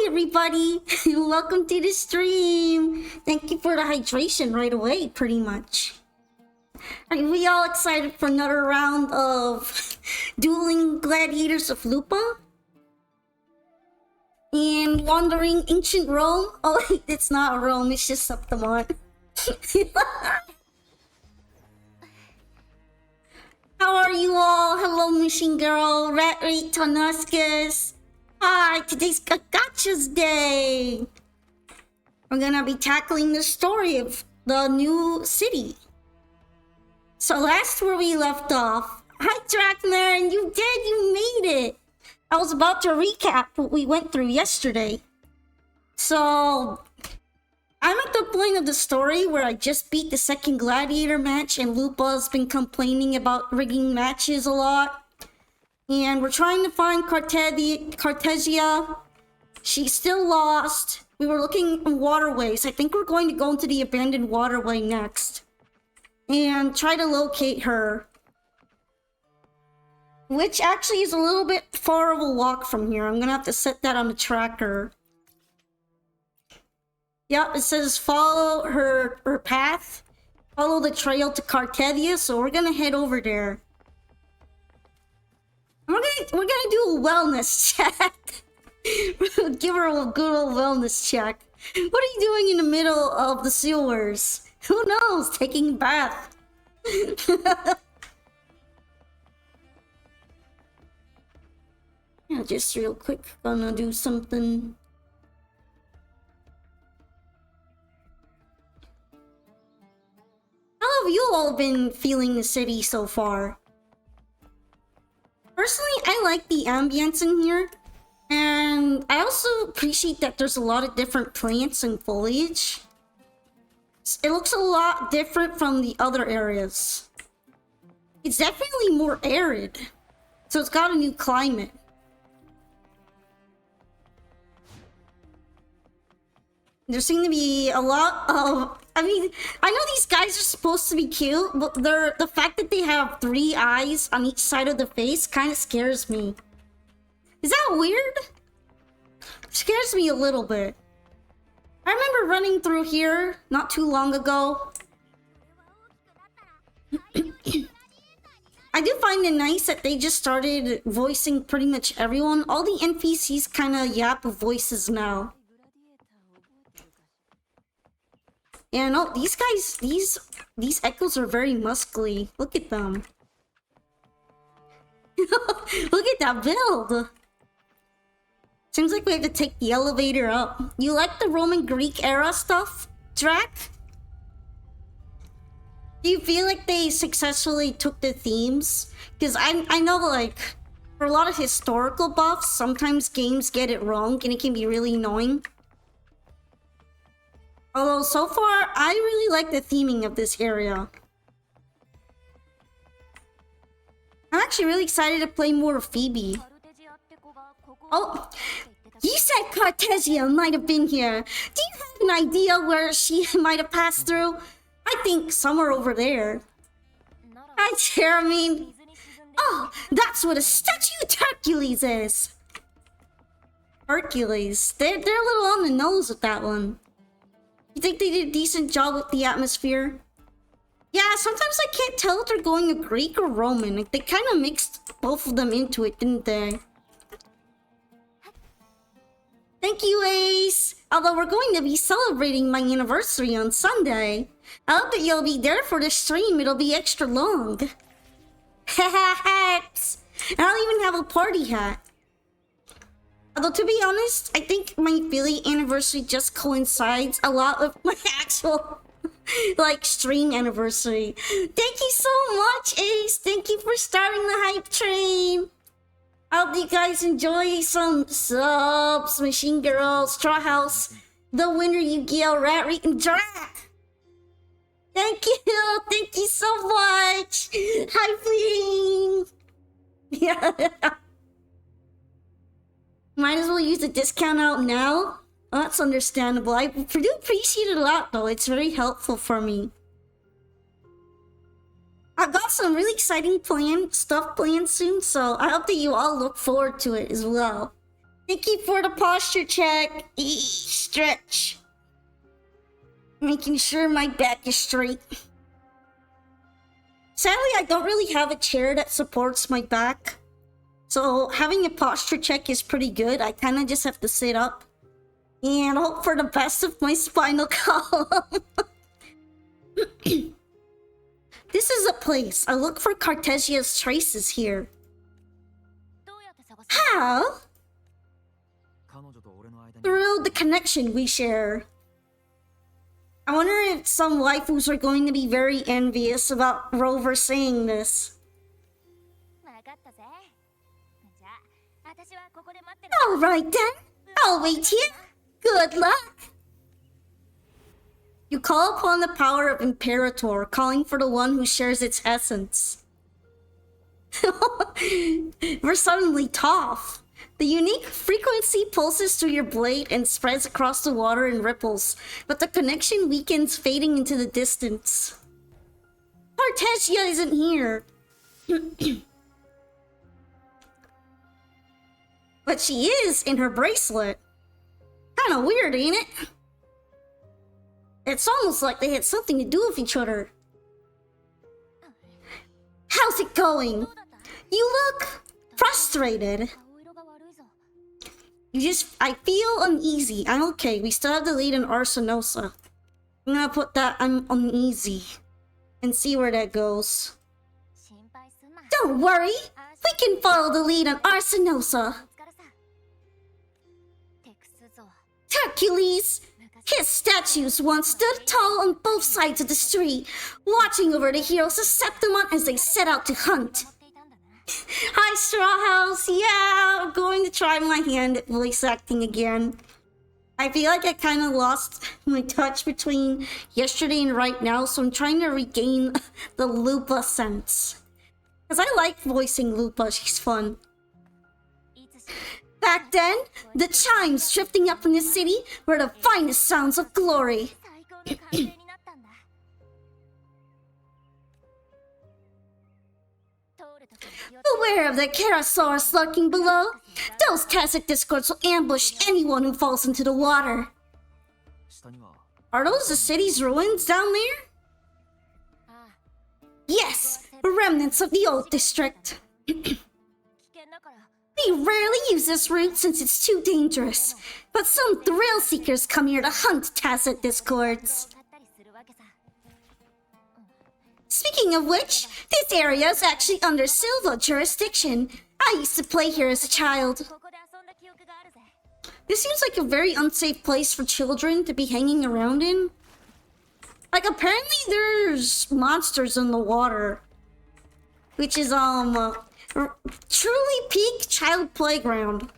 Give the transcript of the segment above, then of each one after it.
Hi everybody! Welcome to the stream! Thank you for the hydration right away, pretty much. Are we all excited for another round of dueling gladiators of Lupa? And wandering ancient Rome? Oh, it's not Rome, it's just Septimont. How are you all? Hello, Machine Girl, Rat Rate, Tonuscus. Hi, today's Gachas Day. We're gonna be tackling the story of the new city. So last where we left off. Hi, Drachman, you made it. I was about to recap what we went through yesterday. So I'm at the point of the story where I just beat the second gladiator match and Lupa's been complaining about rigging matches a lot. And we're trying to find Cartesia. She's still lost. We were looking in waterways. I think we're going to go into the abandoned waterway next. And try to locate her. Which actually is a little bit far of a walk from here. I'm gonna have to set that on the tracker. Yep, it says follow her path. Follow the trail to Cartesia, so we're gonna head over there. We're gonna do a wellness check. Give her a good old wellness check. What are you doing in the middle of the sewers? Who knows? Taking a bath. Yeah, just real quick, gonna do something. How have you all been feeling the city so far? Personally, I like the ambience in here. And I also appreciate that there's a lot of different plants and foliage. It looks a lot different from the other areas. It's definitely more arid. So it's got a new climate. There seem to be a lot of... I mean, I know these guys are supposed to be cute, but the fact that they have 3 eyes on each side of the face kind of scares me. Is that weird? It scares me a little bit. I remember running through here not too long ago. I do find it nice that they just started voicing pretty much everyone. All the NPCs kind of yap voices now. Yeah, no, these guys, these echoes are very muscly. Look at them. Look at that build. Seems like we have to take the elevator up. You like the Roman Greek era stuff, Drac? Do you feel like they successfully took the themes? Because I know, like, for a lot of historical buffs, sometimes games get it wrong and it can be really annoying. Although, so far, I really like the theming of this area. I'm actually really excited to play more of Phoebe. Oh, you said Cartesia might have been here. Do you have an idea where she might have passed through? I think somewhere over there. Hi, Jeremy. Oh, that's what a statue of Hercules is. Hercules. They're a little on the nose with that one. You think they did a decent job with the atmosphere? Yeah, sometimes I can't tell if they're going a Greek or Roman. Like, they kind of mixed both of them into it, didn't they? Thank you, Ace! Although we're going to be celebrating my anniversary on Sunday. I hope that you'll be there for the stream. It'll be extra long. Hats! I'll even have a party hat. Although, to be honest, I think my Philly anniversary just coincides a lot with my actual, like, stream anniversary. Thank you so much, Ace! Thank you for starting the hype train! I hope you guys enjoy some subs, Machine Girl, Straw House, the winner, Yu-Gi-Oh, Rat Reek, and Drac! Thank you so much! Hi, Fling! Yeah. Might as well use the discount out now. Oh, that's understandable. I do appreciate it a lot, though. It's very helpful for me. I've got some really exciting stuff planned soon, so I hope that you all look forward to it as well. Thank you for the posture check. Stretch. Making sure my back is straight. Sadly, I don't really have a chair that supports my back. So having a posture check is pretty good. I kind of just have to sit up and hope for the best of my spinal column. This is a place. I look for Cartesia's traces here. How? Through the connection we share. I wonder if some waifus are going to be very envious about Rover saying this. Alright then, I'll wait here. Good luck. You call upon the power of Imperator, calling for the one who shares its essence. We're suddenly tough. The unique frequency pulses through your blade and spreads across the water in ripples, but the connection weakens, fading into the distance. Cartesia isn't here. But she is in her bracelet. Kinda weird, ain't it? It's almost like they had something to do with each other. How's it going? You look frustrated. I feel uneasy. I'm okay. We still have the lead in Arsenosa. I'm gonna put that I'm uneasy and see where that goes. Don't worry. We can follow the lead on Arsenosa. Hercules! His statues once stood tall on both sides of the street, watching over the heroes of Septimont as they set out to hunt. Hi, Straw House! Yeah, I'm going to try my hand at voice acting again. I feel like I kind of lost my touch between yesterday and right now, so I'm trying to regain the Lupa sense. Because I like voicing Lupa, she's fun. Back then, the chimes drifting up from the city were the finest sounds of glory. Beware of the Karasaurus lurking below. Those Tacit discords will ambush anyone who falls into the water. Are those the city's ruins down there? Yes, remnants of the old district. We rarely use this route since it's too dangerous, but some thrill seekers come here to hunt Tacit discords. Speaking of which, this area is actually under Silva jurisdiction. I used to play here as a child. This seems like a very unsafe place for children to be hanging around in. Like, apparently there's monsters in the water, which is, truly peak child playground.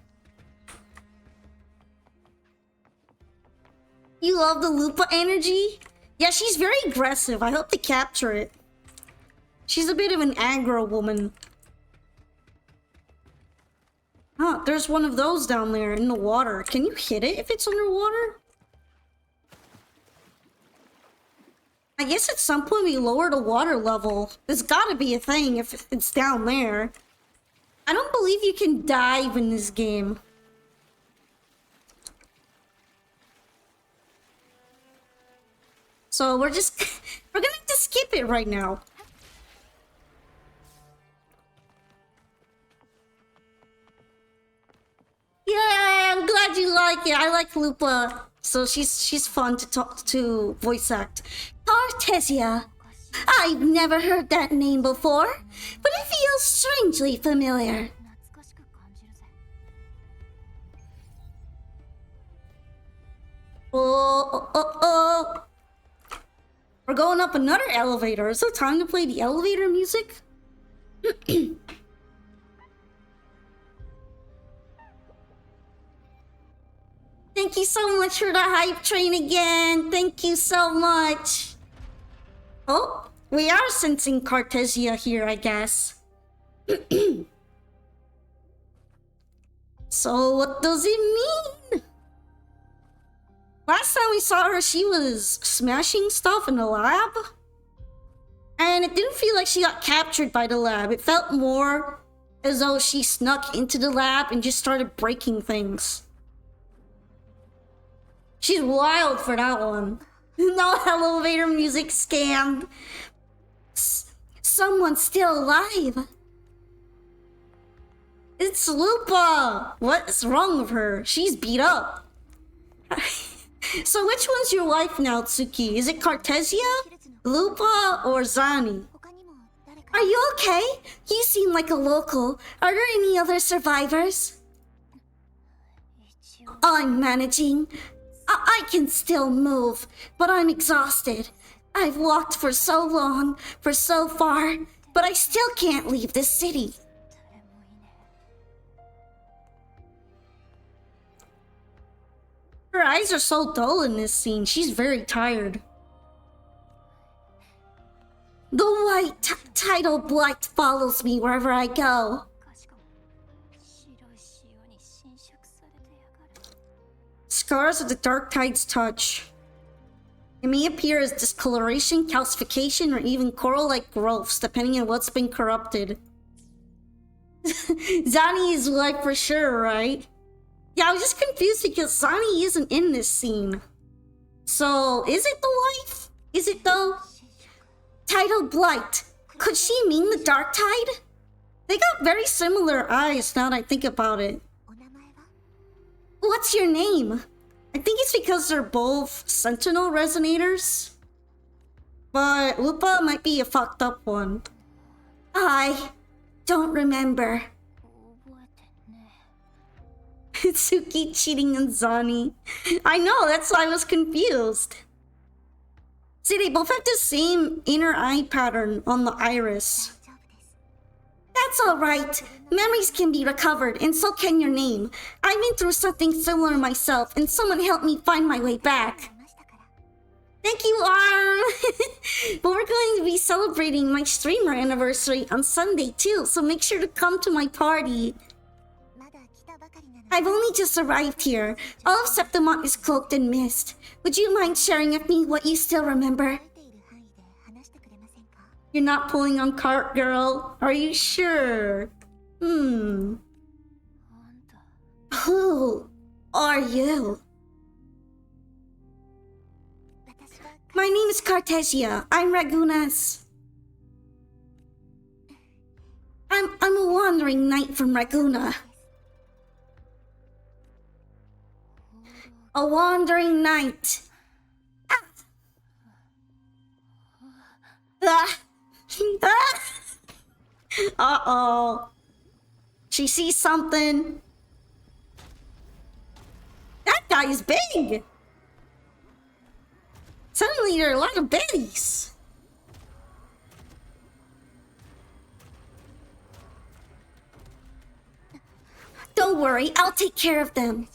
You love the Lupa energy? Yeah, she's very aggressive. I hope they capture it. She's a bit of an aggro woman. Huh, there's one of those down there in the water. Can you hit it if it's underwater? I guess at some point we lower the water level. There's gotta be a thing if it's down there. I don't believe you can dive in this game. So we're gonna have to skip it right now. Yeah, I'm glad you like it. I like Lupa. So she's fun to voice act. Cartesia. I've never heard that name before, but it feels strangely familiar. Oh. We're going up another elevator. Is it time to play the elevator music? Thank you so much for the hype train again. Thank you so much. Oh, we are sensing Cartesia here, I guess. So what does it mean? Last time we saw her, she was smashing stuff in the lab. And it didn't feel like she got captured by the lab. It felt more As though she snuck into the lab and just started breaking things. She's wild for that one. No elevator music scammed. Someone's still alive. It's Lupa. What's wrong with her? She's beat up. So which one's your wife now, Tsuki? Is it Cartesia, Lupa, or Zani? Are you okay? You seem like a local. Are there any other survivors? I'm managing. I can still move, but I'm exhausted. I've walked for so long, for so far, but I still can't leave this city. Her eyes are so dull in this scene. She's very tired. The white tidal blight follows me wherever I go. Scars of the dark tide's touch. It may appear as discoloration, calcification, or even coral-like growths, depending on what's been corrupted. Zani is like for sure, right? Yeah, I was just confused because Zani isn't in this scene. So, is it the wife? Is it though? Tidal blight. Could she mean the dark tide? They got very similar eyes now that I think about it. What's your name? I think it's because they're both sentinel resonators. But Lupa might be a fucked up one. I don't remember. Tsuki cheating on Zani. I know, that's why I was confused. See, they both have the same inner eye pattern on the iris. That's alright. Memories can be recovered, and so can your name. I've been through something similar myself, and someone helped me find my way back. Thank you, Arm! But we're going to be celebrating my streamer anniversary on Sunday too, so make sure to come to my party. I've only just arrived here. All of Septimont is cloaked in mist. Would you mind sharing with me what you still remember? You're not pulling on cart, girl. Are you sure? Who are you? My name is Cartesia. I'm Raguna's. I'm a wandering knight from Raguna. A wandering knight. Uh-oh. She sees something. That guy is big. Suddenly there are a lot of baddies. Don't worry, I'll take care of them.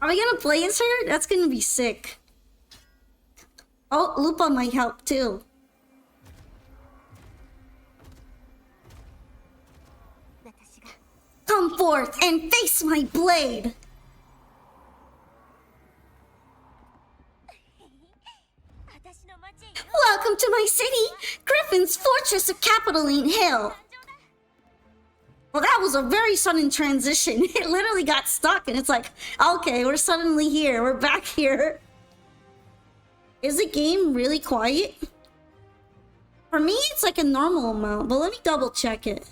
Are we gonna play as her? That's gonna be sick. Oh, Lupa might help too. Come forth and face my blade! Welcome to my city, Griffin's Fortress of Capitoline Hill. Well, that was a very sudden transition. It literally got stuck and it's like, okay, we're suddenly here. We're back here. Is the game really quiet? For me, it's like a normal amount, but let me double check it.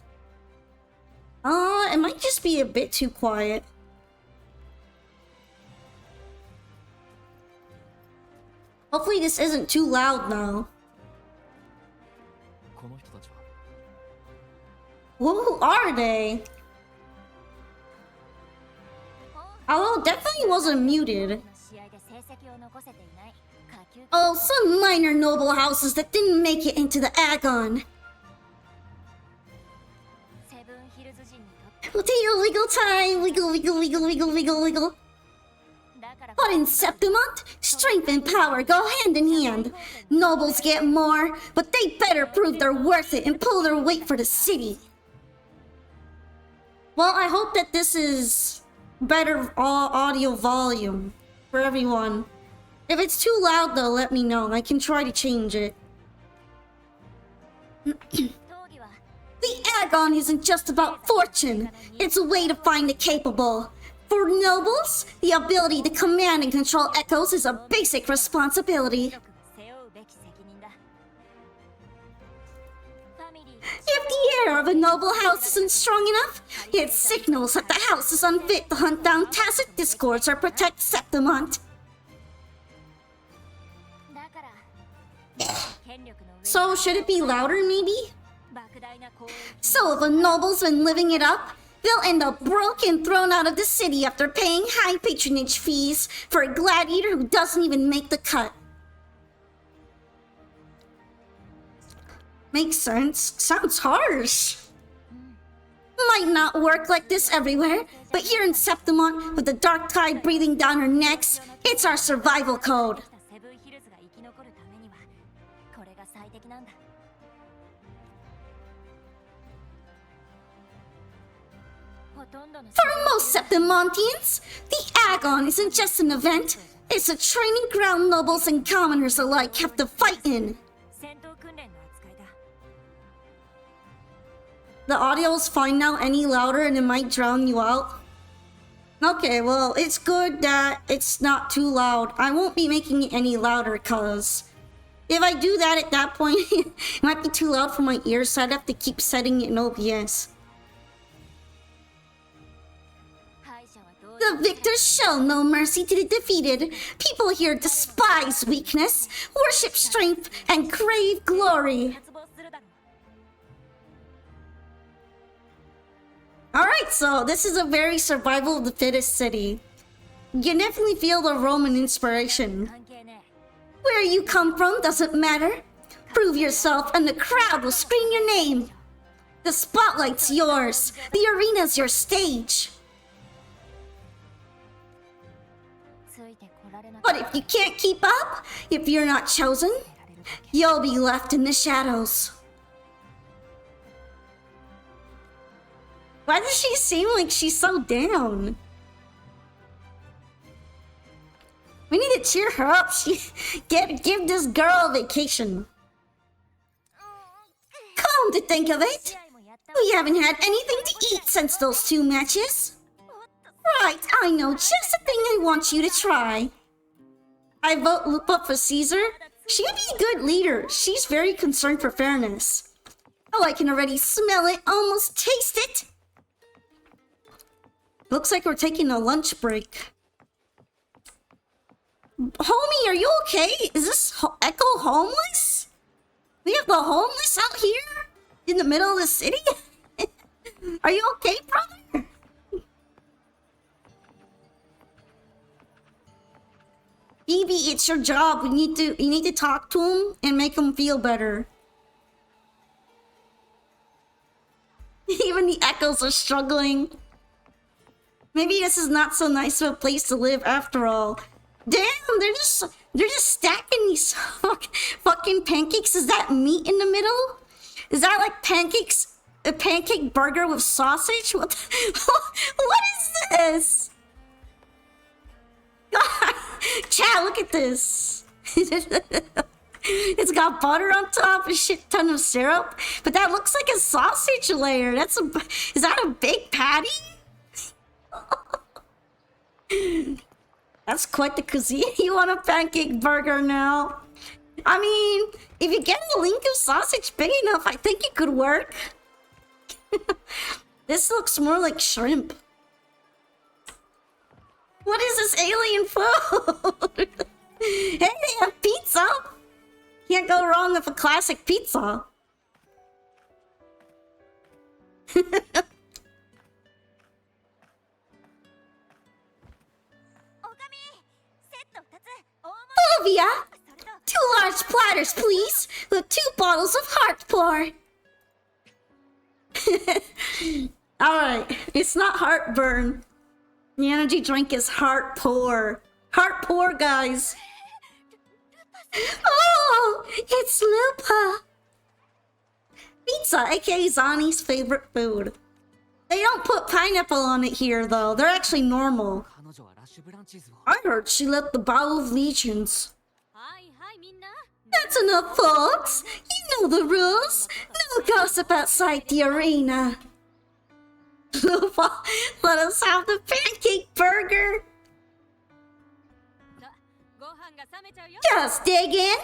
It might just be a bit too quiet. Hopefully this isn't too loud now. Who are they? Oh, definitely wasn't muted. Oh, some minor noble houses that didn't make it into the Agon. We'll take your legal time. Wiggle. But in Septimont, strength and power go hand in hand. Nobles get more, but they better prove they're worth it and pull their weight for the city. Well, I hope that this is better audio volume for everyone. If it's too loud though, let me know. I can try to change it. The agon isn't just about fortune. It's a way to find the capable. For nobles, the ability to command and control echoes is a basic responsibility. If the heir of a noble house isn't strong enough, it signals that the house is unfit to hunt down tacit discords or protect Septimont. So should it be louder, maybe? So if a noble's been living it up, they'll end up broke and thrown out of the city after paying high patronage fees for a gladiator who doesn't even make the cut. Makes sense. Sounds harsh. Might not work like this everywhere, but here in Septimont, with the dark tide breathing down our necks, it's our survival code. For most Septimontians, the Agon isn't just an event, it's a training ground nobles and commoners alike have to fight in. The audio's fine now, any louder and it might drown you out. Okay, well, it's good that it's not too loud. I won't be making it any louder, cause if I do that at that point, it might be too loud for my ears, so I'd have to keep setting it in OBS. The victors show no mercy to the defeated. People here despise weakness, worship strength, and crave glory. Alright, so this is a very survival of the fittest city. You can definitely feel the Roman inspiration. Where you come from doesn't matter. Prove yourself and the crowd will scream your name. The spotlight's yours. The arena's your stage. But if you can't keep up, if you're not chosen, you'll be left in the shadows. Why does she seem like she's so down? We need to cheer her up. Give this girl a vacation. Come to think of it, we haven't had anything to eat since those 2 matches. Right, I know just the thing I want you to try. I vote Lupa for Caesar. She'd be a good leader. She's very concerned for fairness. Oh, I can already smell it, almost taste it. Looks like we're taking a lunch break. Homie, are you okay? Is this Echo homeless? We have the homeless out here? In the middle of the city? Are you okay, brother? Evie, it's your job. You need to talk to him and make him feel better. Even the echoes are struggling. Maybe this is not so nice of a place to live after all. Damn, they're just stacking these fucking pancakes. Is that meat in the middle? Is that like pancakes? A pancake burger with sausage? What is this? God, Chad, look at this. It's got butter on top, a shit ton of syrup, but that looks like a sausage layer. Is that a big patty? That's quite the cuisine. You want a pancake burger now? I mean, if you get a link of sausage big enough, I think it could work. This looks more like shrimp. What is this alien food? Hey, they have pizza. Can't go wrong with a classic pizza. Olivia, 2 large platters, please, with 2 bottles of heart pour. Alright, it's not heartburn. The energy drink is heart pour. Heart pour, guys. Oh, it's Lupa. Pizza, aka Zani's favorite food. They don't put pineapple on it here, though. They're actually normal. I heard she led the Battle of Legions. That's enough, folks. You know the rules. No gossip outside the arena. Lupa, let us have the pancake burger. Just dig in.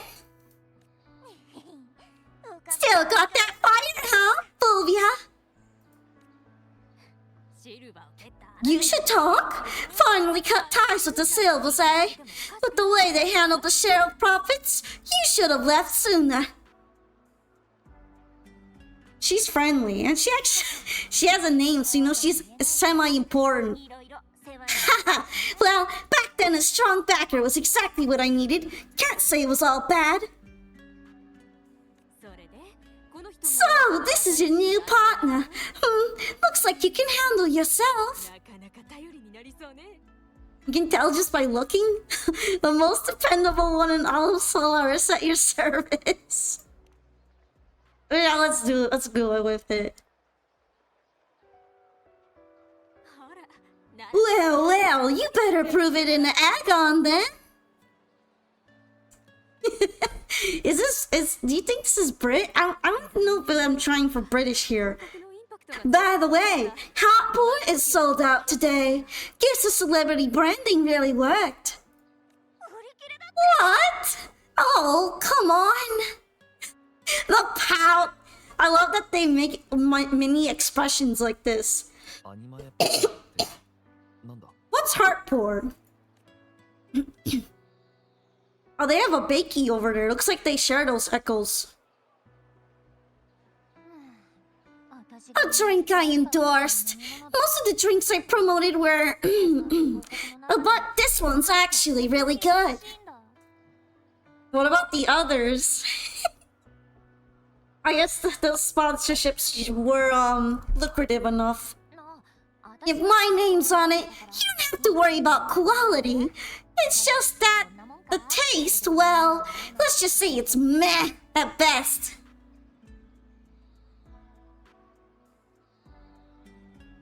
Still got that fire, huh, Fulvia? You should talk. Finally cut ties with the Silvers, eh? But the way they handled the share of profits, you should have left sooner. She's friendly, and she has a name, so you know she's semi-important. Well, back then a strong backer was exactly what I needed. Can't say it was all bad. So, this is your new partner. Looks like you can handle yourself. You can tell just by looking. The most dependable one in all of Solaris at your service. Yeah, let's go with it. Well, you better prove it in the agon then. Do you think this is Brit? I don't know if I'm trying for British here. By the way, Hotpot is sold out today. Guess the celebrity branding really worked. What? Oh, come on. The pout. I love that they make mini expressions like this. What's Heartport? Oh, they have a bakey over there. Looks like they share those echoes. A drink I endorsed. Most of the drinks I promoted were... but this one's actually really good. What about the others? I guess the sponsorships were lucrative enough. If my name's on it, you don't have to worry about quality. It's just that the taste, well, let's just say it's meh at best.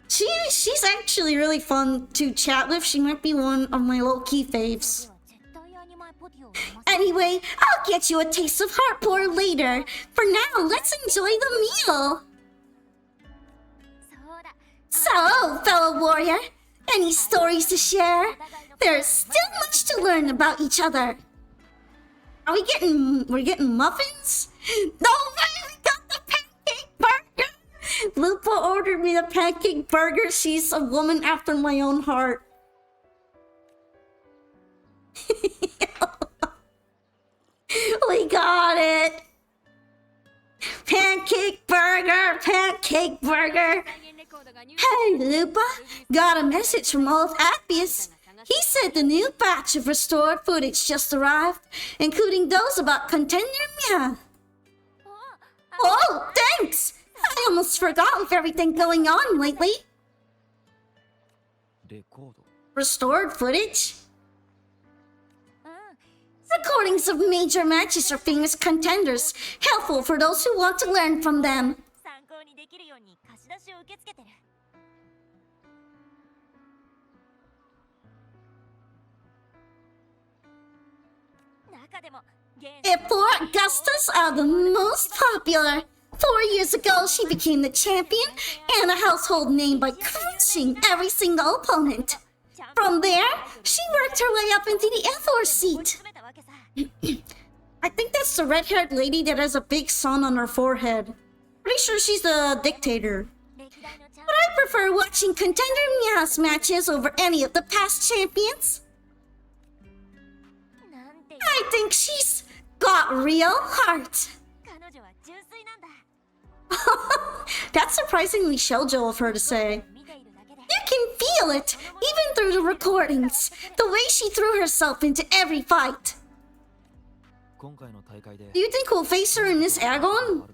She's actually really fun to chat with. She might be one of my low-key faves. Anyway, I'll get you a taste of Heartport later. For now, let's enjoy the meal. So, fellow warrior, any stories to share? There's still much to learn about each other. We're getting muffins? No way, we got the pancake burger! Lupa ordered me the pancake burger. She's a woman after my own heart. We got it! Pancake burger! Pancake burger! Hey, Lupa! Got a message from old Appius. He said the new batch of restored footage just arrived, including those about Contender Mia. Oh, thanks! I almost forgot with everything going on lately. Restored footage? Recordings of major matches or famous contenders, helpful for those who want to learn from them. Four Augustas are the most popular. 4 years ago, she became the champion and a household name by crushing every single opponent. From there, she worked her way up into the Ethor seat. I think that's the red-haired lady that has a big sun on her forehead. Pretty sure she's the dictator. But I prefer watching Contender Mia's matches over any of the past champions. I think she's got real heart. That's surprisingly shoujo of her to say. You can feel it, even through the recordings. The way she threw herself into every fight. Do you think we'll face her in this Agon?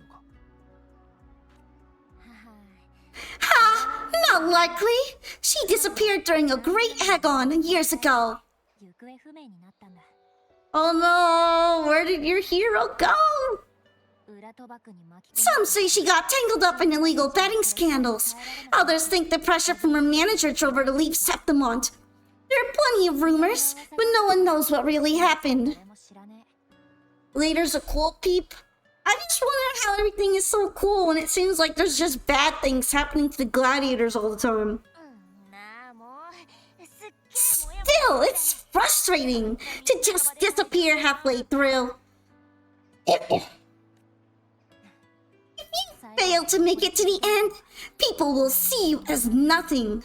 Ha! Not likely. She disappeared during a great Agon years ago. Oh no! Where did your hero go? Some say she got tangled up in illegal betting scandals. Others think the pressure from her manager drove her to leave Septimont. There are plenty of rumors, but no one knows what really happened. Later's a cool peep. I just wonder how everything is so cool when it seems like there's just bad things happening to the gladiators all the time. Still, it's frustrating to just disappear halfway through. If you fail to make it to the end, people will see you as nothing.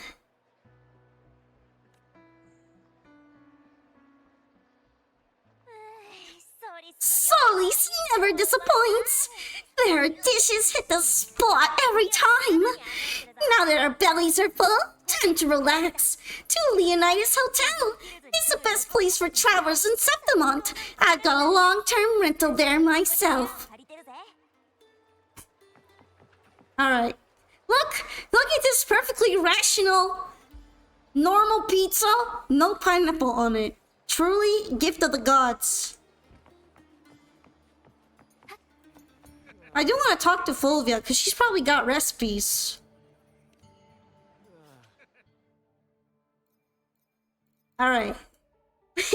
Solis never disappoints. Their dishes hit the spot every time. Now that our bellies are full, time to relax. To Leonidas Hotel. It's the best place for travelers in Septimont. I've got a long-term rental there myself. Alright. Look at this perfectly rational, normal pizza, no pineapple on it. Truly, gift of the gods. I do want to talk to Fulvia, because she's probably got recipes. Alright.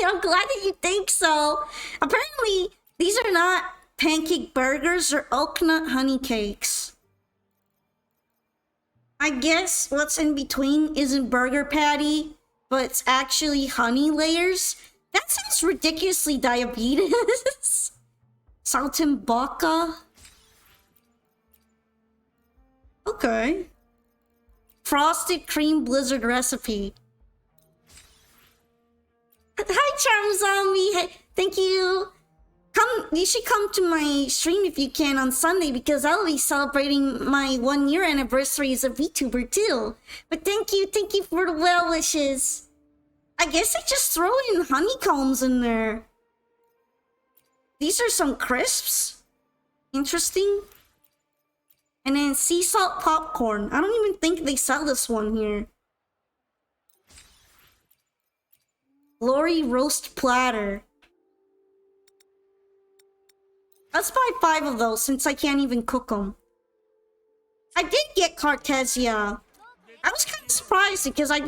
I'm glad that you think so. Apparently, these are not pancake burgers or oaknut honey cakes. I guess what's in between isn't burger patty, but it's actually honey layers. That sounds ridiculously diabetes. Saltimbocca. Okay. Frosted cream blizzard recipe. Hi, Charm Zombie. Hey, thank you. You should come to my stream if you can on Sunday because I'll be celebrating my 1-year anniversary as a VTuber too. But thank you for the well wishes. I guess I just throw in honeycombs in there. These are some crisps. Interesting. And then sea salt popcorn. I don't even think they sell this one here. Glory roast platter. Let's buy 5 of those since I can't even cook them. I did get Cartesia. I was kind of surprised because it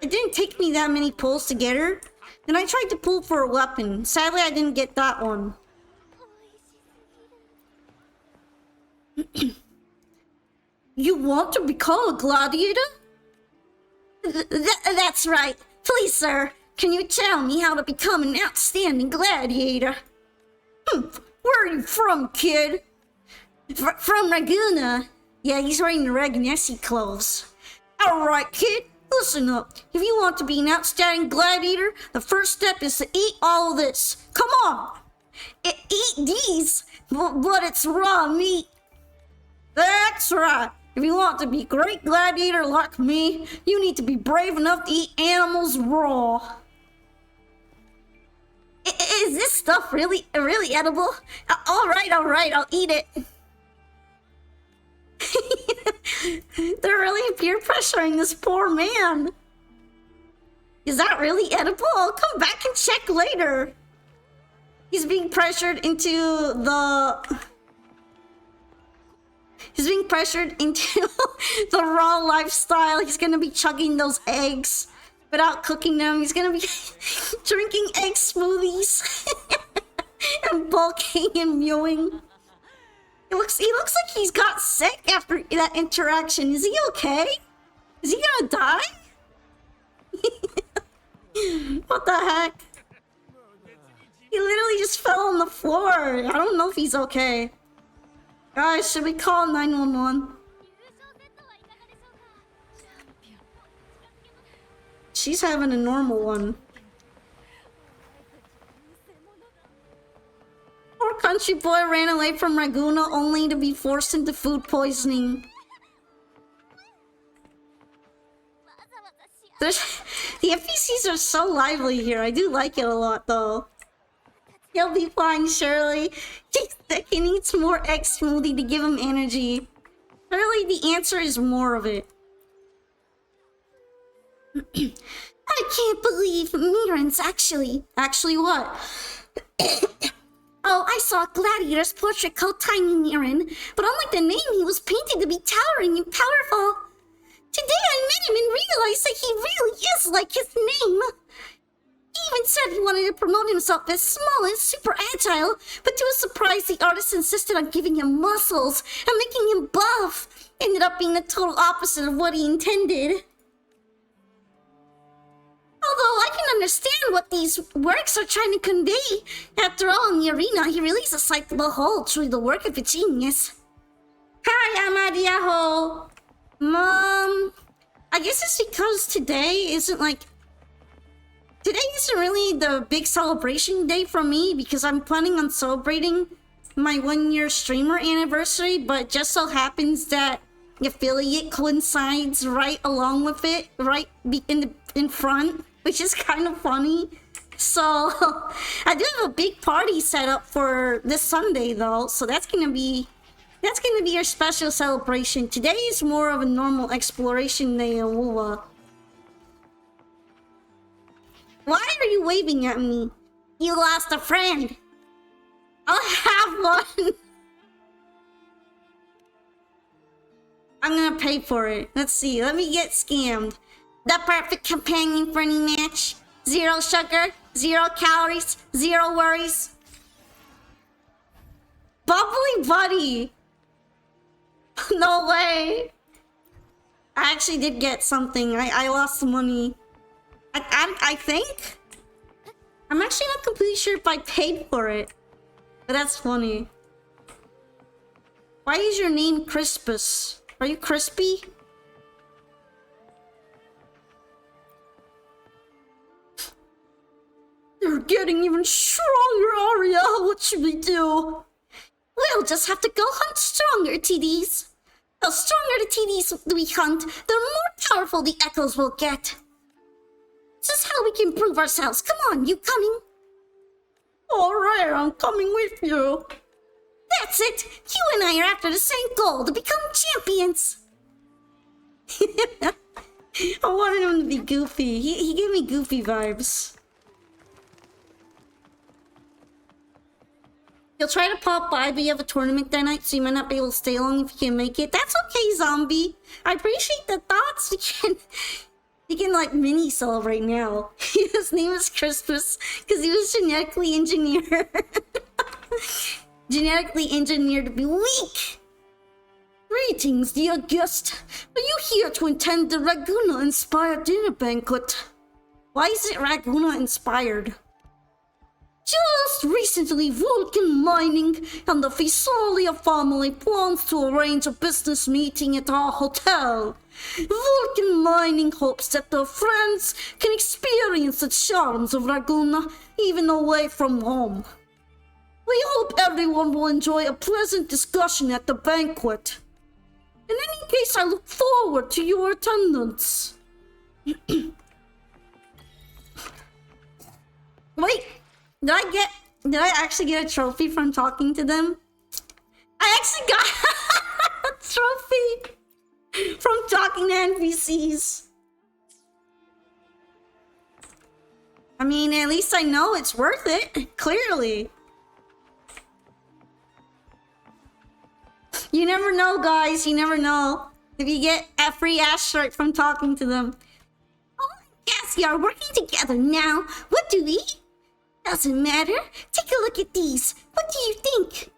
didn't take me that many pulls to get her. Then I tried to pull for a weapon. Sadly, I didn't get that one. You want to become a gladiator? That's right. Please, sir, can you tell me how to become an outstanding gladiator? Where are you from, kid? From Raguna. Yeah, he's wearing the Ragnesi clothes. Alright, kid, listen up. If you want to be an outstanding gladiator, the first step is to eat all of this. Come on! Eat these, but it's raw meat. That's right. If you want to be a great gladiator like me, you need to be brave enough to eat animals raw. Is this stuff really edible? Alright, I'll eat it. They're really peer pressuring this poor man. Is that really edible? I'll come back and check later. He's being pressured into the the raw lifestyle. He's gonna be chugging those eggs without cooking them. He's gonna be drinking egg smoothies and bulking and mewing. He looks like he's got sick after that interaction. Is he okay? Is he gonna die? What the heck? He literally just fell on the floor. I don't know if he's okay. Guys, should we call 911? She's having a normal one. Poor country boy ran away from Raguna only to be forced into food poisoning. The NPCs are so lively here. I do like it a lot though. He'll be fine, Shirley. He needs more egg smoothie to give him energy. Surely the answer is more of it. I can't believe Miran's actually what? Oh, I saw a gladiator's portrait called Tiny Miran, but unlike the name, he was painted to be towering and powerful. Today I met him and realized that he really is like his name. He even said he wanted to promote himself as small and super agile, but to his surprise, the artist insisted on giving him muscles and making him buff. Ended up being the total opposite of what he intended. Although I can understand what these works are trying to convey. After all, in the arena, he really is a sight to behold, truly the work of a genius. Hi, Amadiaho. Mom, I guess it's because today isn't really the big celebration day for me, because I'm planning on celebrating my 1-year streamer anniversary, but it just so happens that the affiliate coincides right along with it, right in front, which is kind of funny. So I do have a big party set up for this Sunday though, so that's gonna be your special celebration. Today is more of a normal exploration day in Wuwa. Why are you waving at me? You lost a friend. I'll have one. I'm gonna pay for it. Let's see. Let me get scammed. The perfect companion for any match. 0 sugar, 0 calories, 0 worries. Bubbly buddy. No way. I actually did get something. I lost some money. I think. I'm actually not completely sure if I paid for it. But that's funny. Why is your name Crispus? Are you crispy? You're getting even stronger, Aria. What should we do? We'll just have to go hunt stronger TDs. The stronger the TDs we hunt, the more powerful the echoes will get. This is how we can prove ourselves. Come on, you coming? Alright, I'm coming with you. That's it! You and I are after the same goal, to become champions! I wanted him to be goofy. He gave me goofy vibes. You'll try to pop by, but you have a tournament that night, so you might not be able to stay long if you can make it. That's okay, zombie. I appreciate the thoughts. You can like mini celebrate now. His name is Crispus because he was genetically engineered. Genetically engineered to be weak. Greetings, dear guest. Are you here to attend the Raguna-inspired dinner banquet? Why is it Raguna-inspired? Just recently, Vulcan Mining and the Fisalia family plans to arrange a business meeting at our hotel. Vulcan Mining hopes that their friends can experience the charms of Raguna even away from home. We hope everyone will enjoy a pleasant discussion at the banquet. In any case, I look forward to your attendance. Wait, did I actually get a trophy from talking to them? I actually got a trophy from talking to NPCs. I mean, at least I know it's worth it, clearly. You never know, guys. You never know. If you get a free asteroid from talking to them. Oh, yes, we are working together now. What do we? Doesn't matter. Take a look at these. What do you think?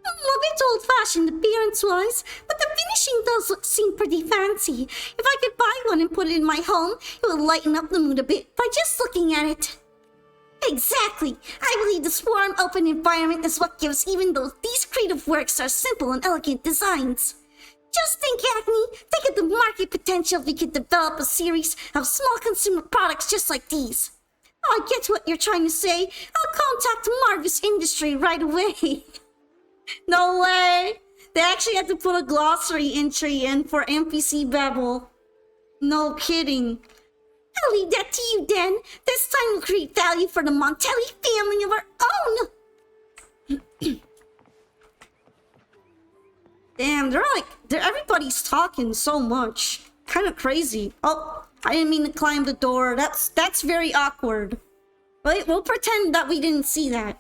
A bit old-fashioned appearance-wise, but the finishing does seem pretty fancy. If I could buy one and put it in my home, it would lighten up the mood a bit by just looking at it. Exactly. I believe this warm, open environment is what gives, even though these creative works are simple and elegant designs. Just think, Acme. Think of the market potential if we could develop a series of small consumer products just like these. Oh, I get what you're trying to say. I'll contact Marvis Industry right away. No way. They actually had to put a glossary entry in for NPC Babble. No kidding. I'll leave that to you, then. This time we'll create value for the Montelli family of our own. Damn, everybody's talking so much. Kind of crazy. Oh, I didn't mean to climb the door. That's very awkward. Wait, we'll pretend that we didn't see that.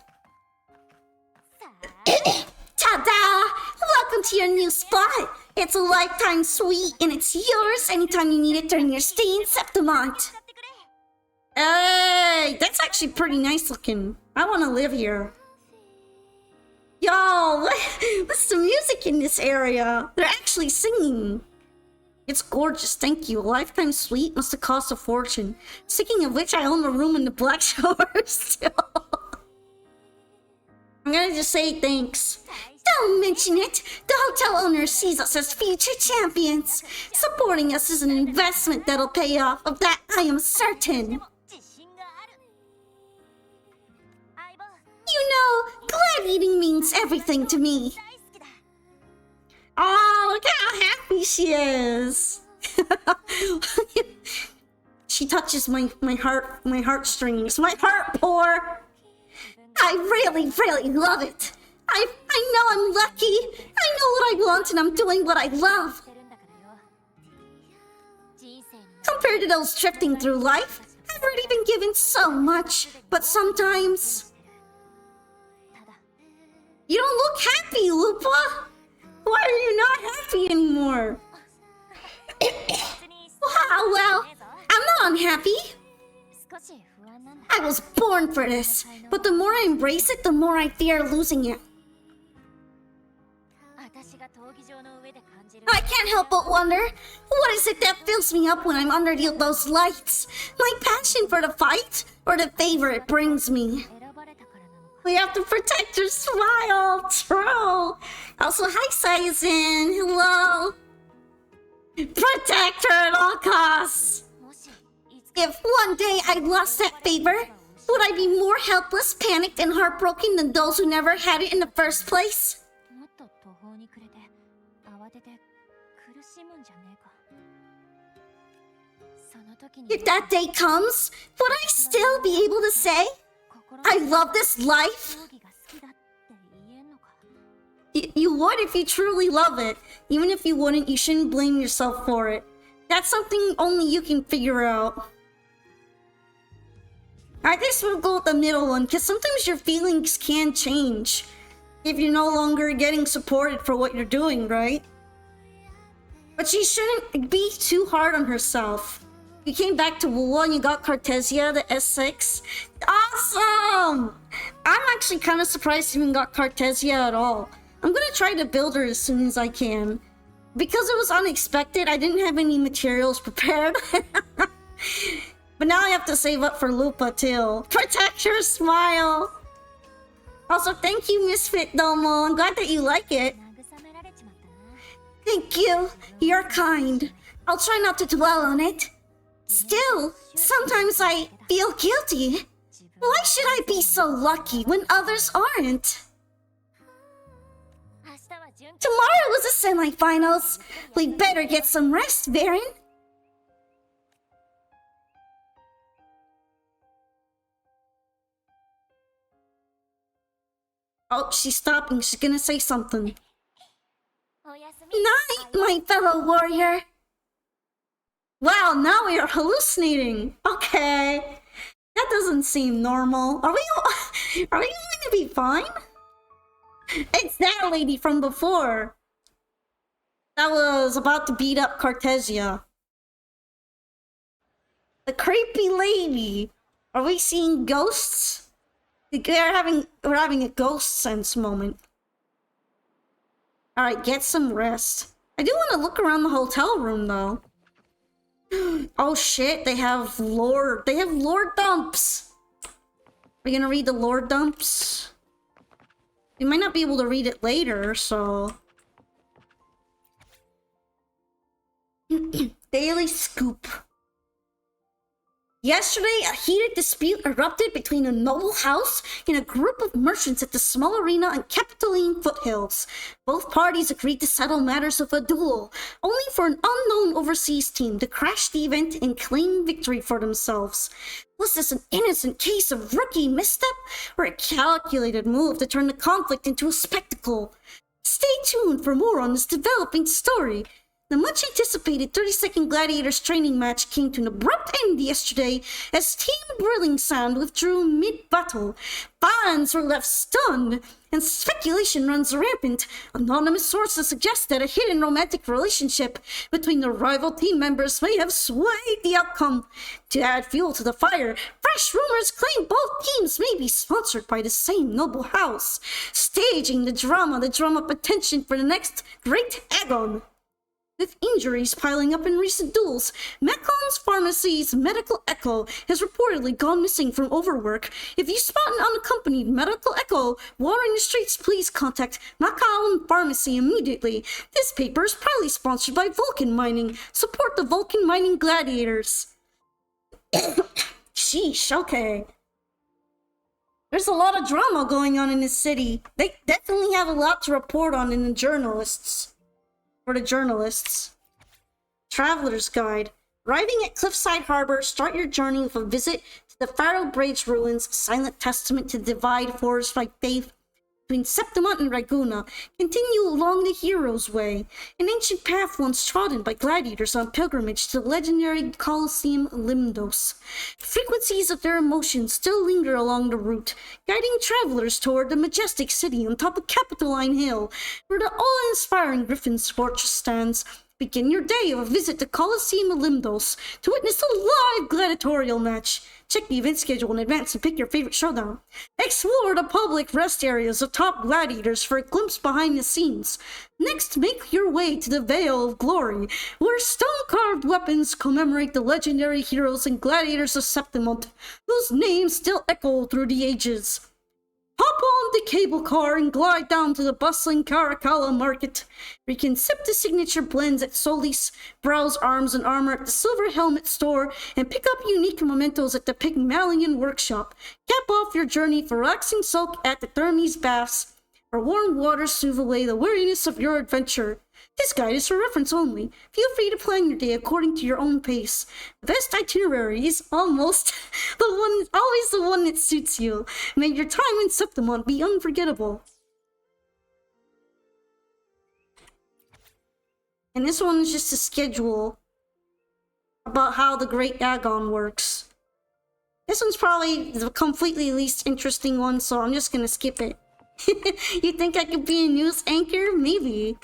Ta-da! Welcome to your new spot. It's a lifetime suite, and it's yours anytime you need it during your stay in Septimont. Hey, that's actually pretty nice looking. I want to live here. Yo, what's the music in this area? They're actually singing. It's gorgeous, thank you. A lifetime suite must have cost a fortune. Speaking of which, I own a room in the Black Shower still. I'm gonna just say thanks. Don't mention it. The hotel owner sees us as future champions. Supporting us is an investment that'll pay off. Of that, I am certain. You know, glad eating means everything to me. Oh, look at how happy she is. She touches my heartstrings. My heart pour. I really, really love it. I know I'm lucky. I know what I want and I'm doing what I love. Compared to those drifting through life, I've already been given so much, but sometimes... You don't look happy, Lupa! Why are you not happy anymore? Wow, well, I'm not unhappy. I was born for this, but the more I embrace it, the more I fear losing it. I can't help but wonder, what is it that fills me up when I'm under those lights? My passion for the fight, or the favor it brings me? We have to protect your smile, true. Also, hi, Saizen. Hello. Protect her at all costs. If one day I lost that favor, would I be more helpless, panicked, and heartbroken than those who never had it in the first place? If that day comes, would I still be able to say, I love this life? You would if you truly love it. Even if you wouldn't, you shouldn't blame yourself for it. That's something only you can figure out. I guess we'll go with the middle one, because sometimes your feelings can change if you're no longer getting supported for what you're doing, right? But she shouldn't be too hard on herself. You came back to Wuwa and you got Cartesia, the S6. Awesome! I'm actually kind of surprised you even got Cartesia at all. I'm gonna try to build her as soon as I can. Because it was unexpected, I didn't have any materials prepared. But now I have to save up for Lupa too. Protect your smile! Also, thank you, Misfit Domo. I'm glad that you like it. Thank you. You're kind. I'll try not to dwell on it. Still, sometimes I feel guilty. Why should I be so lucky when others aren't? Tomorrow was the semifinals. We better get some rest, Baron. Oh, she's stopping. She's gonna say something. Night, my fellow warrior. Wow, now we are hallucinating. Okay. That doesn't seem normal. Are we going to be fine? It's that lady from before. That was about to beat up Cartesia. The creepy lady. Are we seeing ghosts? We're having a ghost sense moment. Alright, get some rest. I do want to look around the hotel room though. Oh shit, they have lore dumps. We're gonna read the lore dumps. We might not be able to read it later, so... Daily Scoop. Yesterday, a heated dispute erupted between a noble house and a group of merchants at the small arena on Capitoline foothills. Both parties agreed to settle matters of a duel, only for an unknown overseas team to crash the event and claim victory for themselves. Was this an innocent case of rookie misstep, or a calculated move to turn the conflict into a spectacle? Stay tuned for more on this developing story. The much-anticipated 30-second Gladiators training match came to an abrupt end yesterday as Team Brilling Sound withdrew mid-battle. Fans were left stunned and speculation runs rampant. Anonymous sources suggest that a hidden romantic relationship between the rival team members may have swayed the outcome. To add fuel to the fire, fresh rumors claim both teams may be sponsored by the same noble house, staging the drama to drum up attention for the next Great Agon. With injuries piling up in recent duels, Mekon's Pharmacy's Medical Echo has reportedly gone missing from overwork. If you spot an unaccompanied Medical Echo wandering the streets, please contact Macau Pharmacy immediately. This paper is proudly sponsored by Vulcan Mining. Support the Vulcan Mining Gladiators. Sheesh, okay. There's a lot of drama going on in this city. They definitely have a lot to report on in the journalists. For the journalists. Traveler's Guide. Arriving at Cliffside Harbor, start your journey with a visit to the Pharaoh Bridge ruins, a silent testament to the divide forged by faith between Septimont and Raguna. Continue along the Hero's Way, an ancient path once trodden by gladiators on pilgrimage to the legendary Colosseum Limnos. Frequencies of their emotions still linger along the route, guiding travelers toward the majestic city on top of Capitoline Hill, where the awe-inspiring Griffin's Fortress stands. Begin your day with a visit to Colosseum Limnos to witness a live gladiatorial match. Check the event schedule in advance and pick your favorite showdown. Explore the public rest areas of top gladiators for a glimpse behind the scenes. Next, make your way to the Vale of Glory, where stone-carved weapons commemorate the legendary heroes and gladiators of Septimont, whose names still echo through the ages. Hop on the cable car and glide down to the bustling Caracalla market, where you can sip the signature blends at Solis, browse arms and armor at the Silver Helmet store, and pick up unique mementos at the Pygmalion workshop. Cap off your journey for relaxing soak at the Thermes baths, where warm waters soothe away the weariness of your adventure. This guide is for reference only. Feel free to plan your day according to your own pace. The best itinerary is always the one that suits you. May your time in Septimont be unforgettable. And this one is just a schedule about how the Great Agon works. This one's probably the completely least interesting one, so I'm just gonna skip it. You think I could be a news anchor? Maybe.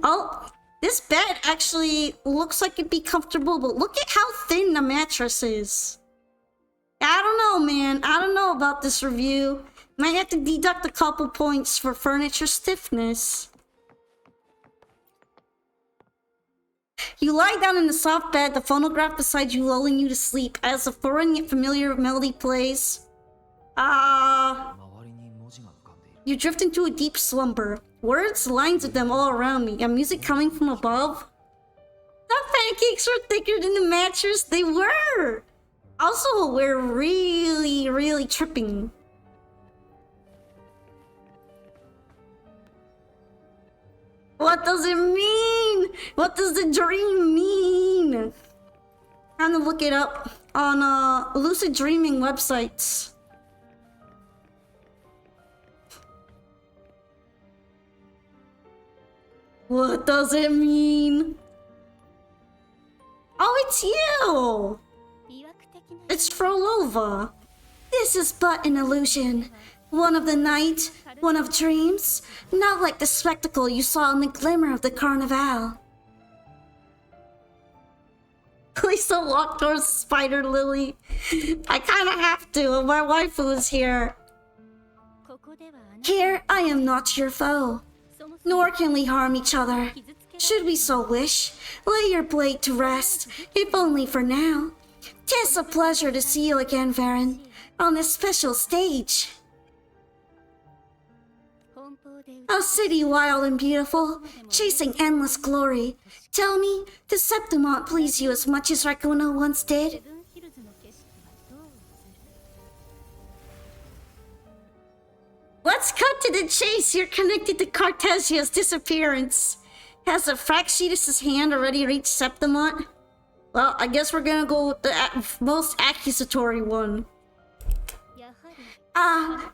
Oh, this bed actually looks like it'd be comfortable, but look at how thin the mattress is. I don't know, man. I don't know about this review. Might have to deduct a couple points for furniture stiffness. You lie down in the soft bed, the phonograph beside you lulling you to sleep as a foreign yet familiar melody plays. You drift into a deep slumber. Words, lines of them all around me, and music coming from above. The pancakes were thicker than the mattress. They were! Also, we're really, really tripping. What does it mean? What does the dream mean? Time to look it up on lucid dreaming websites. What does it mean? Oh, it's you! It's Frolova. This is but an illusion. One of the night, one of dreams, not like the spectacle you saw in the glimmer of the Carnival. Please don't walk towards Spider Lily. I kinda have to, my waifu is here. Here, I am not your foe. Nor can we harm each other. Should we so wish, lay your blade to rest, if only for now. 'Tis a pleasure to see you again, Varen, on this special stage. A city wild and beautiful, chasing endless glory. Tell me, does Septimont please you as much as Raguna once did? Let's cut to the chase. You're connected to Cartesia's disappearance. Has the Fractitus's hand already reached Septimont? Well, I guess we're gonna go with the most accusatory one.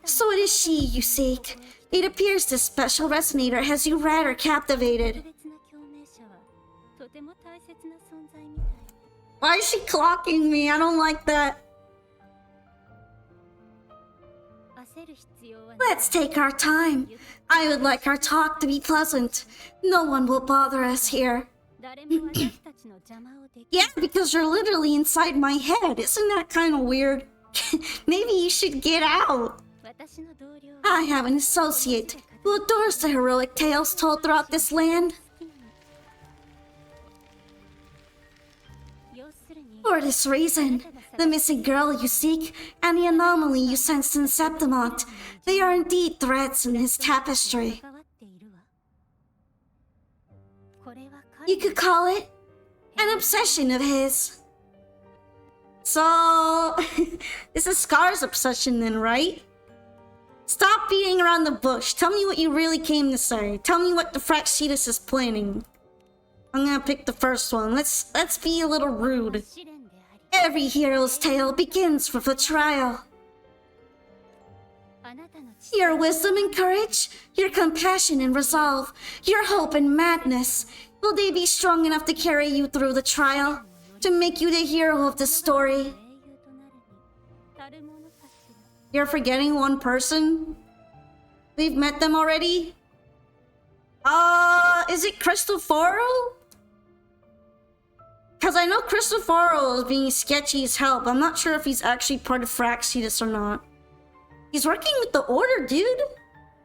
So it is she you seek. It appears this special resonator has you rather captivated. Why is she clocking me? I don't like that. Let's take our time. I would like our talk to be pleasant. No one will bother us here. Yeah, because you're literally inside my head. Isn't that kind of weird? Maybe you should get out. I have an associate who adores the heroic tales told throughout this land. For this reason, the missing girl you seek and the anomaly you sensed in Septimont, they are indeed threads in his tapestry. You could call it an obsession of his. So, this is Scar's obsession then, right? Stop beating around the bush. Tell me what you really came to say. Tell me what the Fraxitas is planning. I'm gonna pick the first one. Let's be a little rude. Every hero's tale begins with a trial. Your wisdom and courage, your compassion and resolve, your hope and madness, will they be strong enough to carry you through the trial? To make you the hero of the story? You're forgetting one person? We've met them already? Is it Cristoforo? Because I know Cristoforo is being sketchy as hell, but I'm not sure if he's actually part of Fraxitas or not. He's working with the Order, dude!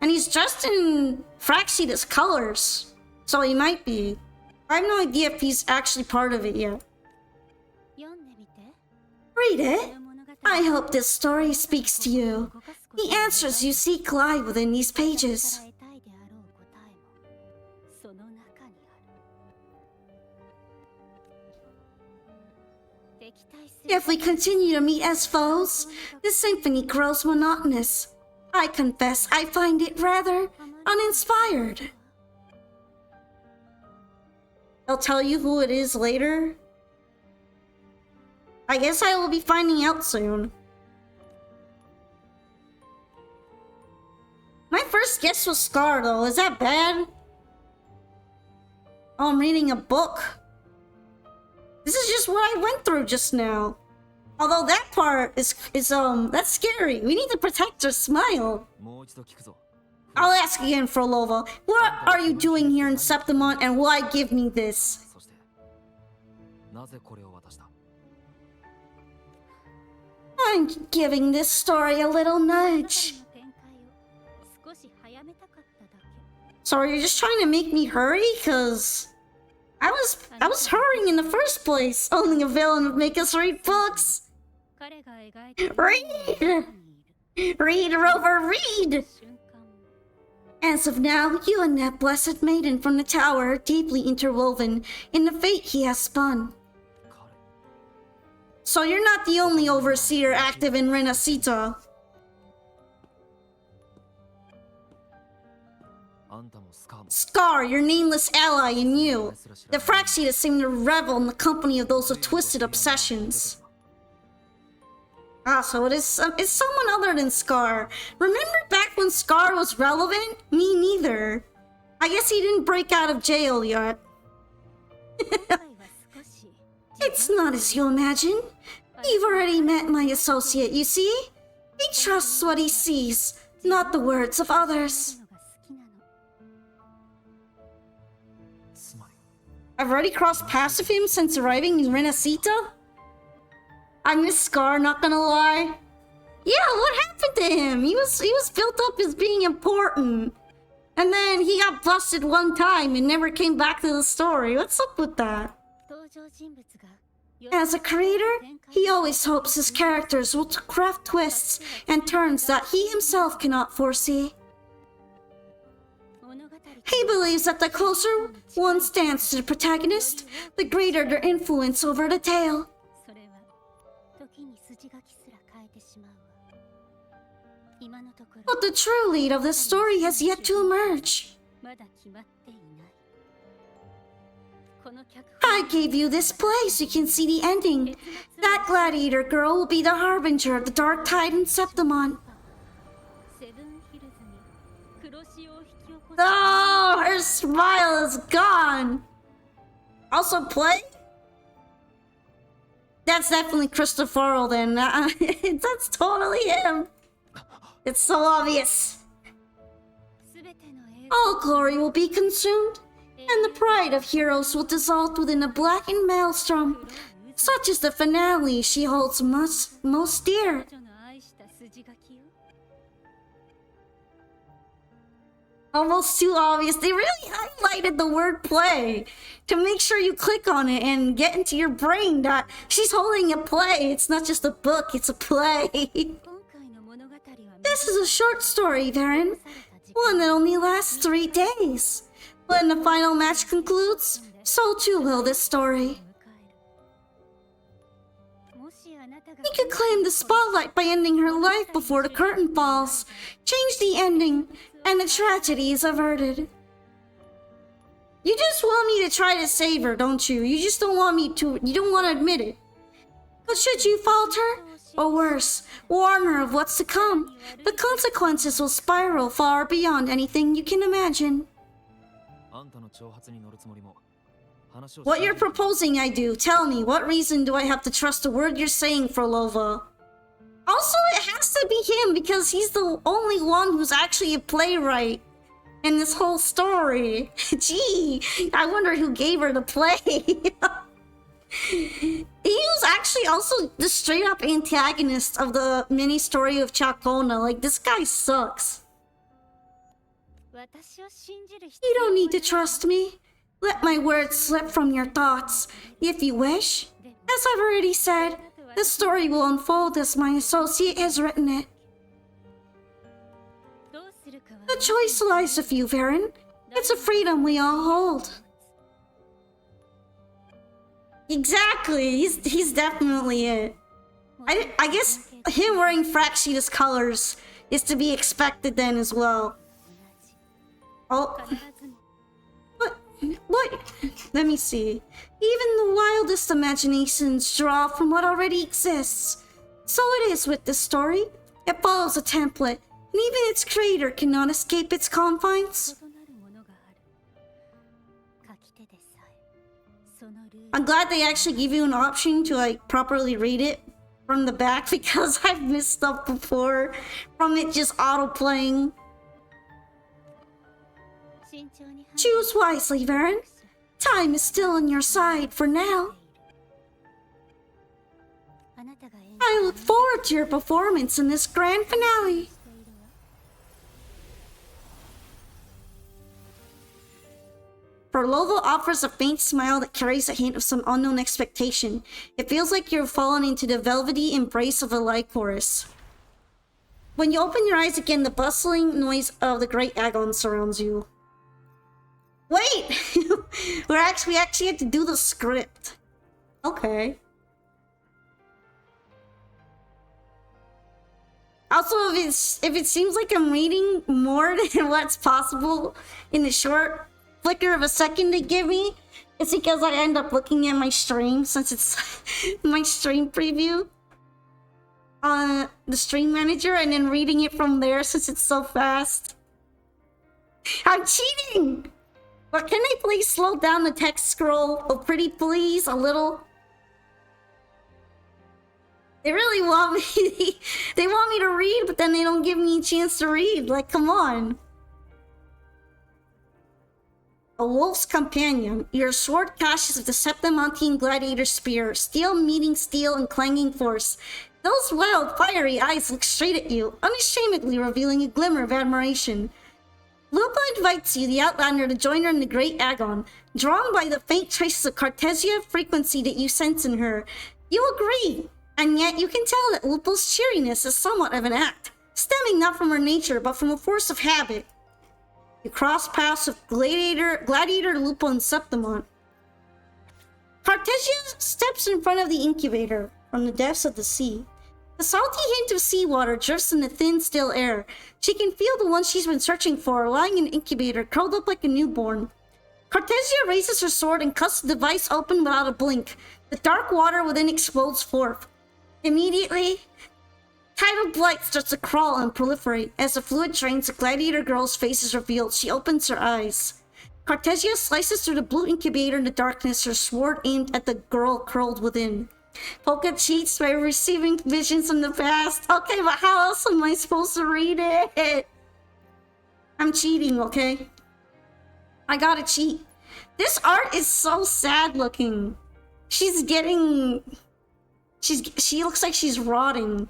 And he's dressed in Fraxitas colors. So he might be. I have no idea if he's actually part of it yet. Read it. I hope this story speaks to you. The answers you seek lie within these pages. If we continue to meet as foes, the symphony grows monotonous. I confess I find it rather uninspired. I'll tell you who it is later. I guess I will be finding out soon. My first guess was Scar though, is that bad? Oh, I'm reading a book. This is just what I went through just now. Although that part is that's scary. We need to protect her smile. I'll ask again, Frolova. What are you doing here in Septimont and why give me this? I'm giving this story a little nudge. So are you just trying to make me hurry? Cause I was hurrying in the first place. Only a villain would make us read books. Read! Read, Rover, read! As of now, you and that blessed maiden from the tower are deeply interwoven in the fate he has spun. So you're not the only overseer active in Renacita. Scar, your nameless ally, and you. The Fraxitas seem to revel in the company of those with twisted obsessions. So it's someone other than Scar. Remember back when Scar was relevant? Me neither. I guess he didn't break out of jail yet. It's not as you imagine. You've already met my associate, you see? He trusts what he sees, not the words of others. I've already crossed paths with him since arriving in Renacita? I miss Scar, not gonna lie. Yeah, what happened to him? He was built up as being important. And then he got busted one time and never came back to the story. What's up with that? As a creator, he always hopes his characters will craft twists and turns that he himself cannot foresee. He believes that the closer one stands to the protagonist, the greater their influence over the tale. But the true lead of the story has yet to emerge. I gave you this place so you can see the ending. That gladiator girl will be the harbinger of the dark tide in Septimont. Oh, her smile is gone. Also play? That's definitely Cristoforo then. That's totally him. It's so obvious. All glory will be consumed, and the pride of heroes will dissolve within a blackened maelstrom. Such is the finale she holds most dear. Almost too obvious. They really highlighted the word play to make sure you click on it and get into your brain that she's holding a play. It's not just a book, it's a play. This is a short story, Varen. One that only lasts 3 days. When the final match concludes, so too will this story. You could claim the spotlight by ending her life before the curtain falls. Change the ending, and the tragedy is averted. You just want me to try to save her, don't you? You just don't want me to... You don't want to admit it. But should you falter, or worse, warn her of what's to come, the consequences will spiral far beyond anything you can imagine. What you're proposing I do, tell me, what reason do I have to trust a word you're saying for Lova? Also, it has to be him because he's the only one who's actually a playwright in this whole story. Gee, I wonder who gave her the play. He was actually also the straight up antagonist of the mini story of Chacona. Like, this guy sucks. You don't need to trust me. Let my words slip from your thoughts, if you wish. As I've already said, the story will unfold as my associate has written it. The choice lies with you, Varen. It's a freedom we all hold. Exactly, he's definitely it. I guess him wearing Fractious colors is to be expected then as well. Oh. What? Let me see. Even the wildest imaginations draw from what already exists. So it is with this story. It follows a template, and even its creator cannot escape its confines. I'm glad they actually give you an option to like properly read it from the back because I've missed stuff before from it just auto-playing. Choose wisely, Varen. Time is still on your side for now. I look forward to your performance in this grand finale. Lova offers a faint smile that carries a hint of some unknown expectation. It feels like you've fallen into the velvety embrace of a lycoris. When you open your eyes again, the bustling noise of the Great Agon surrounds you. Wait! we actually had to do the script. Okay. Also, if it seems like I'm reading more than what's possible in the short flicker of a second they give me, it's because I end up looking at my stream since it's my stream preview on the stream manager and then reading it from there since it's so fast. I'm cheating! But can they please slow down the text scroll? Oh, pretty please, a little. They really want me. They want me to read, but then they don't give me a chance to read. Like, come on. A wolf's companion. Your sword clashes with the Septimontian gladiator spear. Steel meeting steel in clanging force. Those wild, fiery eyes look straight at you, unashamedly revealing a glimmer of admiration. Lupa invites you, the Outlander, to join her in the Great Agon. Drawn by the faint traces of Cartesia frequency that you sense in her, you agree. And yet you can tell that Lupa's cheeriness is somewhat of an act, stemming not from her nature, but from a force of habit. You cross paths with Gladiator Lupa and Septimont. Cartesia steps in front of the incubator from the depths of the sea. The salty hint of seawater drifts in the thin, still air. She can feel the one she's been searching for, lying in an incubator, curled up like a newborn. Cartesia raises her sword and cuts the device open without a blink. The dark water within explodes forth. Immediately, tidal blight starts to crawl and proliferate. As the fluid drains, the gladiator girl's face is revealed. She opens her eyes. Cartesia slices through the blue incubator in the darkness, her sword aimed at the girl curled within. Polka cheats by receiving visions from the past. Okay, but how else am I supposed to read it? I'm cheating, okay? I gotta cheat. This art is so sad looking. She looks like she's rotting.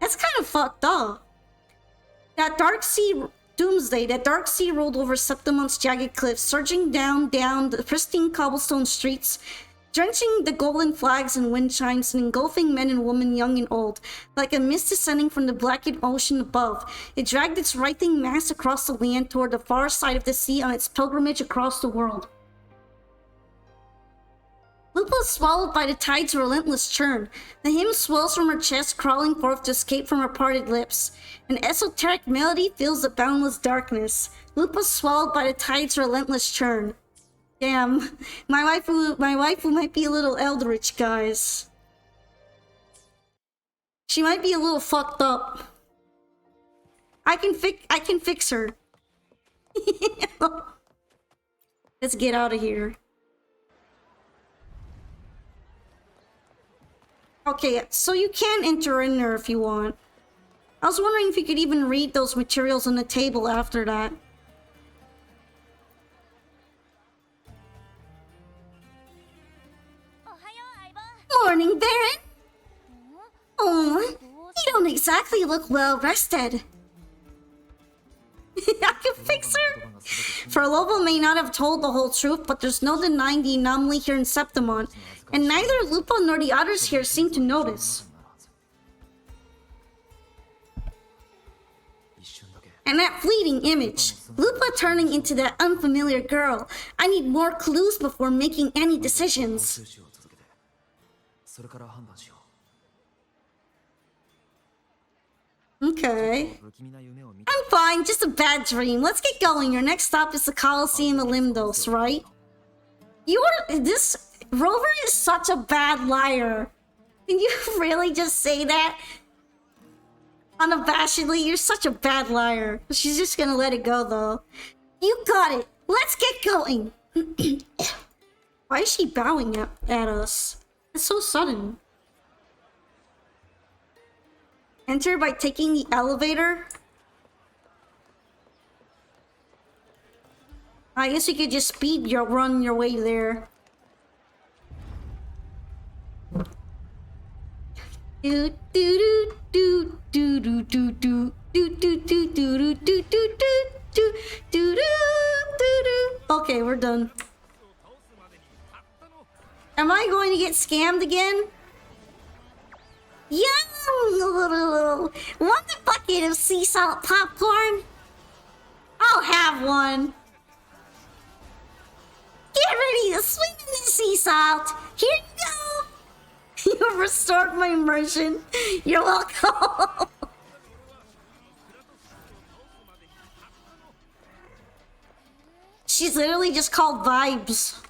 That's kind of fucked up. That dark sea rolled over Septimont's jagged cliffs, surging down the pristine cobblestone streets, drenching the golden flags and wind chimes and engulfing men and women young and old. Like a mist descending from the blackened ocean above, it dragged its writhing mass across the land toward the far side of the sea on its pilgrimage across the world. Lupa is swallowed by the tide's relentless churn. The hymn swells from her chest, crawling forth to escape from her parted lips. An esoteric melody fills the boundless darkness. Lupa is swallowed by the tide's relentless churn. Damn, my waifu might be a little eldritch, guys. She might be a little fucked up. I can fix her. Let's get out of here. Okay, so you can enter in there if you want. I was wondering if you could even read those materials on the table after that. Morning, Baron! Oh, you don't exactly look well rested. I can fix her! Frolova may not have told the whole truth, but there's no denying the anomaly here in Septimont, and neither Lupa nor the others here seem to notice. And that fleeting image, Lupa turning into that unfamiliar girl. I need more clues before making any decisions. Okay. I'm fine, just a bad dream. Let's get going. Your next stop is the Colosseum of Limdos, right? This Rover is such a bad liar. Can you really just say that? Unabashedly, you're such a bad liar. She's just gonna let it go, though. You got it. Let's get going. Why is she bowing at us? It's so sudden. Enter by taking the elevator. I guess you could just run your way there. Do do do do do do do do do do do do do do do do do. Okay, we're done. Am I going to get scammed again? Yum! Want a bucket of sea salt popcorn? I'll have one. Get ready to swim in the sea salt. Here you go. You restored my immersion. You're welcome. She's literally just called Vibes.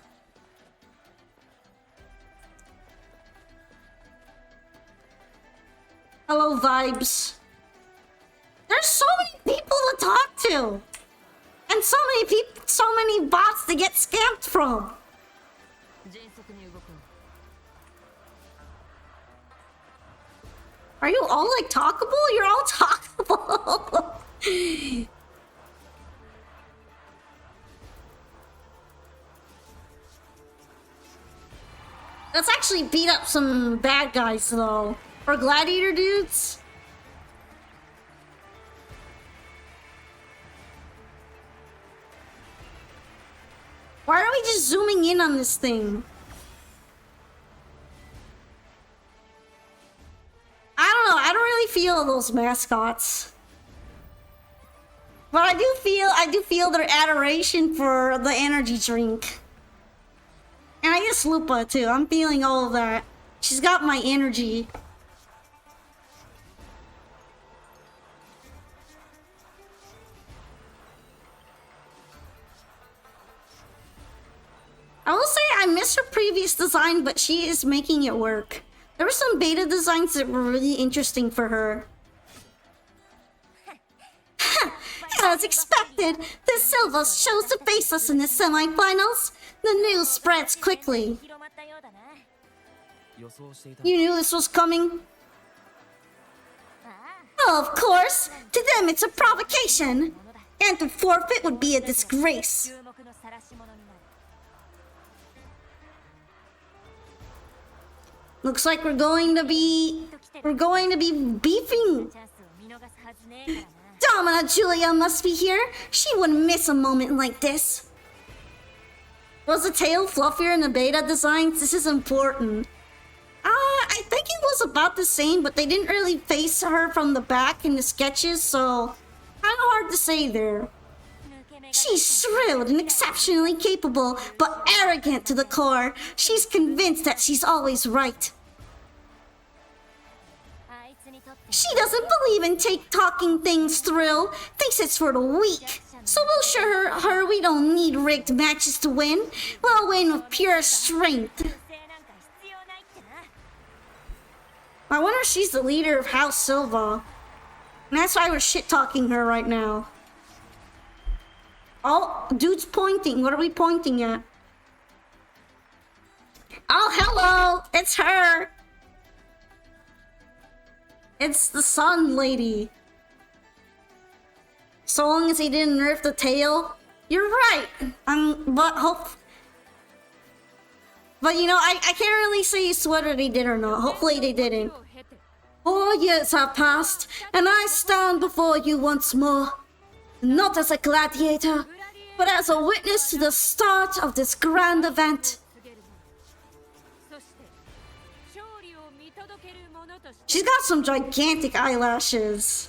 Hello, Vibes. There's so many people to talk to. And so many bots to get scammed from. Are you all like talkable? You're all talkable. Let's actually beat up some bad guys though. Or gladiator dudes. Why are we just zooming in on this thing? I don't know. I don't really feel those mascots. But I do feel their adoration for the energy drink. And I guess Lupa too. I'm feeling all of that. She's got my energy. I will say I miss her previous design, but she is making it work. There were some beta designs that were really interesting for her. As expected, the Silvas chose to face us in the semifinals. The news spreads quickly. You knew this was coming? Oh, of course. To them, it's a provocation. And to forfeit would be a disgrace. Looks like we're going to be beefing. Domina Julia must be here. She wouldn't miss a moment like this. Was the tail fluffier in the beta designs? This is important. I think it was about the same, but they didn't really face her from the back in the sketches, so kind of hard to say there. She's shrewd and exceptionally capable, but arrogant to the core. She's convinced that she's always right. She doesn't believe in talking things through, thinks it's for the weak. So we'll show her we don't need rigged matches to win. We'll win with pure strength. I wonder if she's the leader of House Silva. And that's why we're shit-talking her right now. Oh, dude's pointing. What are we pointing at? Oh, hello! It's her! It's the sun lady. So long as he didn't nerf the tail. You're right. But you know, I can't really say whether they did or not. Hopefully they didn't. 4 years have passed, and I stand before you once more. Not as a gladiator, but as a witness to the start of this grand event. She's got some gigantic eyelashes.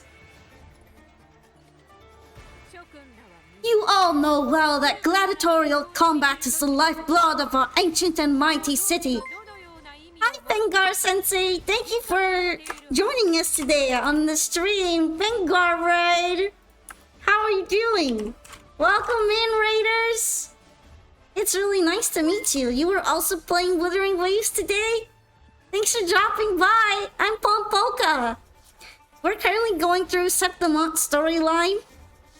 You all know well that gladiatorial combat is the lifeblood of our ancient and mighty city. Hi, Fengar-sensei. Thank you for joining us today on the stream. Fengar Raid. How are you doing? Welcome in, Raiders. It's really nice to meet you. You were also playing Wuthering Waves today? Thanks for dropping by. I'm Pompoka. We're currently going through Septimont storyline.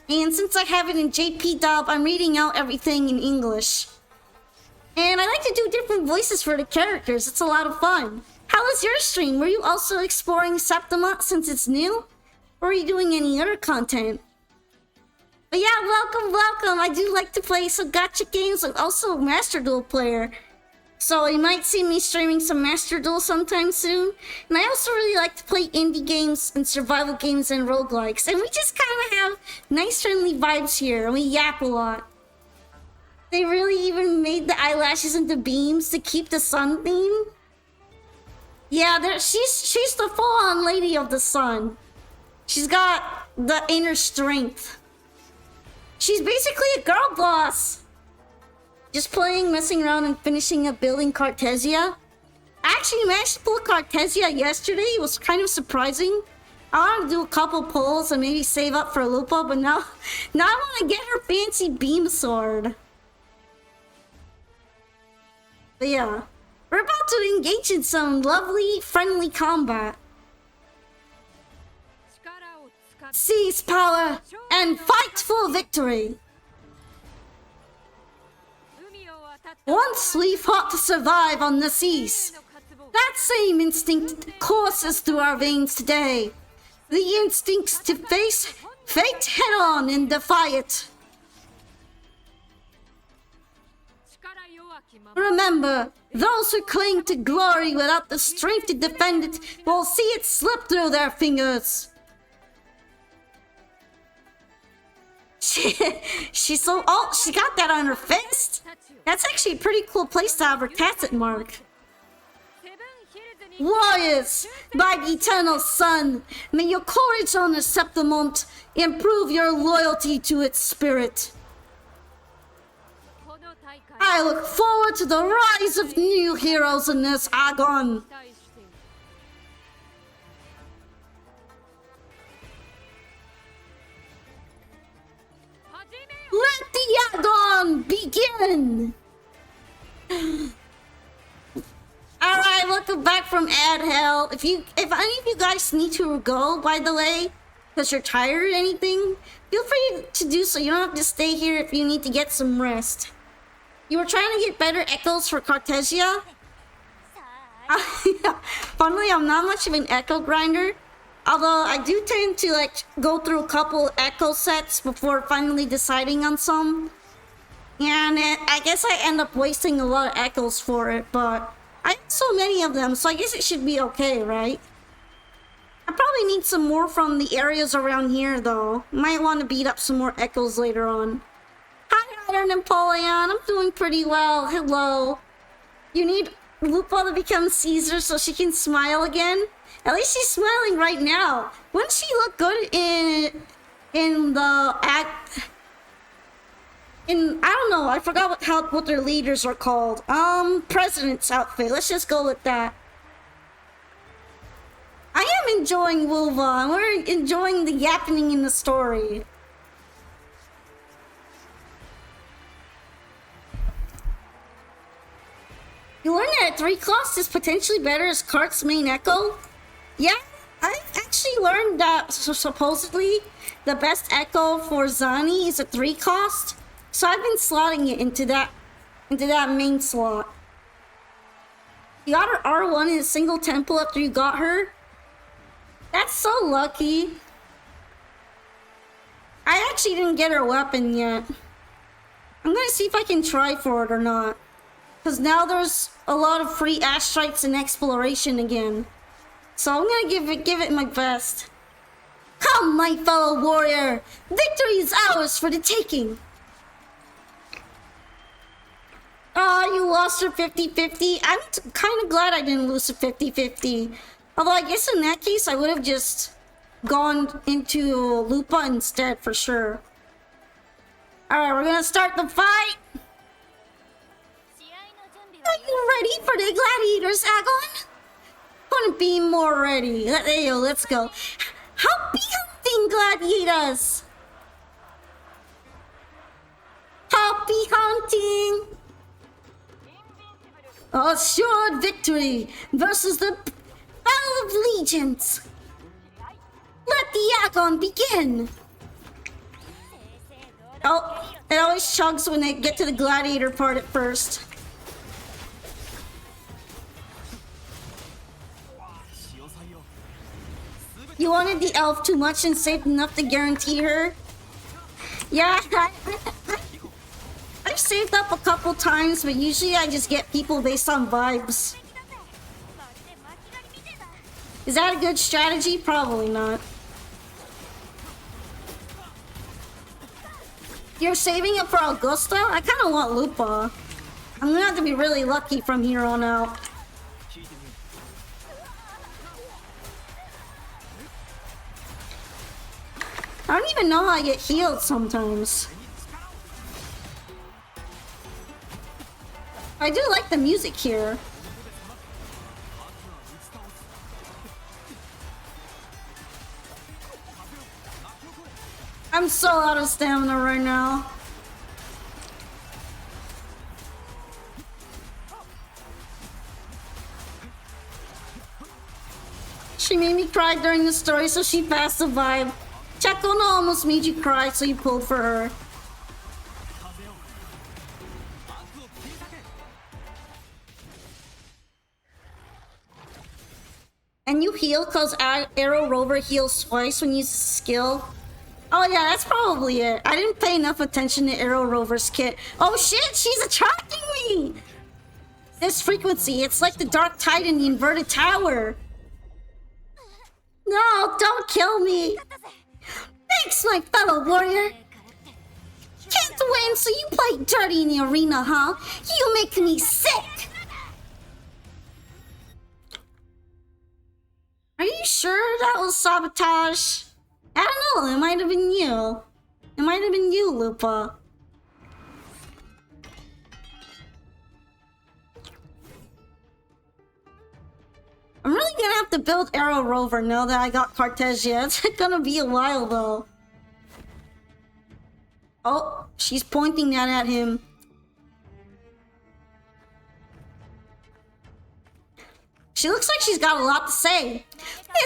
And since I have it in JP dub, I'm reading out everything in English. And I like to do different voices for the characters. It's a lot of fun. How was your stream? Were you also exploring Septimont since it's new? Or are you doing any other content? But yeah, welcome. I do like to play some gacha games. I'm also a Master Duel player. So you might see me streaming some Master Duel sometime soon. And I also really like to play indie games and survival games and roguelikes. And we just kind of have nice friendly vibes here. And we yap a lot. They really even made the eyelashes into beams to keep the sun theme. Yeah, she's the full-on lady of the sun. She's got the inner strength. She's basically a girl boss. Just playing, messing around, and finishing up building Cartesia. I actually managed to pull Cartesia yesterday. It was kind of surprising. I wanted to do a couple pulls and maybe save up for Lupa, but now I want to get her fancy beam sword. But yeah, we're about to engage in some lovely, friendly combat. Seize power and fight for victory. Once we fought to survive on the seas. That same instinct courses through our veins today. The instincts to face fate head-on and defy it. Remember, those who cling to glory without the strength to defend it will see it slip through their fingers. She's so... Oh, she got that on her fist? That's actually a pretty cool place to have her tacit mark. Warriors, by the eternal sun, may your courage on the Septimont improve your loyalty to its spirit. I look forward to the rise of new heroes in this Agon. Let the Agon begin! Alright, welcome back from Ad Hell. If any of you guys need to go, by the way, because you're tired or anything, feel free to do so. You don't have to stay here if you need to get some rest. You were trying to get better echoes for Cartesia? Funnily, I'm not much of an echo grinder. Although I do tend to like go through a couple echo sets before finally deciding on some. And I guess I end up wasting a lot of echoes for it, but I have so many of them, so I guess it should be okay, right? I probably need some more from the areas around here, though. Might want to beat up some more echoes later on. Hi, Ryder Napoleon. I'm doing pretty well. Hello. You need Lupa to become Caesar so she can smile again? At least she's smiling right now. Wouldn't she look good in the act? I don't know. I forgot what their leaders are called. President's outfit. Let's just go with that. I am enjoying Wuwa, and we're enjoying the yapping in the story. You learned that 3 cost is potentially better as Kart's main echo? Yeah, I actually learned that supposedly the best echo for Zani is a 3 cost. So I've been slotting it into that main slot. You got her R1 in a single temple after you got her? That's so lucky. I actually didn't get her weapon yet. I'm gonna see if I can try for it or not. Because now there's a lot of free ash strikes and exploration again. So I'm gonna give it my best. Come, my fellow warrior! Victory is ours for the taking! You lost her 50-50. I'm kind of glad I didn't lose a 50-50. Although I guess in that case, I would have just gone into Lupa instead for sure. Alright, we're gonna start the fight. Are you ready for the gladiators, Agon? Couldn't be more ready. Let's go. Happy hunting, gladiators! Happy hunting! Assured victory versus the Battle of Legions. Let the Agon begin. Oh, it always chugs when they get to the gladiator part at first. You wanted the elf too much and saved enough to guarantee her? Yeah, I've saved up a couple times, but usually I just get people based on vibes. Is that a good strategy? Probably not. You're saving it for Augusta? I kind of want Lupa. I'm gonna have to be really lucky from here on out. I don't even know how I get healed sometimes. I do like the music here. I'm so out of stamina right now. She made me cry during the story, so she passed the vibe. Chakona almost made you cry, so you pulled for her. And you heal because Arrow Rover heals twice when you use a skill. Oh yeah, that's probably it. I didn't pay enough attention to Arrow Rover's kit. Oh shit, she's attracting me! This frequency, it's like the Dark Tide in the inverted tower. No, don't kill me. Thanks, my fellow warrior. Can't win, so you play dirty in the arena, huh? You make me sick. Are you sure that was sabotage? I don't know, it might have been you. It might have been you, Lupa. I'm really gonna have to build Arrow Rover now that I got Cartesia. It's gonna be a while though. Oh, she's pointing that at him. She looks like she's got a lot to say.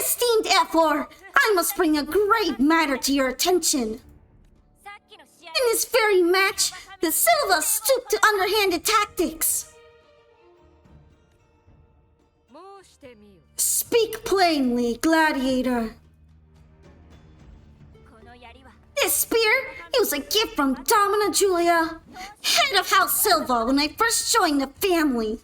Esteemed F4, I must bring a grave matter to your attention. In this very match, the Silva stooped to underhanded tactics. Speak plainly, gladiator. This spear, it was a gift from Domina Julia, head of House Silva, when I first joined the family.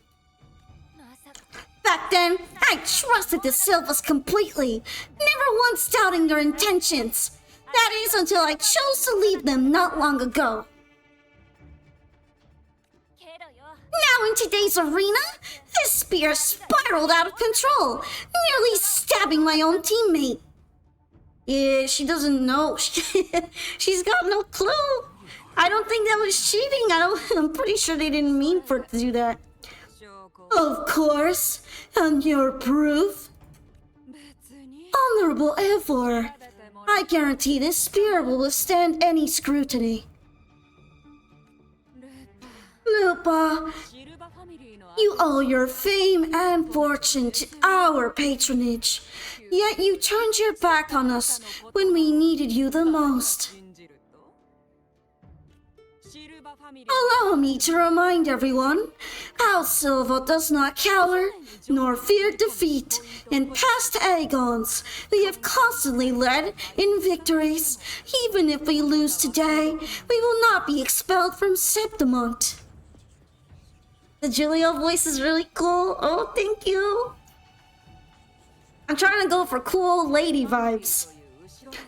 Back then, I trusted the Silvas completely, never once doubting their intentions. That is until I chose to leave them not long ago. Now in today's arena, this spear spiraled out of control, nearly stabbing my own teammate. Yeah, she doesn't know. She's got no clue. I don't think that was cheating. I'm pretty sure they didn't mean for it to do that. Of course, and your proof? Honorable Evor, I guarantee this spear will withstand any scrutiny. Lupa, you owe your fame and fortune to our patronage, yet you turned your back on us when we needed you the most. Allow me to remind everyone, House Silva does not cower, nor fear defeat. In past Aegons, we have constantly led in victories. Even if we lose today, we will not be expelled from Septimont. The Julio voice is really cool. Oh, thank you. I'm trying to go for cool lady vibes.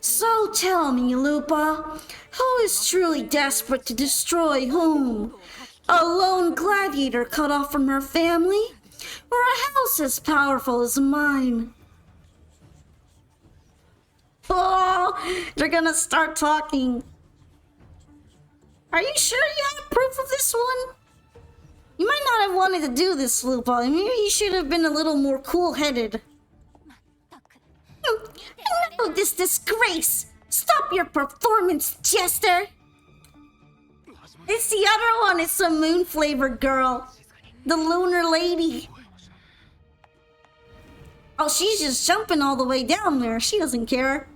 So tell me, Lupa, who is truly desperate to destroy whom? A lone gladiator cut off from her family? Or a house as powerful as mine? Oh, they're gonna start talking. Are you sure you have proof of this one? You might not have wanted to do this, Lupa. Maybe you should have been a little more cool-headed. No, this disgrace! Stop your performance, Jester! It's the other one, it's the moon-flavored girl. The lunar lady. Oh, she's just jumping all the way down there. She doesn't care.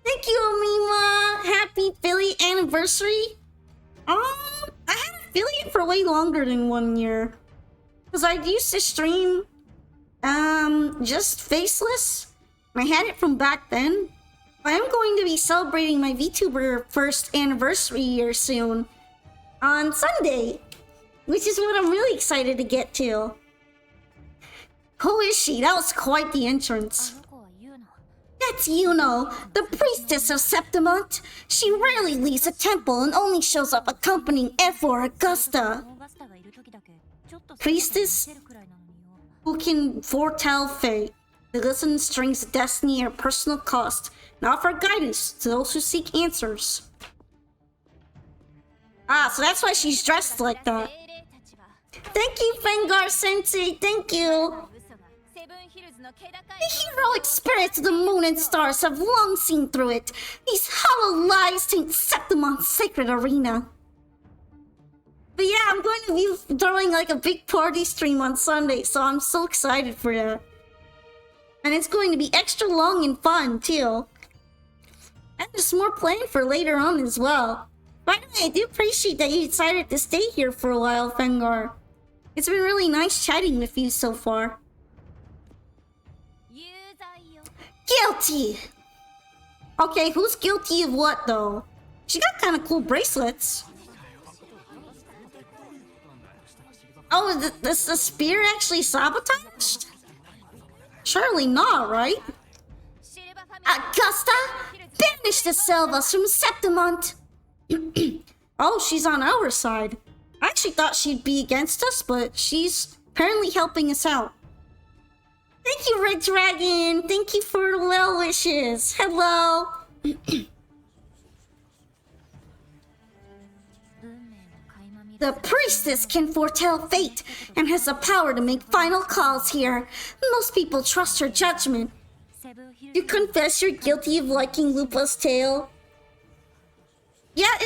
Thank you, Amima! Happy Philly anniversary! I had affiliate for way longer than 1 year. Because I used to stream, just faceless. I had it from back then. I am going to be celebrating my VTuber first anniversary year soon. On Sunday. Which is what I'm really excited to get to. Who is she? That was quite the entrance. That's Yuno, the priestess of Septimont. She rarely leaves a temple and only shows up accompanying Efor Augusta. Priestess who can foretell fate, listen strings of destiny at personal cost, and offer guidance to those who seek answers. Ah, so that's why she's dressed like that. Thank you, Fengar Sensei, thank you. The heroic spirits of the moon and stars have long seen through it. These hollow lies taint Septimont's sacred arena. But yeah, I'm going to be throwing like a big party stream on Sunday, so I'm so excited for that. And it's going to be extra long and fun, too. And there's more planned for later on as well. By the way, I do appreciate that you decided to stay here for a while, Fengar. It's been really nice chatting with you so far. Guilty! Okay, who's guilty of what, though? She got kind of cool bracelets. Oh, is the spear actually sabotaged? Surely not, right? Augusta, banish the Silvas from Septimont! Oh, she's on our side. I actually thought she'd be against us, but she's apparently helping us out. Thank you, Red Dragon. Thank you for the well wishes. Hello. The priestess can foretell fate and has the power to make final calls here. Most people trust her judgment. You confess you're guilty of liking Lupa's tale? Yeah,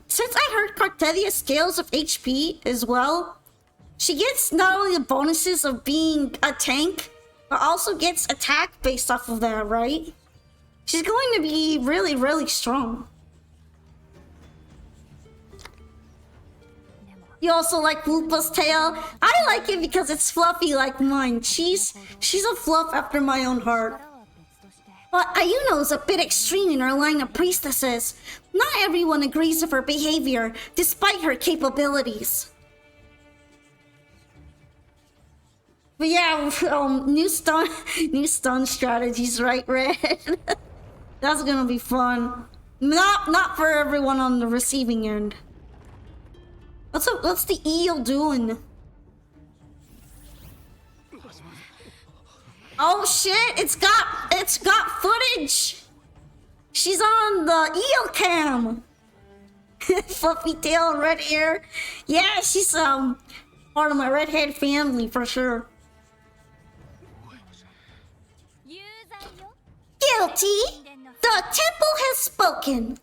since I heard Cartelia scales of HP as well, she gets not only the bonuses of being a tank, but also gets attack based off of that, right? She's going to be really, really strong. You also like Lupa's tail? I like it because it's fluffy like mine. She's a fluff after my own heart. But Ayuno is a bit extreme in her line of priestesses. Not everyone agrees with her behavior, despite her capabilities. But yeah, new stun strategies, right, Red? That's gonna be fun. Not for everyone on the receiving end. What's the eel doing? Oh shit! It's got footage. She's on the eel cam. Fluffy tail, red hair. Yeah, she's part of my redhead family for sure. Guilty. The temple has spoken.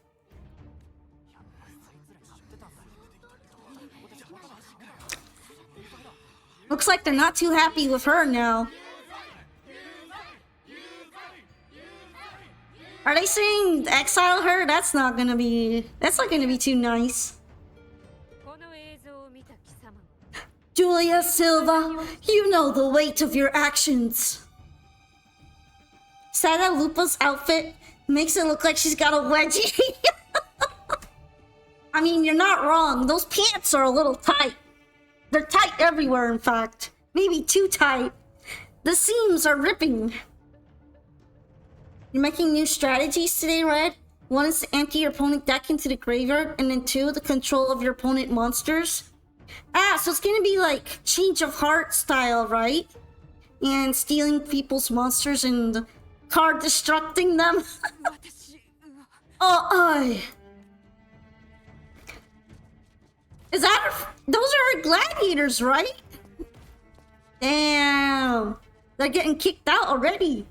Looks like they're not too happy with her now. Are they saying exile her? That's not gonna be too nice. Julia Silva, you know the weight of your actions. Sad that Lupa's outfit makes it look like she's got a wedgie. I mean, you're not wrong. Those pants are a little tight. They're tight everywhere, in fact. Maybe too tight. The seams are ripping. You're making new strategies today, Red? One is to empty your opponent deck into the graveyard, and then two, the control of your opponent monsters. Ah, so it's gonna be like change of heart style, right? And stealing people's monsters and card destructing them. Is that those are gladiators, right? Damn, they're getting kicked out already.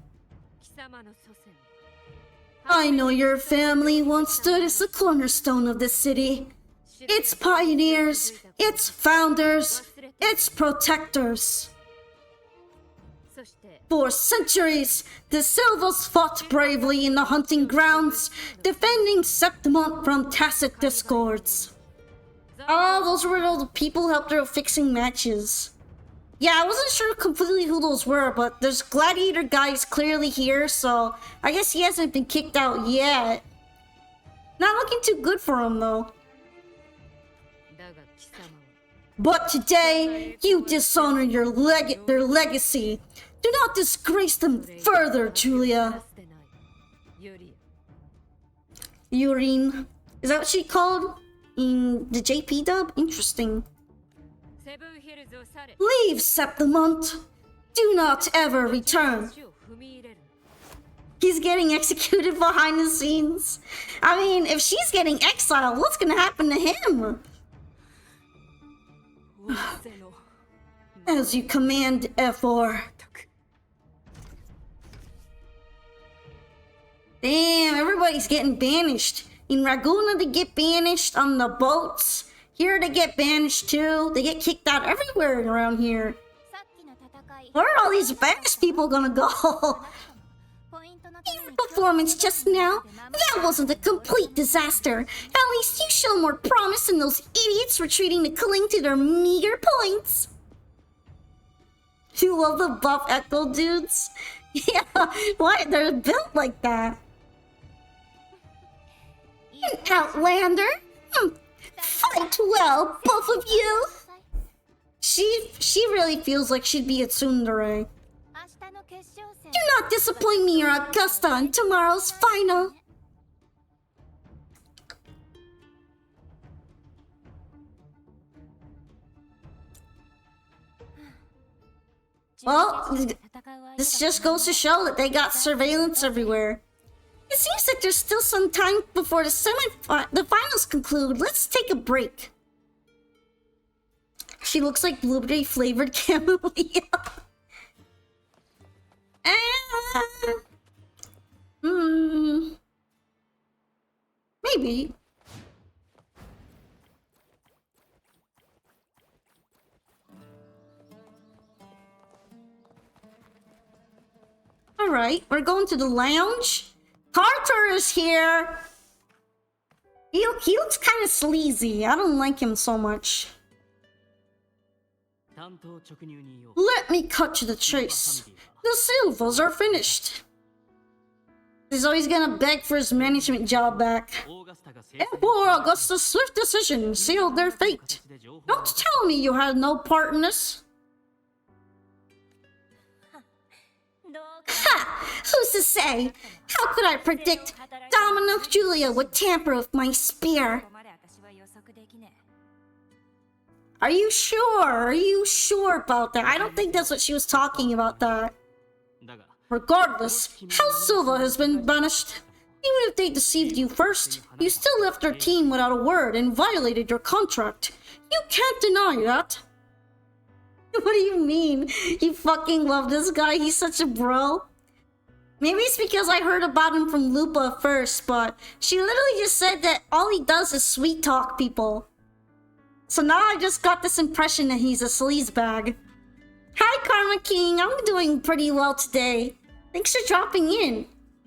I know your family once stood as the cornerstone of this city. Its pioneers, its founders, its protectors. For centuries, the Silvas fought bravely in the hunting grounds, defending Septimont from tacit discords. Oh, those were the people who helped her fixing matches. Yeah, I wasn't sure completely who those were, but there's gladiator guys clearly here, so I guess he hasn't been kicked out yet. Not looking too good for him, though. But today, you dishonor their legacy. Do not disgrace them further, Julia. Urine. Is that what she called in the JP dub? Interesting. Leave Septimont. Do not ever return. He's getting executed behind the scenes. I mean, if she's getting exiled, what's gonna happen to him? As you command, F4. Damn, everybody's getting banished. In Raguna, they get banished on the boats. Here, they get banished too. They get kicked out everywhere around here. Where are all these banished people gonna go? Your performance just now, that wasn't a complete disaster. At least you show more promise than those idiots retreating to cling to their meager points. You love the buff echo dudes? Yeah, why? They're built like that. An outlander? Fight well, both of you. She really feels like she'd be a tsundere. Do not disappoint me or Augusta in tomorrow's final. Well, this just goes to show that they got surveillance everywhere. It seems like there's still some time before the finals conclude. Let's take a break. She looks like blueberry flavored chamomile. Maybe. Alright, we're going to the lounge. Carter is here. He looks kind of sleazy. I don't like him so much. Let me cut to the chase. The Silvas are finished. He's always gonna beg for his management job back. Emperor Augustus' swift decision sealed their fate. Don't tell me you had no part in this. Ha! Who's to say? How could I predict Domino Julia would tamper with my spear? Are you sure? Are you sure about that? I don't think that's what she was talking about that. Regardless, House Silva has been banished. Even if they deceived you first, you still left their team without a word and violated your contract. You can't deny that. What do you mean? You fucking love this guy? He's such a bro. Maybe it's because I heard about him from Lupa first, but she literally just said that all he does is sweet talk people. So now I just got this impression that he's a sleazebag. Hi, Karma King. I'm doing pretty well today. Thanks for dropping in.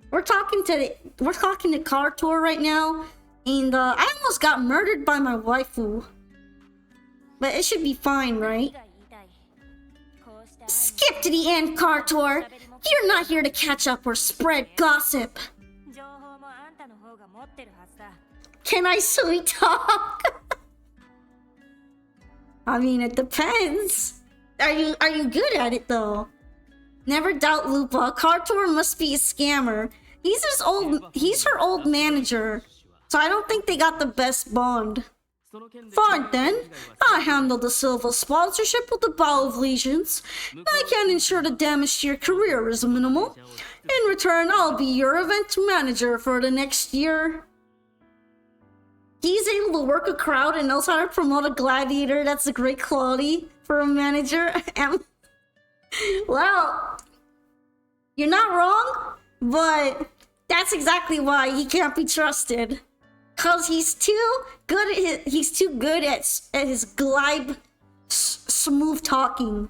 We're talking to Car Tour right now, and I almost got murdered by my waifu. But it should be fine, right? Skip to the end, Car Tour. You're not here to catch up or spread gossip. Can I sweet talk? I mean, it depends. Are you good at it though? Never doubt Lupa. Car Tour must be a scammer. He's her old manager, so I don't think they got the best bond. Fine then. I handle the Silva sponsorship with the bow of legions. I can ensure the damage to your career is minimal. In return, I'll be your event manager for the next year. He's able to work a crowd and knows how to promote a gladiator. That's a great quality for a manager. Well, you're not wrong, but that's exactly why he can't be trusted. Cause he's too good at his glide, smooth talking.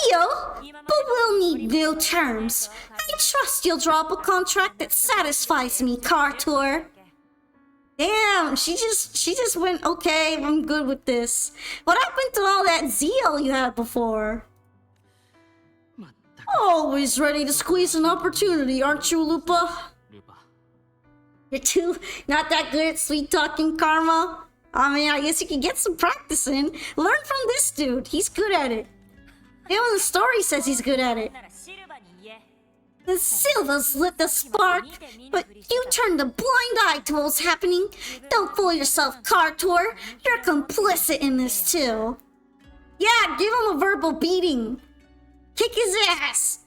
Deal, but we'll need new terms. I trust you'll draw up a contract that satisfies me, Car Tour. Damn, she just went, okay, I'm good with this. What happened to all that zeal you had before? Always ready to squeeze an opportunity, aren't you, Lupa? You're too not that good at sweet talking, Karma. I mean, I guess you can get some practice in. Learn from this dude. He's good at it. Even the story says he's good at it. The Silvas lit the spark, but you turned a blind eye to what's happening. Don't fool yourself, Car Tour. You're complicit in this too. Yeah, give him a verbal beating. Kick his ass.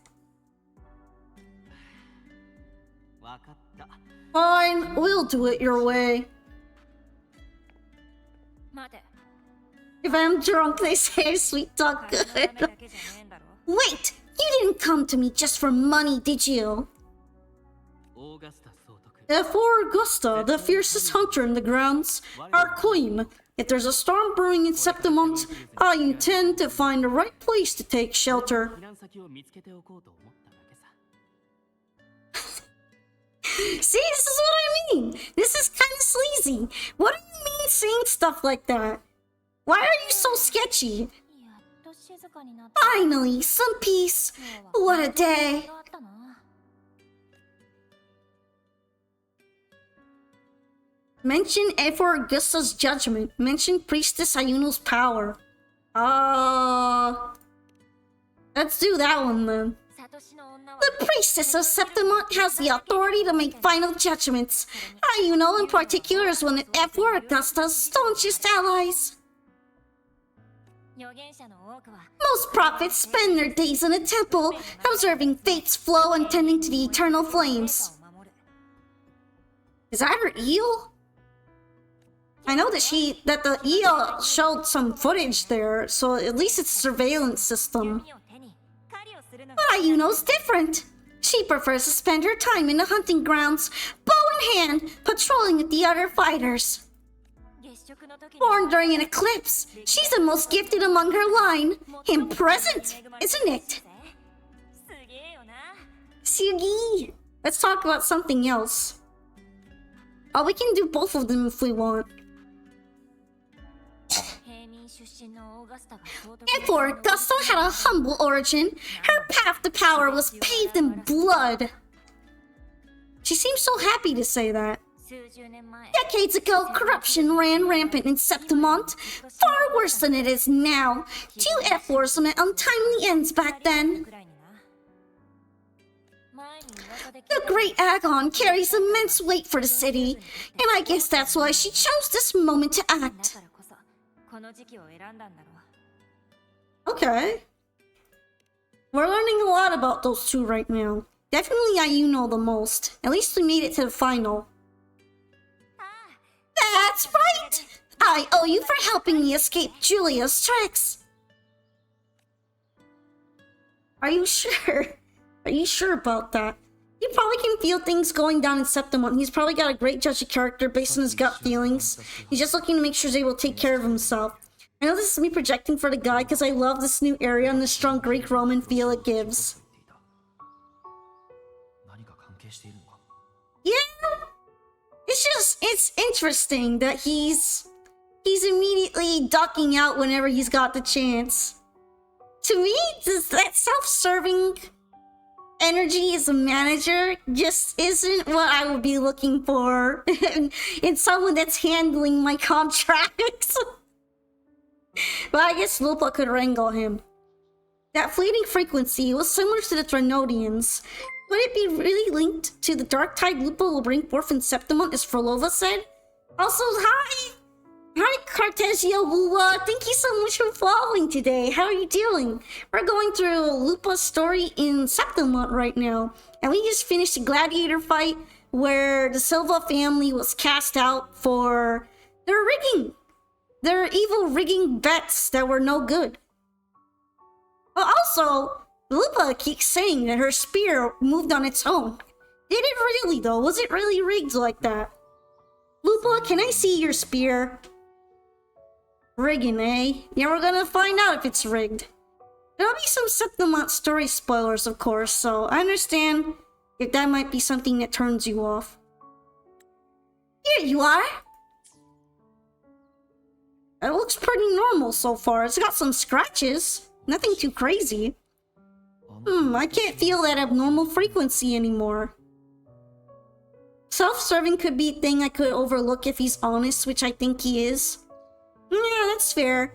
Fine, we'll do it your way. If I'm drunk, they say I sweet talk good. Wait! You didn't come to me just for money, did you? For Augusta, the fiercest hunter in the grounds, our queen. If there's a storm brewing in Septimont, I intend to find the right place to take shelter. See, this is what I mean. This is kind of sleazy. What do you mean saying stuff like that? Why are you so sketchy? Finally, some peace. What a day. Mention for Augusta's judgment. Mention Priestess Ayuno's power. Let's do that one then. The Priestess of Septimont has the authority to make final judgments. Ayuno in particular is one of for Augusta's staunchest allies. Most prophets spend their days in a temple, observing fate's flow and tending to the eternal flames. Is that her eel? I know that the eel showed some footage there, so at least it's a surveillance system. But Ayuno's different. She prefers to spend her time in the hunting grounds, bow in hand, patrolling with the other fighters. Born during an eclipse, she's the most gifted among her line. And present, isn't it? Sugi! Let's talk about something else. Oh, we can do both of them if we want. Therefore, Augusta had a humble origin. Her path to power was paved in blood. She seems so happy to say that. Decades ago, corruption ran rampant in Septimont, far worse than it is now. 2 F-wars meant untimely ends back then. The Great Agon carries immense weight for the city, and I guess that's why she chose this moment to act. Okay. We're learning a lot about those two right now. Definitely you know the most. At least we made it to the final. That's right! I owe you for helping me escape Julia's tricks. Are you sure? Are you sure about that? You probably can feel things going down in Septimont. He's probably got a great judge of character based on his gut feelings. He's just looking to make sure he's able to take care of himself. I know this is me projecting for the guy because I love this new area and the strong Greek-Roman feel it gives. Yeah! It's interesting that he's immediately ducking out whenever he's got the chance. To me, that self-serving energy as a manager just isn't what I would be looking for in someone that's handling my contracts. But I guess Lupa could wrangle him. That fleeting frequency was similar to the Trinodians. Would it be really linked to the dark tide Lupa will bring forth in Septimont, as Frolova said? Also, hi! Hi, Cartesio Wuwa. Thank you so much for following today. How are you doing? We're going through Lupa's story in Septimont right now. And we just finished a gladiator fight where the Silva family was cast out for their rigging. Their evil rigging bets that were no good. But also, Lupa keeps saying that her spear moved on its own. Did it really though? Was it really rigged like that? Lupa, can I see your spear? Rigging, eh? Yeah, we're gonna find out if it's rigged. There'll be some Septimont story spoilers, of course, so I understand if that might be something that turns you off. Here you are! It looks pretty normal so far. It's got some scratches. Nothing too crazy. I can't feel that abnormal frequency anymore. Self-serving could be a thing I could overlook if he's honest, which I think he is. Yeah, that's fair.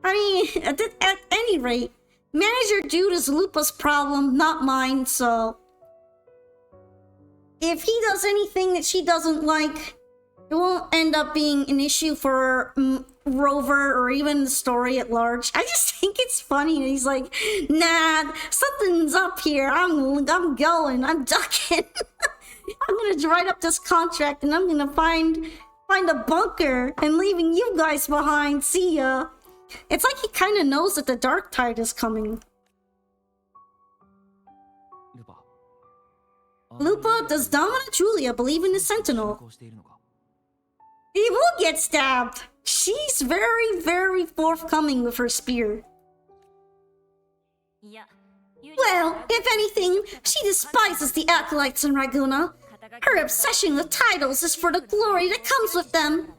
I mean, at any rate, Manager Dude is Lupa's problem, not mine, so... if he does anything that she doesn't like, it won't end up being an issue for Rover or even the story at large. I just think it's funny. He's like, nah, something's up here. I'm going. I'm ducking. I'm gonna write up this contract and I'm gonna find a bunker and leaving you guys behind. See ya. It's like he kind of knows that the dark tide is coming. Lupa, does Domina Julia believe in the Sentinel? He will get stabbed. She's very, very forthcoming with her spear. Well, if anything, she despises the acolytes in Raguna. Her obsession with titles is for the glory that comes with them.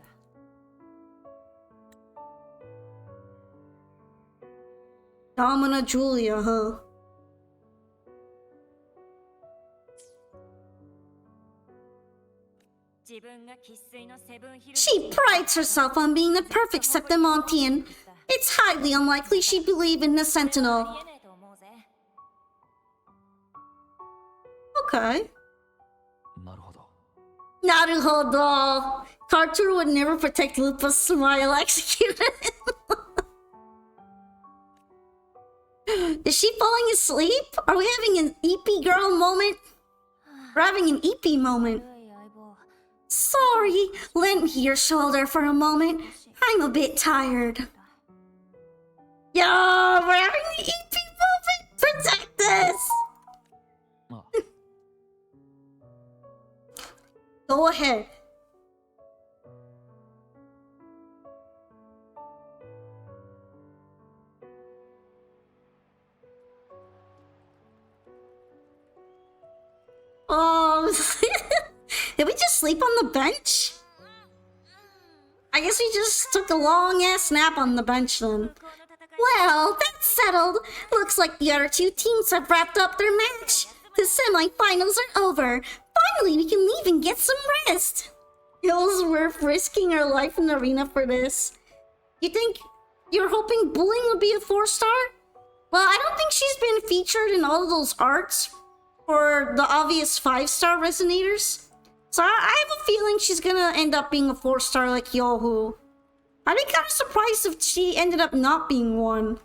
Domina Julia, huh? She prides herself on being the perfect Septimontian. It's highly unlikely she'd believe in the Sentinel. Okay. Naruhodo. Carter would never protect Lupa's smile executed. Is she falling asleep? Are we having an EP girl moment? We're having an EP moment. Sorry, lend me your shoulder for a moment. I'm a bit tired. Yo, we're having the EP moment. Protect us. Go ahead. Oh, did we just sleep on the bench? I guess we just took a long ass nap on the bench then. Well, that's settled. Looks like the other two teams have wrapped up their match. The semifinals are over. Finally, we can leave and get some rest. It was worth risking our life in the arena for this. You think you're hoping Bullying would be a 4-star? Well, I don't think she's been featured in all of those arts for the obvious 5-star resonators. So I have a feeling she's gonna end up being a 4-star like Yohu. I'd be kind of surprised if she ended up not being one.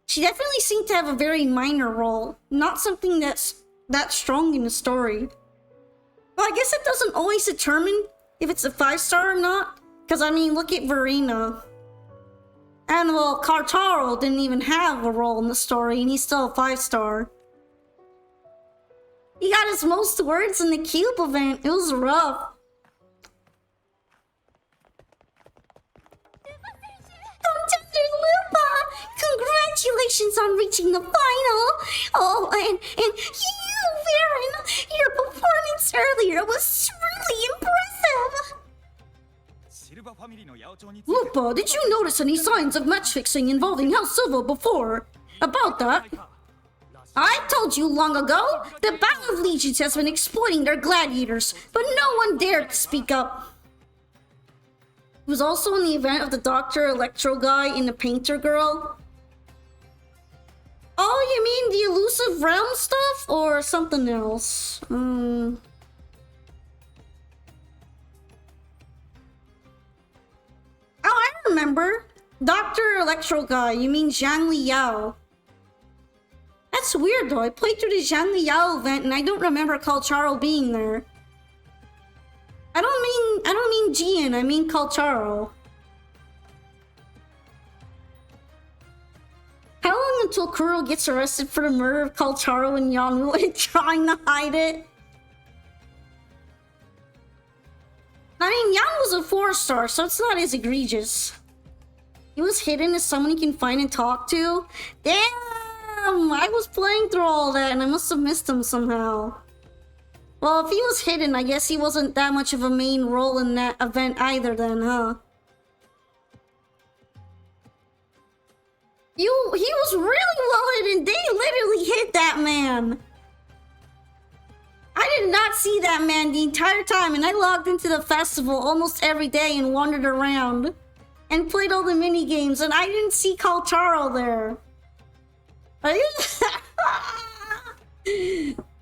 She definitely seemed to have a very minor role, not something that's that strong in the story. Well, I guess it doesn't always determine if it's a 5-star or not. Because, I mean, look at Verena. And, well, Kartaro didn't even have a role in the story, and he's still a 5-star. He got his most words in the Cube event. It was rough. Contender Lupa! Congratulations on reaching the final! Oh, and you, Varen! Your performance earlier was really impressive! Lupa, did you notice any signs of match fixing involving House Silva before? About that, I told you long ago, the Battle of Legions has been exploiting their gladiators, but no one dared to speak up. He was also in the event of the Dr. Electro guy and the Painter girl. Oh, you mean the elusive realm stuff or something else? Oh, I remember. Dr. Electro guy, you mean Zhang Liao. That's weird though, I played through the Zhang Liao event and I don't remember Calcharo being there. I don't mean Jian, I mean Calcharo. How long until Kuro gets arrested for the murder of Calcharo and Yanu and trying to hide it? I mean, Yanu's a 4-star, so it's not as egregious. He was hidden as someone you can find and talk to? Damn! I was playing through all that and I must have missed him somehow. Well, if he was hidden, I guess he wasn't that much of a main role in that event either then, huh? He was really well hidden. They literally hid that man. I did not see that man the entire time, and I logged into the festival almost every day and wandered around and played all the mini games, and I didn't see Calcharo there.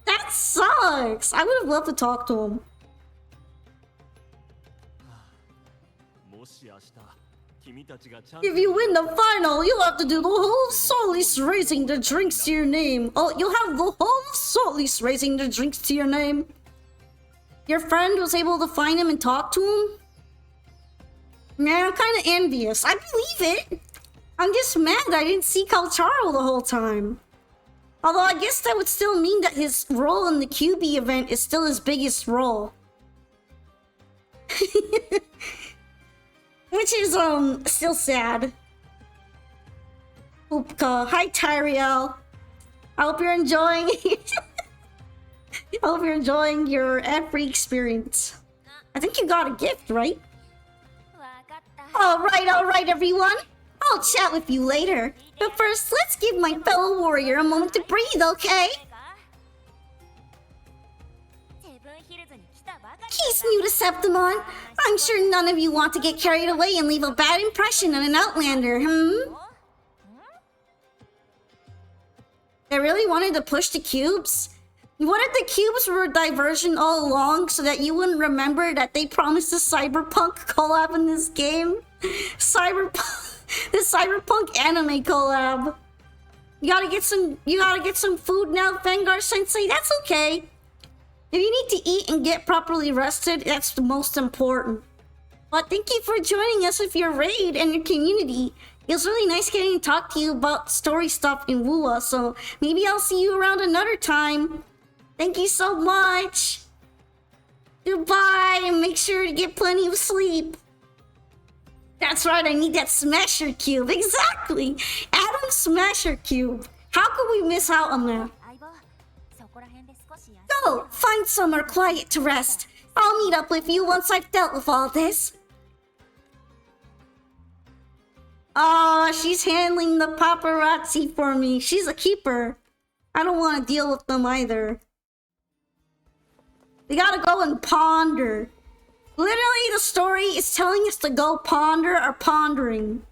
That sucks. I would have loved to talk to him. If you win the final, you'll have to do the whole of Solis raising the drinks to your name. Oh, you'll have the whole of Solis raising the drinks to your name. Your friend was able to find him and talk to him? Man, I'm kind of envious. I believe it. I'm just mad that I didn't see Calcharo the whole time. Although I guess that would still mean that his role in the QB event is still his biggest role. Which is, still sad. Oopka. Hi, Tyriel. I hope you're enjoying... I hope you're enjoying your ad-free experience. I think you got a gift, right? Alright, everyone. I'll chat with you later. But first, let's give my fellow warrior a moment to breathe, okay? He's new to Septimont. I'm sure none of you want to get carried away and leave a bad impression on an Outlander, They really wanted to push the cubes? What if the cubes were a diversion all along so that you wouldn't remember that they promised a Cyberpunk collab in this game? The Cyberpunk anime collab. You gotta get some food now, Vanguard Sensei. That's okay. If you need to eat and get properly rested, that's the most important. But thank you for joining us with your raid and your community. It was really nice getting to talk to you about story stuff in Wuwa, so maybe I'll see you around another time. Thank you so much. Goodbye, and make sure to get plenty of sleep. That's right, I need that Smasher Cube. Exactly! Adam Smasher Cube. How could we miss out on that? Go! Find somewhere quiet to rest. I'll meet up with you once I've dealt with all this. Oh, she's handling the paparazzi for me. She's a keeper. I don't want to deal with them either. We gotta go and ponder. Literally, the story is telling us to go ponder or pondering.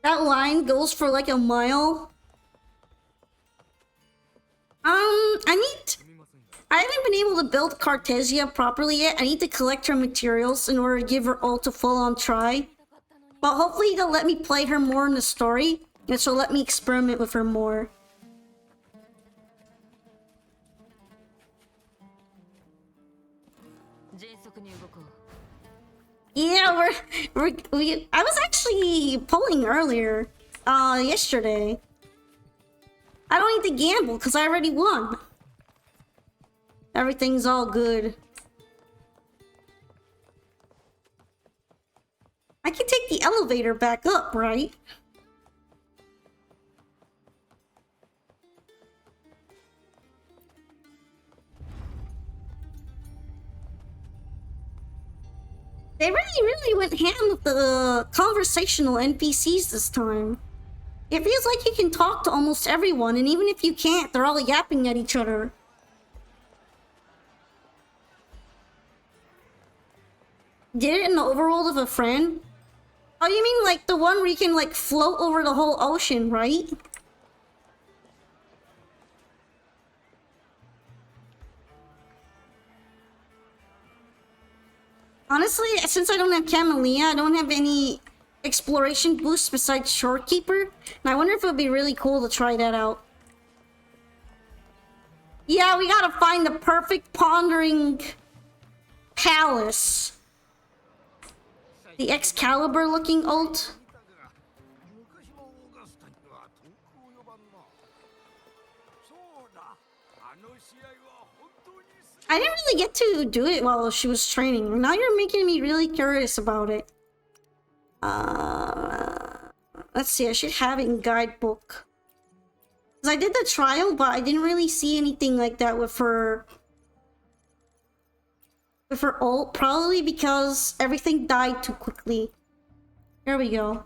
That line goes for like a mile. I haven't been able to build Cartesia properly yet. I need to collect her materials in order to give her ult a full-on try. But hopefully they'll let me play her more in the story, and she'll let me experiment with her more. Yeah, I was actually polling earlier, yesterday. I don't need to gamble because I already won. Everything's all good. I can take the elevator back up, right? They really went ham with the conversational NPCs this time. It feels like you can talk to almost everyone, and even if you can't, they're all yapping at each other. Did it in the overworld of a friend? Oh, you mean like the one where you can like float over the whole ocean, right? Honestly, since I don't have Camellia, I don't have any exploration boosts besides Shorekeeper. And I wonder if it would be really cool to try that out. Yeah, we gotta find the perfect pondering palace. The Excalibur looking ult. I didn't really get to do it while she was training. Now you're making me really curious about it. Let's see, I should have it in guidebook. Because I did the trial, but I didn't really see anything like that with her... with her ult. Probably because everything died too quickly. Here we go.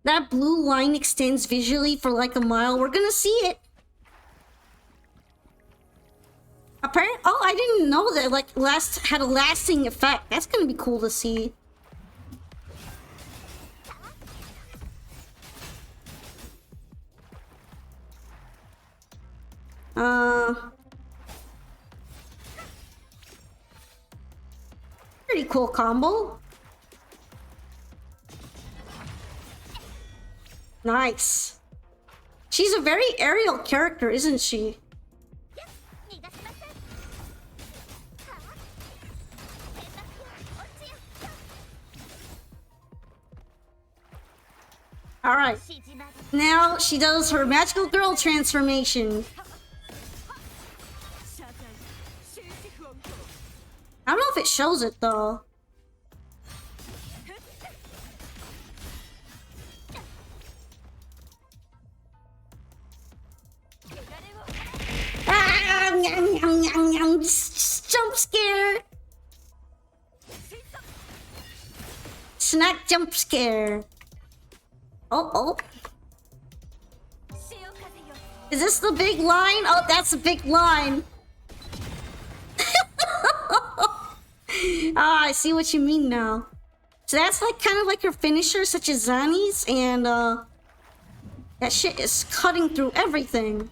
That blue line extends visually for like a mile. We're gonna see it. Apparently, oh, I didn't know that like had a lasting effect. That's gonna be cool to see. Pretty cool combo. Nice. She's a very aerial character, isn't she? Alright. Now she does her magical girl transformation. I don't know if it shows it though. Just jump scare. Snack jump scare. Oh. Is this the big line? Oh, that's a big line. Ah, I see what you mean now. So that's like kind of like her finisher, such as Zani's, and that shit is cutting through everything.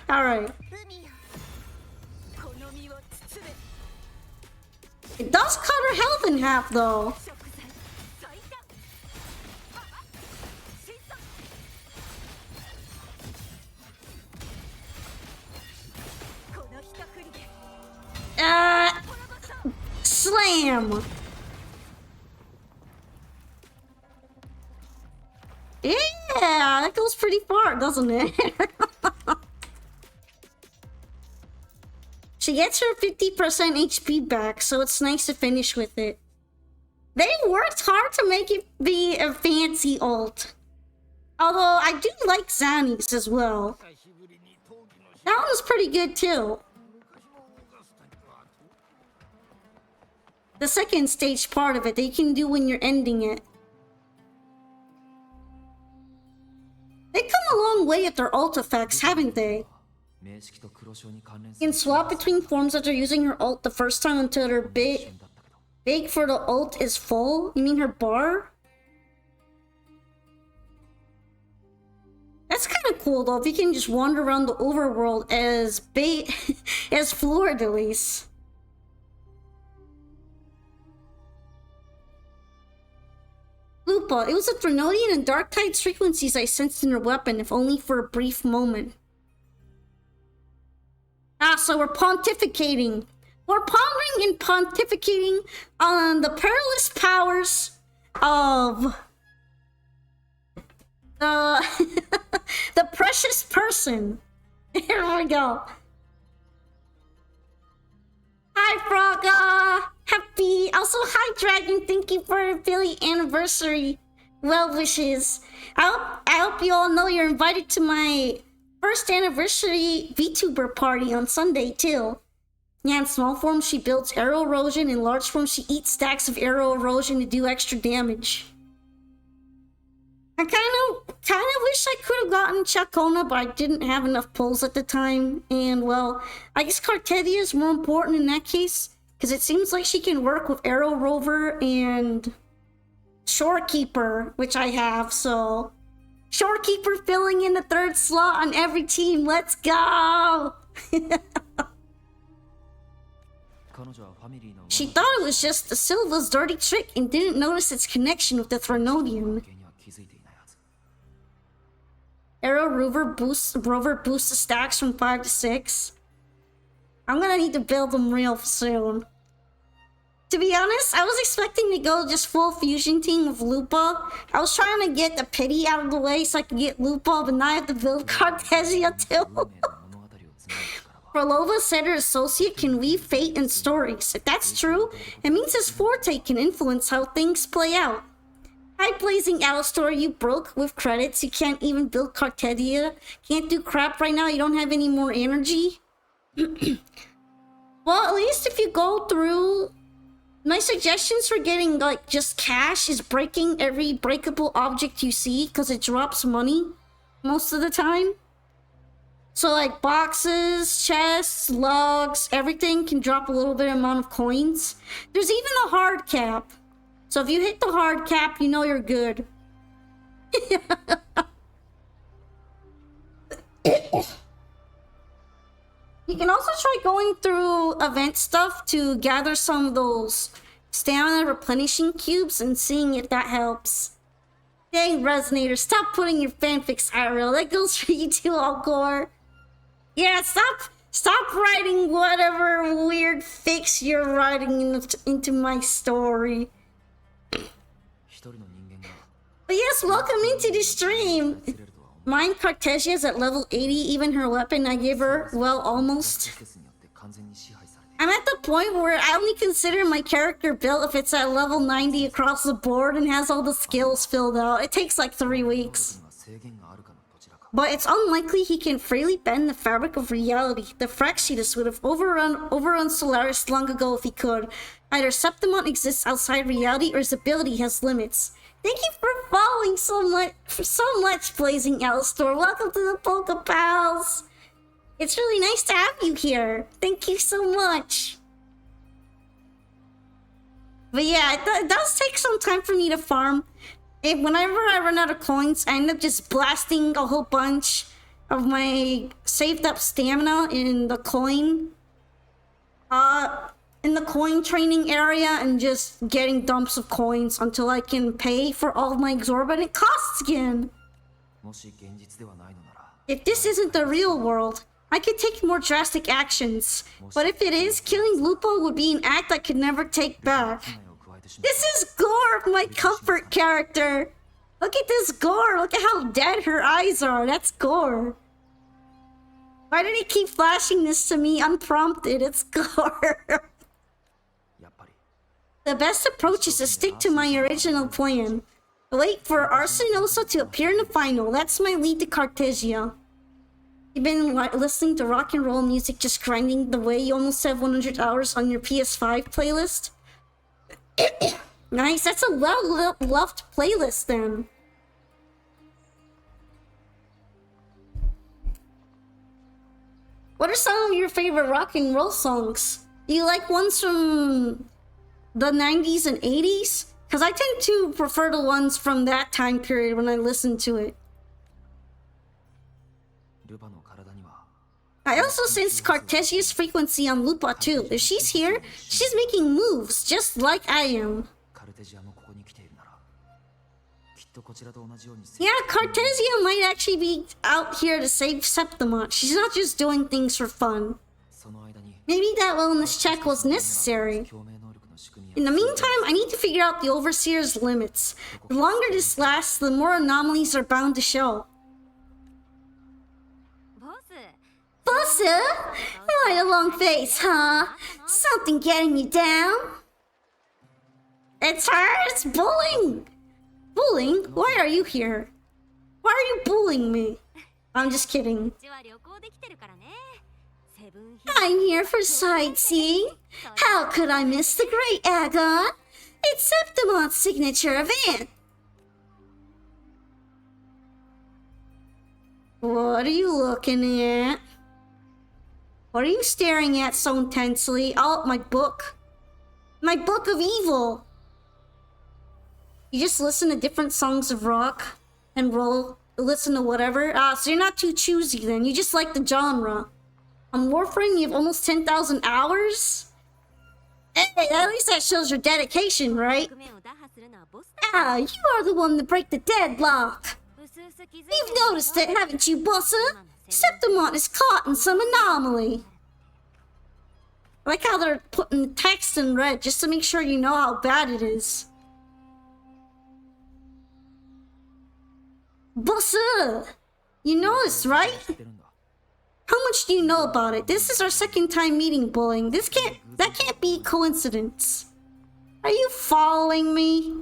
Alright. It does cut her health in half though. Slam! Yeah, that goes pretty far, doesn't it? She gets her 50% HP back, so it's nice to finish with it. They worked hard to make it be a fancy ult. Although I do like Zanny's as well. That one was pretty good too. The second stage part of it that you can do when you're ending it. They've come a long way with their ult effects, haven't they? You can swap between forms after using her ult the first time until her big for the ult is full. You mean her bar? That's kind of cool though, if you can just wander around the overworld as as Fleur-de-Lis. Lupa, it was the Threnodian and Dark Tide's frequencies I sensed in her weapon, if only for a brief moment. Ah, so we're pontificating. We're pondering and pontificating on the perilous powers of the precious person. Here we go. Hi, Frogga! Happy! Also, hi, Dragon! Thank you for the Billy anniversary well wishes. I hope you all know you're invited to my first anniversary VTuber party on Sunday, too. Yeah, in small form, she builds arrow erosion. In large form, she eats stacks of arrow erosion to do extra damage. I kind of wish I could have gotten Chacona, but I didn't have enough pulls at the time. And, well, I guess Cartedia is more important in that case, because it seems like she can work with Arrow Rover and Shorekeeper, which I have, so... Shorekeeper filling in the third slot on every team, let's go! She thought it was just the Silva's dirty trick and didn't notice its connection with the Threnodian. Arrow Rover boosts the stacks from 5 to 6. I'm gonna need to build them real soon. To be honest, I was expecting to go just full fusion team with Lupa. I was trying to get the pity out of the way so I could get Lupa, but now I have to build Cartesia too. Frolova said her associate can weave fate and stories. If that's true, it means his forte can influence how things play out. Hi, Blazing Alistor, you broke with credits. You can't even build Cartedia. Can't do crap right now. You don't have any more energy. Well, at least if you go through... My suggestions for getting, like, just cash is breaking every breakable object you see, because it drops money most of the time. So, like, boxes, chests, logs, everything can drop a little bit amount of coins. There's even a hard cap. So if you hit the hard cap, you know you're good. You can also try going through event stuff to gather some of those stamina replenishing cubes and seeing if that helps. Dang, Resonator, stop putting your fanfics IRL. That goes for you too, Alcor. Yeah, stop writing whatever weird fics you're writing into my story. But yes, welcome into the stream. Mine Cartesia is at level 80, even her weapon I give her, well, almost. I'm at the point where I only consider my character built if it's at level 90 across the board and has all the skills filled out. It takes like 3 weeks. But it's unlikely he can freely bend the fabric of reality. The Fraxidus would have overrun Solaris long ago if he could. Either Septimont exists outside reality or his ability has limits. Thank you for following so much, Blazing Alistor. Welcome to the Polka Pals. It's really nice to have you here. Thank you so much. But yeah, it does take some time for me to farm. Whenever I run out of coins, I end up just blasting a whole bunch of my saved up stamina in the coin. In the coin training area and just getting dumps of coins until I can pay for all of my exorbitant costs again. If this isn't the real world, I could take more drastic actions. But if it is, killing Lupa would be an act I could never take back. This is Gore, my comfort character. Look at this Gore. Look at how dead her eyes are. That's Gore. Why did he keep flashing this to me unprompted? It's Gore. The best approach is to stick to my original plan. Wait for Arsenosa to appear in the final. That's my lead to Cartesia. You've been listening to rock and roll music, just grinding the way. You almost have 100 hours on your PS5 playlist. Nice, that's a well-loved playlist then. What are some of your favorite rock and roll songs? Do you like ones from the 90s and 80s? Because I tend to prefer the ones from that time period when I listen to it. I also sense Cartesia's frequency on Lupa too. If she's here, she's making moves just like I am. Yeah, Cartesia might actually be out here to save Septimont. She's not just doing things for fun. Maybe that wellness check was necessary. In the meantime, I need to figure out the Overseer's limits. The longer this lasts, the more anomalies are bound to show. Bossa? Quite a long face, huh? Something getting you down? It's her! It's bullying! Bullying? Why are you here? Why are you bullying me? I'm just kidding. I'm here for sightseeing. How could I miss the Great Agon? It's Septimont's signature event. What are you looking at? What are you staring at so intensely? Oh, my book. My book of evil. You just listen to different songs of rock and roll. Listen to whatever. So you're not too choosy then. You just like the genre. On Warframe, you have almost 10,000 hours? Hey, at least that shows your dedication, right? Ah, you are the one to break the deadlock. You've noticed it, haven't you, Bossa? Septimont is caught in some anomaly. I like how they're putting the text in red just to make sure you know how bad it is. Bossa! You know this, right? How much do you know about it? This is our second time meeting, bullying. That can't be a coincidence. Are you following me?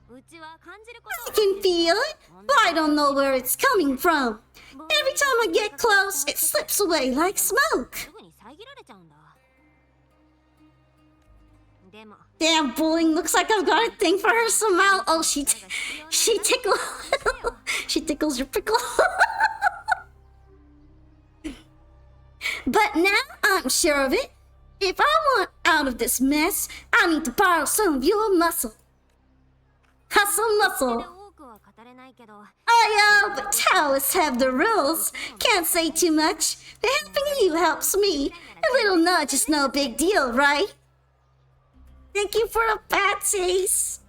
I can feel it, but I don't know where it's coming from. Every time I get close, it slips away like smoke. Damn, bullying looks like I've got a thing for her somehow. Oh, she tickles. She tickles your pickle. But now I'm sure of it. If I want out of this mess, I need to borrow some of your muscle. Hustle muscle. Oh, but Taoists have the rules. Can't say too much. But helping you helps me. A little nudge is no big deal, right? Thank you for the patsies.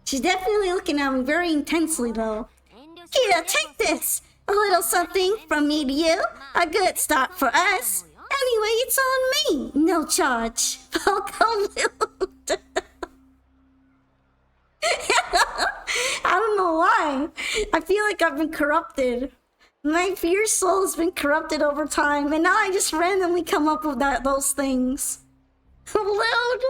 She's definitely looking at me very intensely, though. Here, take this. A little something from me to you. A good start for us. Anyway, it's on me. No charge. Welcome. I don't know why. I feel like I've been corrupted. My fierce soul has been corrupted over time, and now I just randomly come up with those things. Load.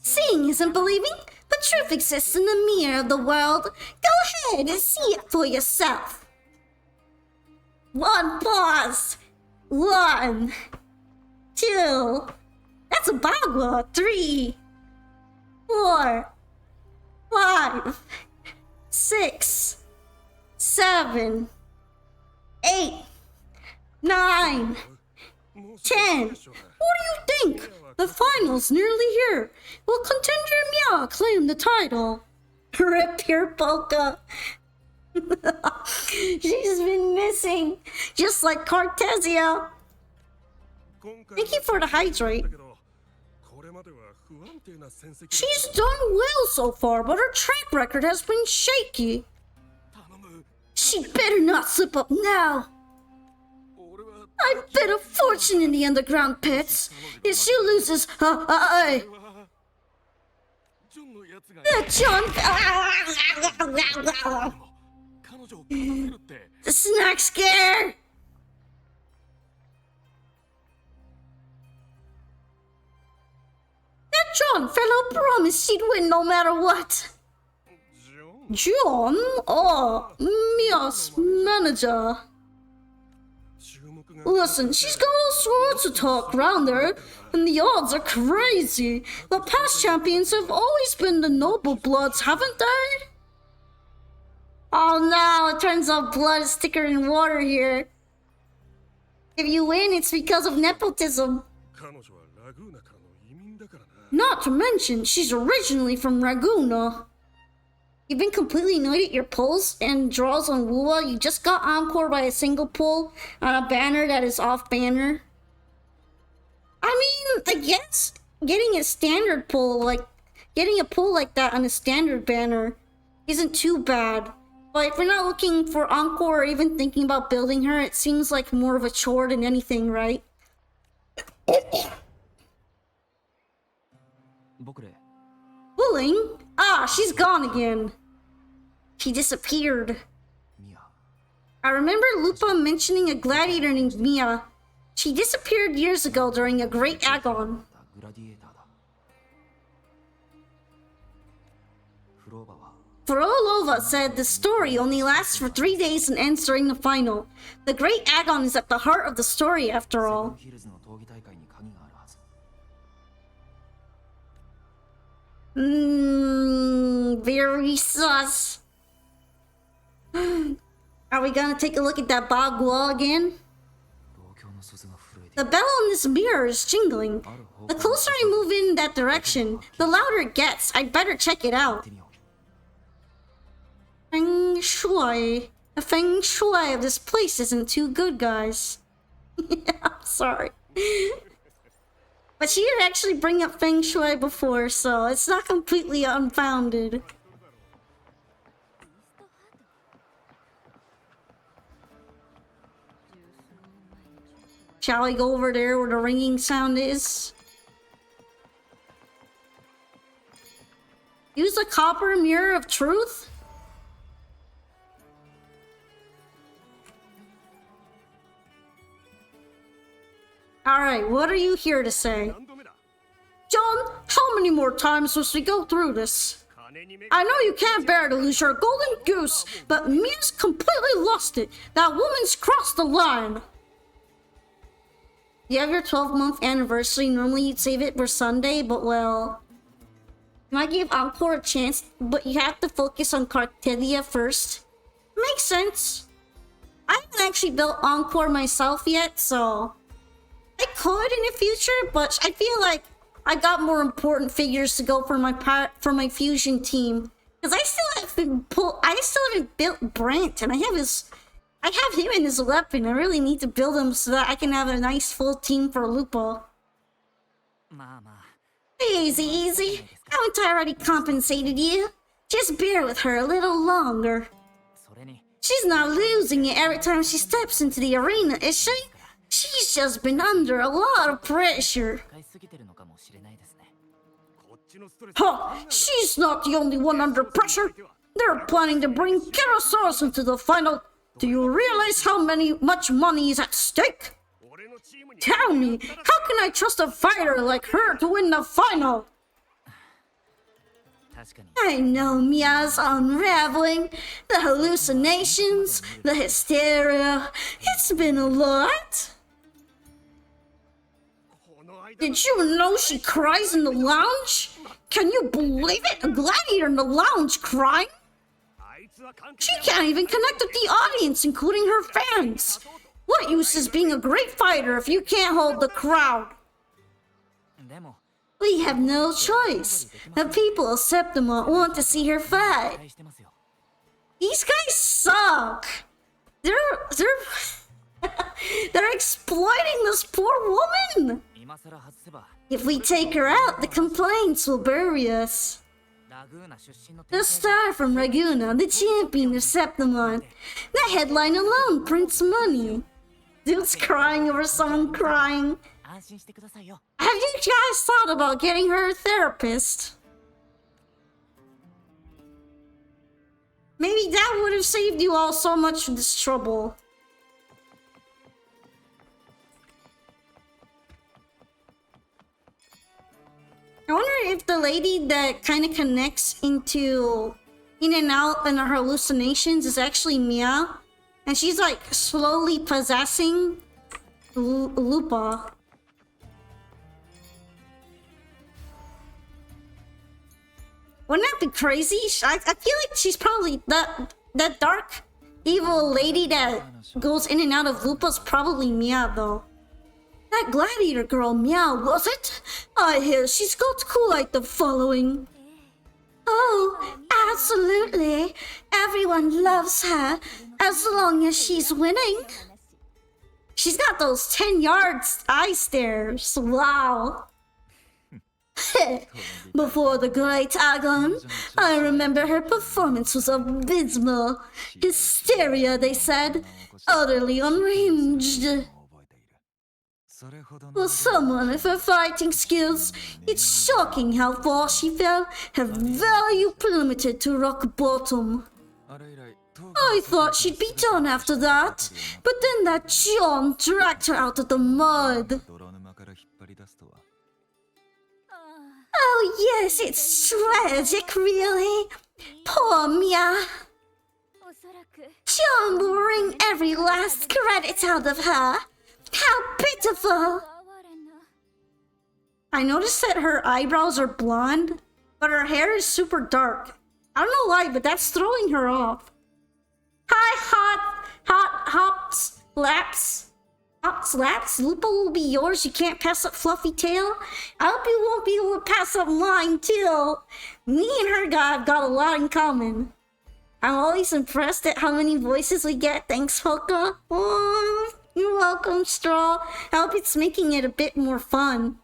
Seeing isn't believing, but truth exists in the mirror of the world. Go ahead and see it for yourself. One pause. 1, 2. That's a bagua. 3, 4, 5, 6, 7, 8, 9, 10. What do you think? The final's nearly here. Will contender Mia claim the title? Rip your polka. She's been missing, just like Cartesia. Thank you for the hydrate. She's done well so far, but her track record has been shaky. She better not slip up now. I bet a fortune in the underground pits. If she loses, John. The snack scare. John, fellow promised she'd win no matter what. John? Oh, Mia's manager. Listen, she's got all sorts of talk around her, and the odds are crazy. The past champions have always been the noble bloods, haven't they? Oh no, it turns out blood is thicker than water here. If you win, it's because of nepotism. Not to mention, she's originally from Raguna. You've been completely annoyed at your pulls and draws on Wuwa. You just got encored by a single pull on a banner that is off banner. I mean, I guess getting a standard pull, getting a pull like that on a standard banner isn't too bad. But if you're not looking for encore or even thinking about building her, it seems like more of a chore than anything, right? Pulling? Ah, she's gone again. She disappeared. I remember Lupa mentioning a gladiator named Mia. She disappeared years ago during a great agon. Frolova said the story only lasts for 3 days and ends during the final. The great agon is at the heart of the story after all. Very sus. Are we gonna take a look at that Bagua again? The bell on this mirror is jingling. The closer I move in that direction, the louder it gets. I'd better check it out. Feng Shui. The Feng Shui of this place isn't too good, guys. I'm sorry. But she did actually bring up Feng Shui before, so it's not completely unfounded. Shall we go over there where the ringing sound is? Use the copper mirror of truth? Alright, what are you here to say? John, how many more times must we go through this? I know you can't bear to lose your golden goose, but Mia's completely lost it. That woman's crossed the line. You have your 12-month anniversary. Normally you'd save it for Sunday, but well... You might give Encore a chance, but you have to focus on Cartelia first. Makes sense. I haven't actually built Encore myself yet, so... I could in the future, but I feel like I got more important figures to go for my fusion team. Because I still haven't built Brant, and I have him in his weapon. I really need to build him so that I can have a nice full team for Lupa. Easy, easy. Haven't I already compensated you? Just bear with her a little longer. She's not losing it every time she steps into the arena, is she? She's just been under a lot of pressure. Huh, she's not the only one under pressure. They're planning to bring Kerosaurus into the final. Do you realize how much money is at stake? Tell me, how can I trust a fighter like her to win the final? I know Mia's unraveling. The hallucinations, the hysteria. It's been a lot. Did you know she cries in the lounge? Can you believe it? A gladiator in the lounge crying? She can't even connect with the audience, including her fans. What use is being a great fighter if you can't hold the crowd? We have no choice. The people of Septimont want to see her fight. These guys suck. They're exploiting this poor woman. If we take her out, the complaints will bury us. The star from Raguna, the champion of Septimont. That headline alone prints money. Dude's crying over someone crying. Have you guys thought about getting her a therapist? Maybe that would have saved you all so much of this trouble. I wonder if the the lady that kind of connects into in and out in her hallucinations is actually Mia, and she's like slowly possessing Lupa. Wouldn't that be crazy? I feel like she's probably that dark evil lady that goes in and out of Lupa's probably Mia though. That gladiator girl, Mia, was it? I hear she's got quite the following. Oh, absolutely. Everyone loves her, as long as she's winning. She's got those 10-yard eye stares. Wow. Before the Great Agon, I remember her performance was abysmal. Hysteria, they said. Utterly unhinged. For someone of her fighting skills, it's shocking how far she fell, her value plummeted to rock bottom. I thought she'd be done after that, but then that John dragged her out of the mud. Oh yes, it's tragic, really. Poor Mia. John will wring every last credit out of her. How pitiful! I noticed that her eyebrows are blonde, but her hair is super dark. I don't know why, but that's throwing her off. Hi, hops, laps. Hops, laps, Lupa will be yours. You can't pass up Fluffy Tail. I hope you won't be able to pass up mine, too. Me and her have got a lot in common. I'm always impressed at how many voices we get. Thanks, Polka. Oh, you're welcome, Straw. I hope it's making it a bit more fun.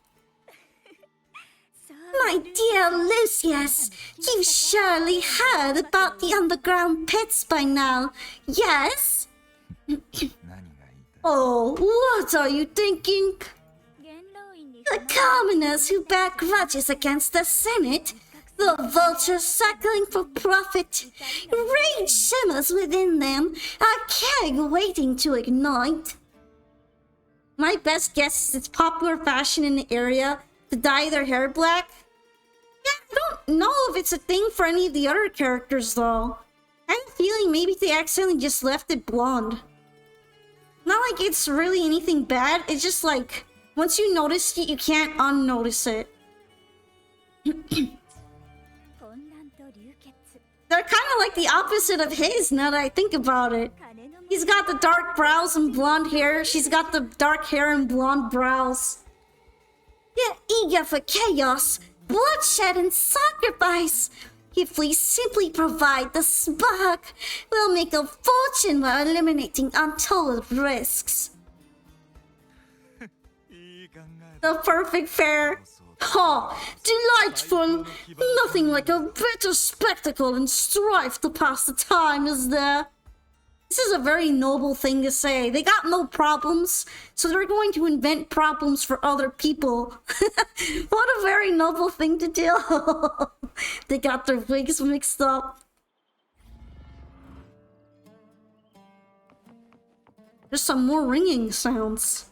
My dear Lucius, you've surely heard about the underground pits by now, yes? Oh, what are you thinking? The commoners who bear grudges against the Senate, the vultures suckling for profit, rage shimmers within them, a keg waiting to ignite. My best guess is it's popular fashion in the area to dye their hair black. Yeah, I don't know if it's a thing for any of the other characters though. I have a feeling maybe they accidentally just left it blonde. Not like it's really anything bad, it's just like, once you notice it, you can't unnotice it. They're kind of like the opposite of his now that I think about it. He's got the dark brows and blonde hair. She's got the dark hair and blonde brows. They're eager for chaos, bloodshed, and sacrifice. If we simply provide the spark, we'll make a fortune while eliminating untold risks. The perfect fair. Oh, delightful! Nothing like a better spectacle and strife to pass the time, is there? This is a very noble thing to say. They got no problems, so they're going to invent problems for other people. What a very noble thing to do. They got their wigs mixed up. There's some more ringing sounds.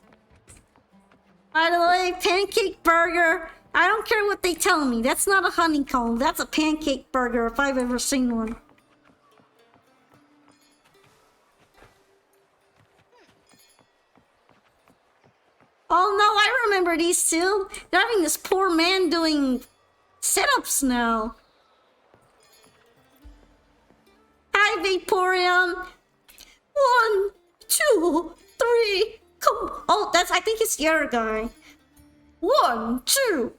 By the way, pancake burger. I don't care what they tell me. That's not a honeycomb. That's a pancake burger if I've ever seen one. Oh no, I remember these two. They're having this poor man doing sit-ups now. Hi, Vaporeon. 1, 2, 3. Come. Oh, that's. I think it's the other guy. 1, 2,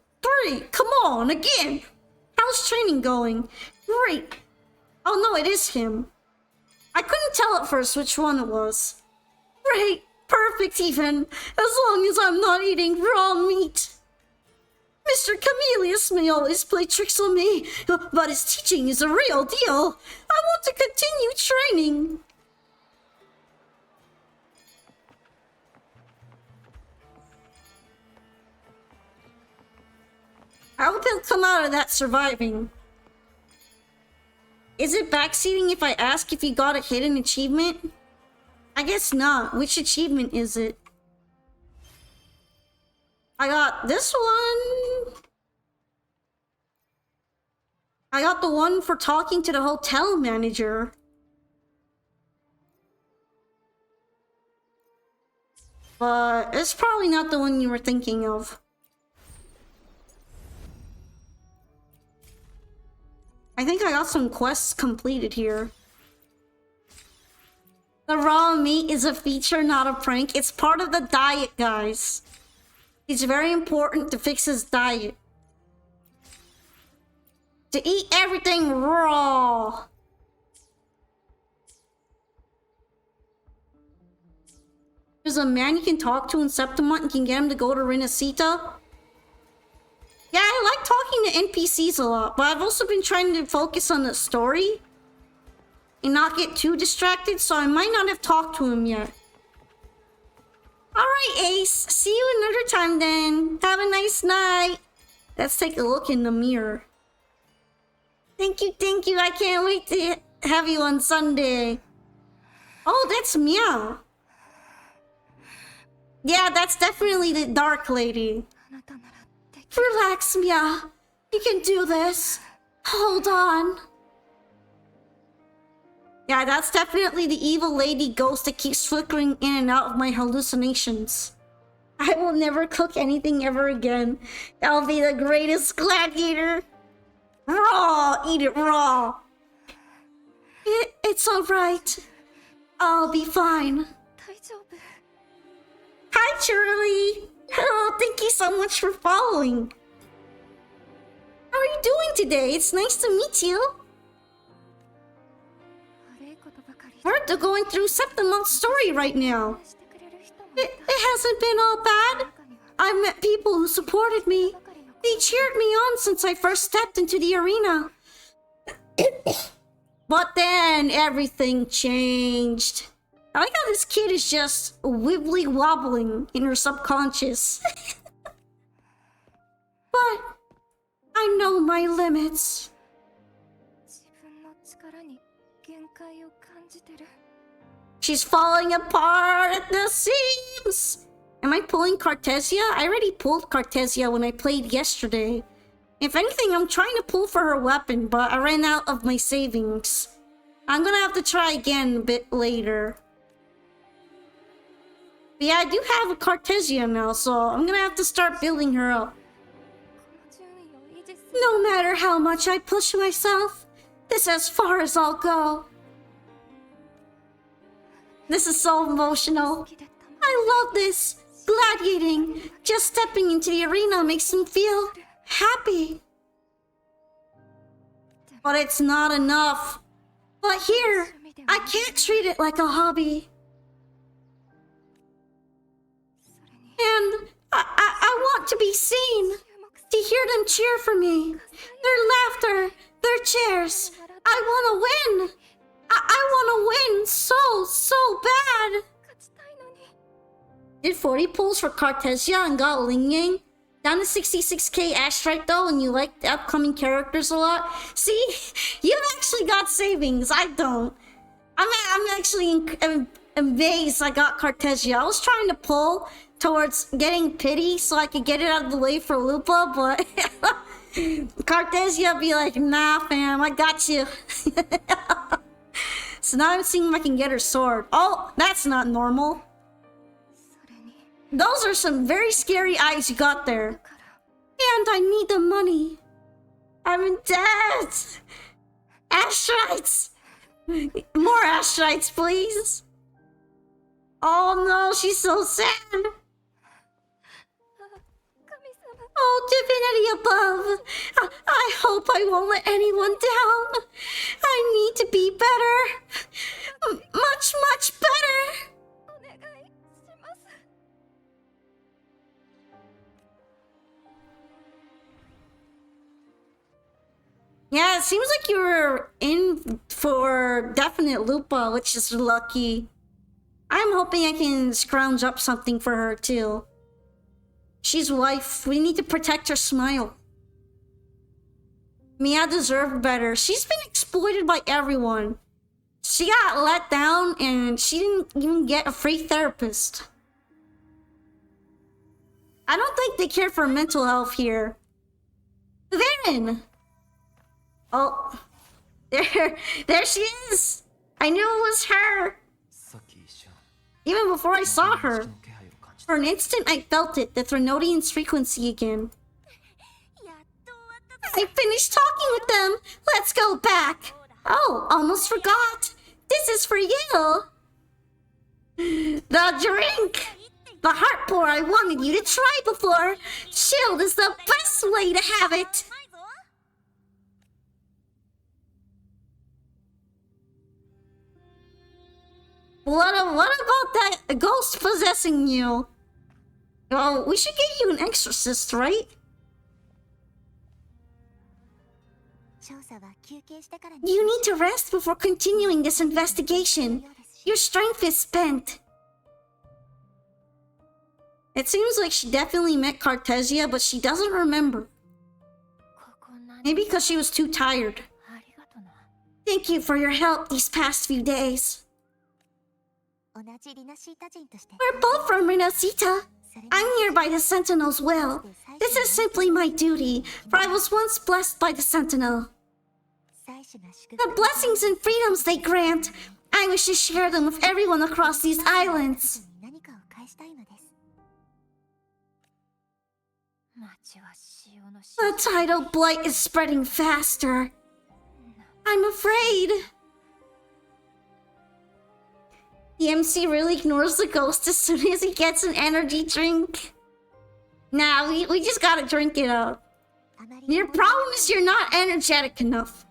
3. Come on again. How's training going? Great. Oh no, it is him. I couldn't tell at first which one it was. Great. Perfect even, as long as I'm not eating raw meat. Mr. Chameleus may always play tricks on me, but his teaching is a real deal. I want to continue training. I hope he'll come out of that surviving. Is it backseating if I ask if he got a hidden achievement? I guess not. Which achievement is it? I got this one. I got the one for talking to the hotel manager. But it's probably not the one you were thinking of. I think I got some quests completed here. The raw meat is a feature, not a prank. It's part of the diet, guys. It's very important to fix his diet. To eat everything raw. There's a man you can talk to in Septimont and can get him to go to Renacita. Yeah, I like talking to NPCs a lot, but I've also been trying to focus on the story and not get too distracted, so I might not have talked to him yet. Alright, Ace. See you another time then. Have a nice night. Let's take a look in the mirror. Thank you, thank you. I can't wait to have you on Sunday. Oh, that's Meow. Yeah, that's definitely the Dark Lady. Relax, Meow. You can do this. Hold on. Yeah, that's definitely the evil lady ghost that keeps flickering in and out of my hallucinations. I will never cook anything ever again. I'll be the greatest gladiator. Raw! Eat it raw. It's alright. I'll be fine. Hi, Charlie. Oh, thank you so much for following. How are you doing today? It's nice to meet you. We're going through Septimont's story right now. It hasn't been all bad. I've met people who supported me. They cheered me on since I first stepped into the arena. But then everything changed. I like how this kid is just wibbly wobbling in her subconscious. But I know my limits. She's falling apart at the seams. Am I pulling Cartesia? I already pulled Cartesia when I played yesterday. If anything, I'm trying to pull for her weapon, but I ran out of my savings. I'm gonna have to try again a bit later. But yeah, I do have a Cartesia now, so I'm gonna have to start building her up. No matter how much I push myself, this is as far as I'll go. This is so emotional. I love this. Gladiating. Just stepping into the arena makes me feel happy. But it's not enough. But here, I can't treat it like a hobby. And I want to be seen. To hear them cheer for me. Their laughter, their cheers. I want to win. I want to win so bad. Did 40 pulls for Cartesia and got Ling Yang. Down to 66k Astrite though, and you like the upcoming characters a lot. See, you actually got savings. I don't. I'm actually amazed I got Cartesia. I was trying to pull towards getting pity so I could get it out of the way for Lupa, but Cartesia be like, nah fam, I got you. So now I'm seeing if I can get her sword. Oh, that's not normal. Those are some very scary eyes you got there. And I need the money. I'm in debt. Astrites. More Astrites, please. Oh no, she's so sad. Oh, divinity above. I hope I won't let anyone down. I need to be better. Much better. Yeah, it seems like you were in for definite Lupa, which is lucky. I'm hoping I can scrounge up something for her too. She's wife. We need to protect her smile. Mia deserved better. She's been exploited by everyone. She got let down and she didn't even get a free therapist. I don't think they care for mental health here. Varen! Oh, there she is. I knew it was her. Even before I saw her. For an instant, I felt it, the Threnodian's frequency again. I finished talking with them. Let's go back. Oh, almost forgot. This is for you. The drink. The heart pour I wanted you to try before. Chilled is the best way to have it. What about that ghost possessing you? Oh, we should get you an exorcist, right? You need to rest before continuing this investigation. Your strength is spent. It seems like she definitely met Cartesia, but she doesn't remember. Maybe because she was too tired. Thank you for your help these past few days. We're both from Renacita. I'm here by the Sentinel's will. This is simply my duty, for I was once blessed by the Sentinel. The blessings and freedoms they grant, I wish to share them with everyone across these islands. The tidal blight is spreading faster. I'm afraid. The MC really ignores the ghost as soon as he gets an energy drink. Nah, we just gotta drink it up. Your problem is you're not energetic enough.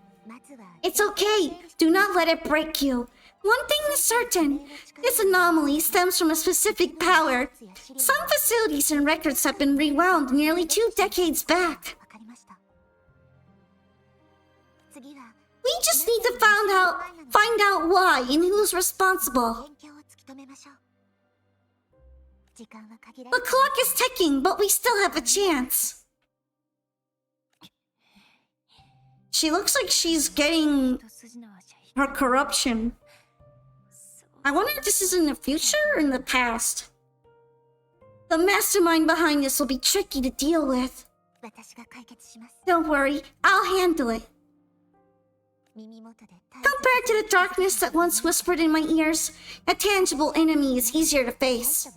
It's okay. Do not let it break you. One thing is certain. This anomaly stems from a specific power. Some facilities and records have been rewound nearly 2 decades back. We just need to find out why and who's responsible. The clock is ticking, but we still have a chance. She looks like she's getting her corruption. I wonder if this is in the future or in the past. The mastermind behind this will be tricky to deal with. Don't worry, I'll handle it. Compared to the darkness that once whispered in my ears, a tangible enemy is easier to face.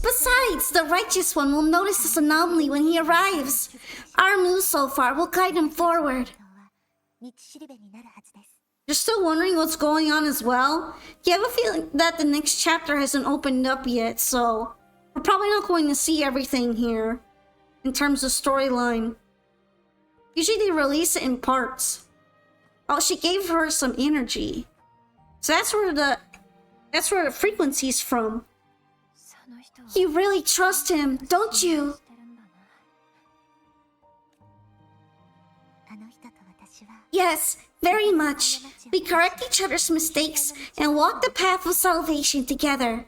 Besides, the Righteous One will notice this anomaly when he arrives. Our moves so far will guide him forward. You're still wondering what's going on as well? You have a feeling that the next chapter hasn't opened up yet, so we're probably not going to see everything here in terms of storyline. Usually they release it in parts. Oh, she gave her some energy. So that's where the frequency's from. You really trust him, don't you? Yes, very much. We correct each other's mistakes and walk the path of salvation together.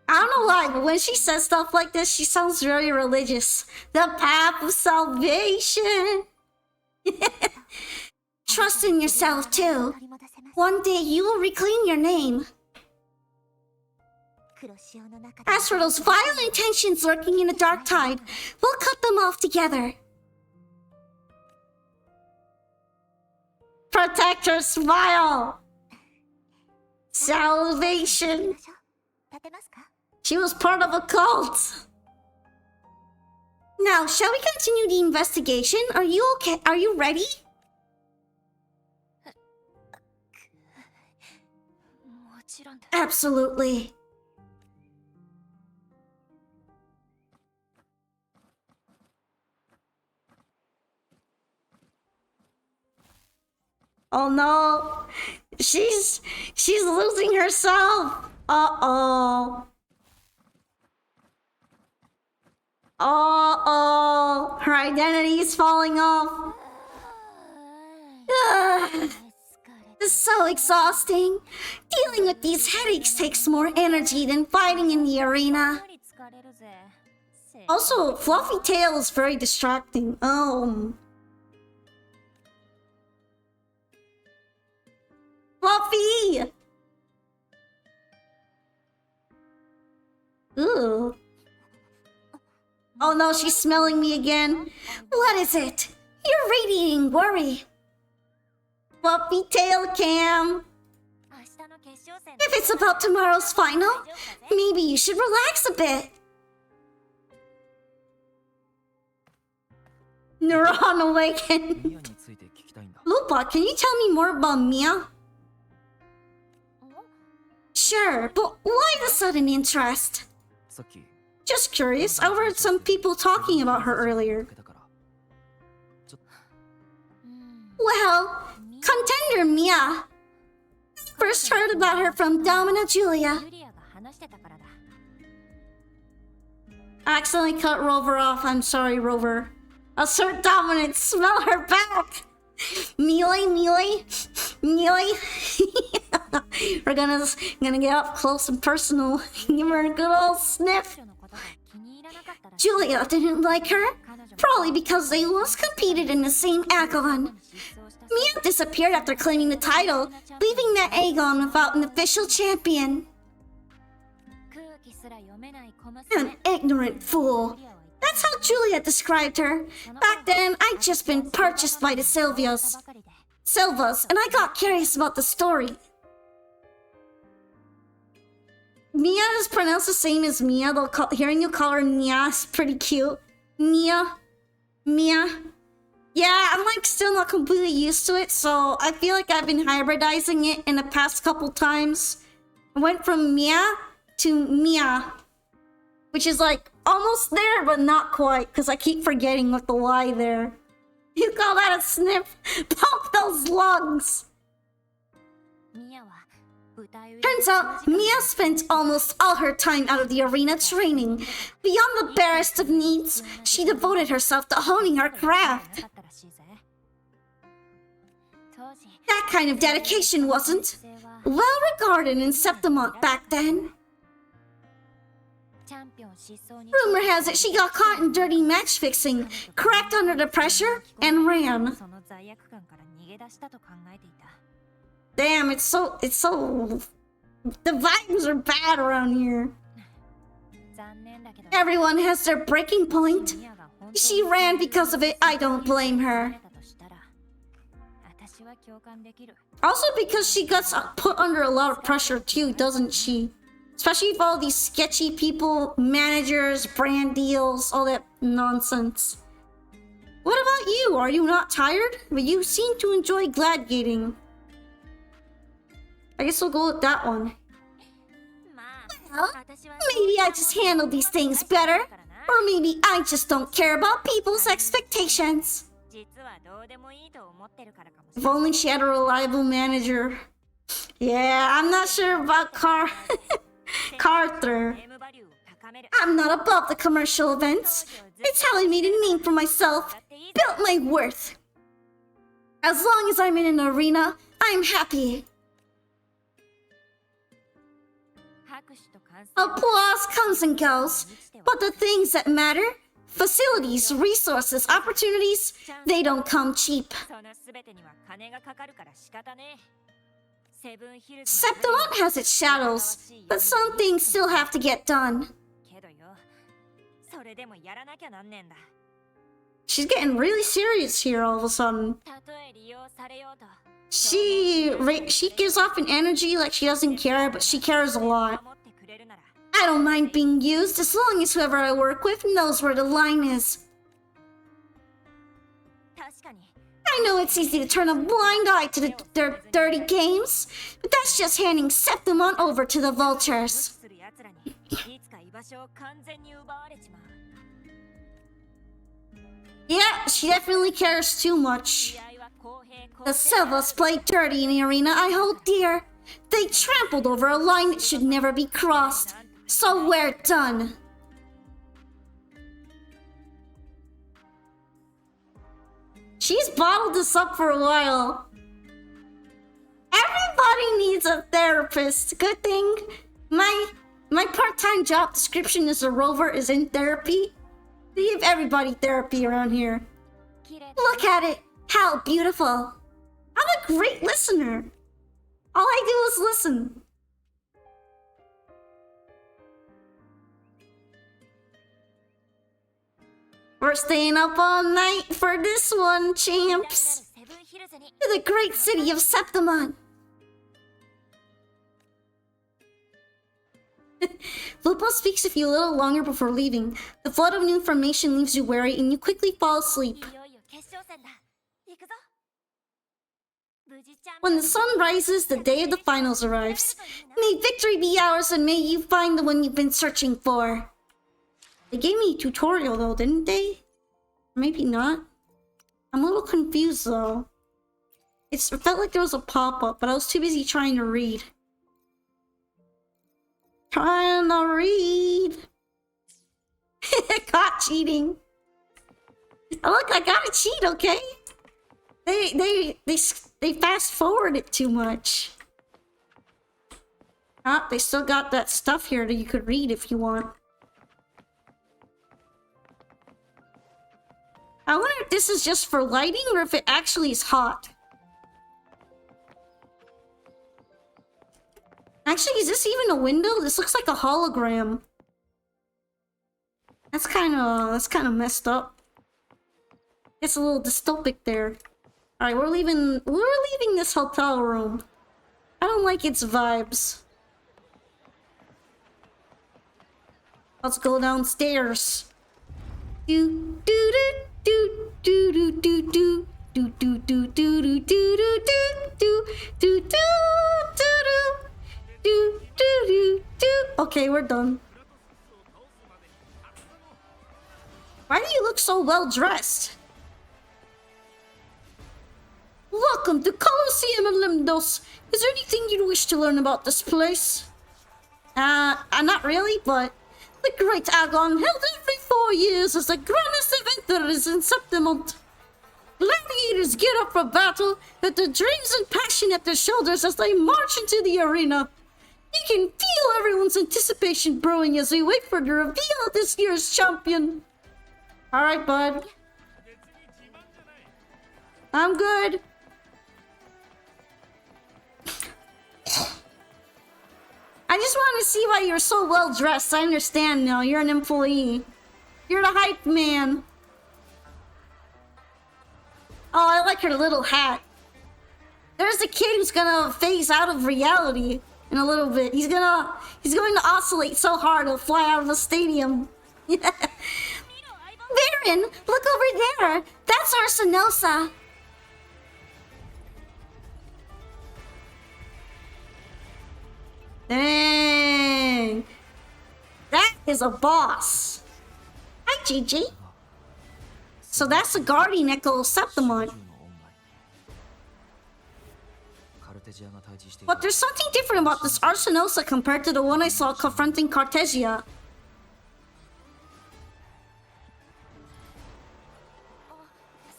I don't know why, but when she says stuff like this, she sounds very religious. The path of salvation. Trust in yourself, too. One day you will reclaim your name. As for those vile intentions lurking in the dark tide, we'll cut them off together. Protect her smile. Salvation. She was part of a cult. Now, shall we continue the investigation? Are you okay? Are you ready? Absolutely. Oh no, she's losing herself. Uh-oh. Uh-oh, her identity is falling off. Ugh. It's so exhausting. Dealing with these headaches takes more energy than fighting in the arena. Also, Fluffy Tail is very distracting. Fluffy! Ooh. Oh no, she's smelling me again. What is it? You're radiating worry. Puppy tail cam. If it's about tomorrow's final, maybe you should relax a bit. Neuron awakened. Lupa, can you tell me more about Mia? Sure, but why the sudden interest? Just curious, I heard some people talking about her earlier. Well, contender Mia. First heard about her from Domina Julia. I accidentally cut Rover off. I'm sorry, Rover. Assert dominance. Smell her back. Mealy. We're gonna get up close and personal. Give her a good old sniff. Julia didn't like her, probably because they once competed in the same Agon. Mia disappeared after claiming the title, leaving that Agon without an official champion. An ignorant fool. That's how Julia described her. Back then, I'd just been purchased by the Silvas, and I got curious about the story. Mia is pronounced the same as Mia, though hearing you call her Nia is pretty cute. Mia. Yeah, I'm still not completely used to it, so I feel like I've been hybridizing it in the past couple times. I went from Mia to Mia, which is almost there, but not quite, because I keep forgetting with the Y there. You call that a sniff? Pump those lungs! Turns out, Mia spent almost all her time out of the arena training. Beyond the barest of needs, she devoted herself to honing her craft. That kind of dedication wasn't well regarded in Septimont back then. Rumor has it she got caught in dirty match fixing, cracked under the pressure, and ran. Damn, it's so... The vibes are bad around here. Everyone has their breaking point. She ran because of it, I don't blame her. Also because she gets put under a lot of pressure too, doesn't she? Especially with all these sketchy people, managers, brand deals, all that nonsense. What about you? Are you not tired? But you seem to enjoy gladiating. I guess we'll go with that one. Well, maybe I just handle these things better. Or maybe I just don't care about people's expectations. If only she had a reliable manager. Yeah, I'm not sure about Carter. I'm not above the commercial events. It's how I made a name for myself. Built my worth. As long as I'm in an arena, I'm happy. Applause comes and goes, but the things that matter, facilities, resources, opportunities, they don't come cheap. Septimont has its shadows, but some things still have to get done. She's getting really serious here all of a sudden. She gives off an energy like she doesn't care, but she cares a lot. I don't mind being used as long as whoever I work with knows where the line is. I know it's easy to turn a blind eye to their dirty games, but that's just handing Septimont over to the vultures. Yeah, she definitely cares too much. The Silvas play dirty in the arena I hold dear. They trampled over a line that should never be crossed. So we're done. She's bottled this up for a while. Everybody needs a therapist. Good thing my part-time job description as a rover is in therapy. They give everybody therapy around here. Look at it. How beautiful. I'm a great listener. All I do is listen. We're staying up all night for this one, champs. To the great city of Septimont. Lupa speaks with you a little longer before leaving. The flood of new information leaves you wary and you quickly fall asleep. When the sun rises, the day of the finals arrives. May victory be ours and may you find the one you've been searching for. They gave me a tutorial though, didn't they? Maybe not. I'm a little confused though. It felt like there was a pop-up, but I was too busy trying to read. Trying to read. Caught cheating. Look, I gotta cheat, okay? They fast forward it too much. Ah, they still got that stuff here that you could read if you want. I wonder if this is just for lighting or if it actually is hot. Actually, is this even a window? This looks like a hologram. That's kind of messed up. It's a little dystopic there. All right, we're leaving this hotel room. I don't like its vibes. Let's go downstairs. Do do do do do do do do do do do do do do do do do do. Do, do, do, do. Okay, we're done. Why do you look so well dressed? Welcome to Colosseum of Limdos. Is there anything you'd wish to learn about this place? Not really, but the Great Agon held every 4 years as the grandest event there is in Septimont. Gladiators get up for battle with their dreams and passion at their shoulders as they march into the arena. You can feel everyone's anticipation brewing as we wait for the reveal of this year's champion. Alright, bud. I'm good. I just wanted to see why you're so well dressed. I understand now. You're an employee. You're the hype man. Oh, I like her little hat. There's a kid who's gonna phase out of reality in a little bit. He's going to oscillate so hard he'll fly out of the stadium. Baron, look over there. That's Arsenosa. Dang. That is a boss. Hi, Gigi. So that's the guardian echo of Septimont. But there's something different about this Arsenosa compared to the one I saw confronting Cartesia.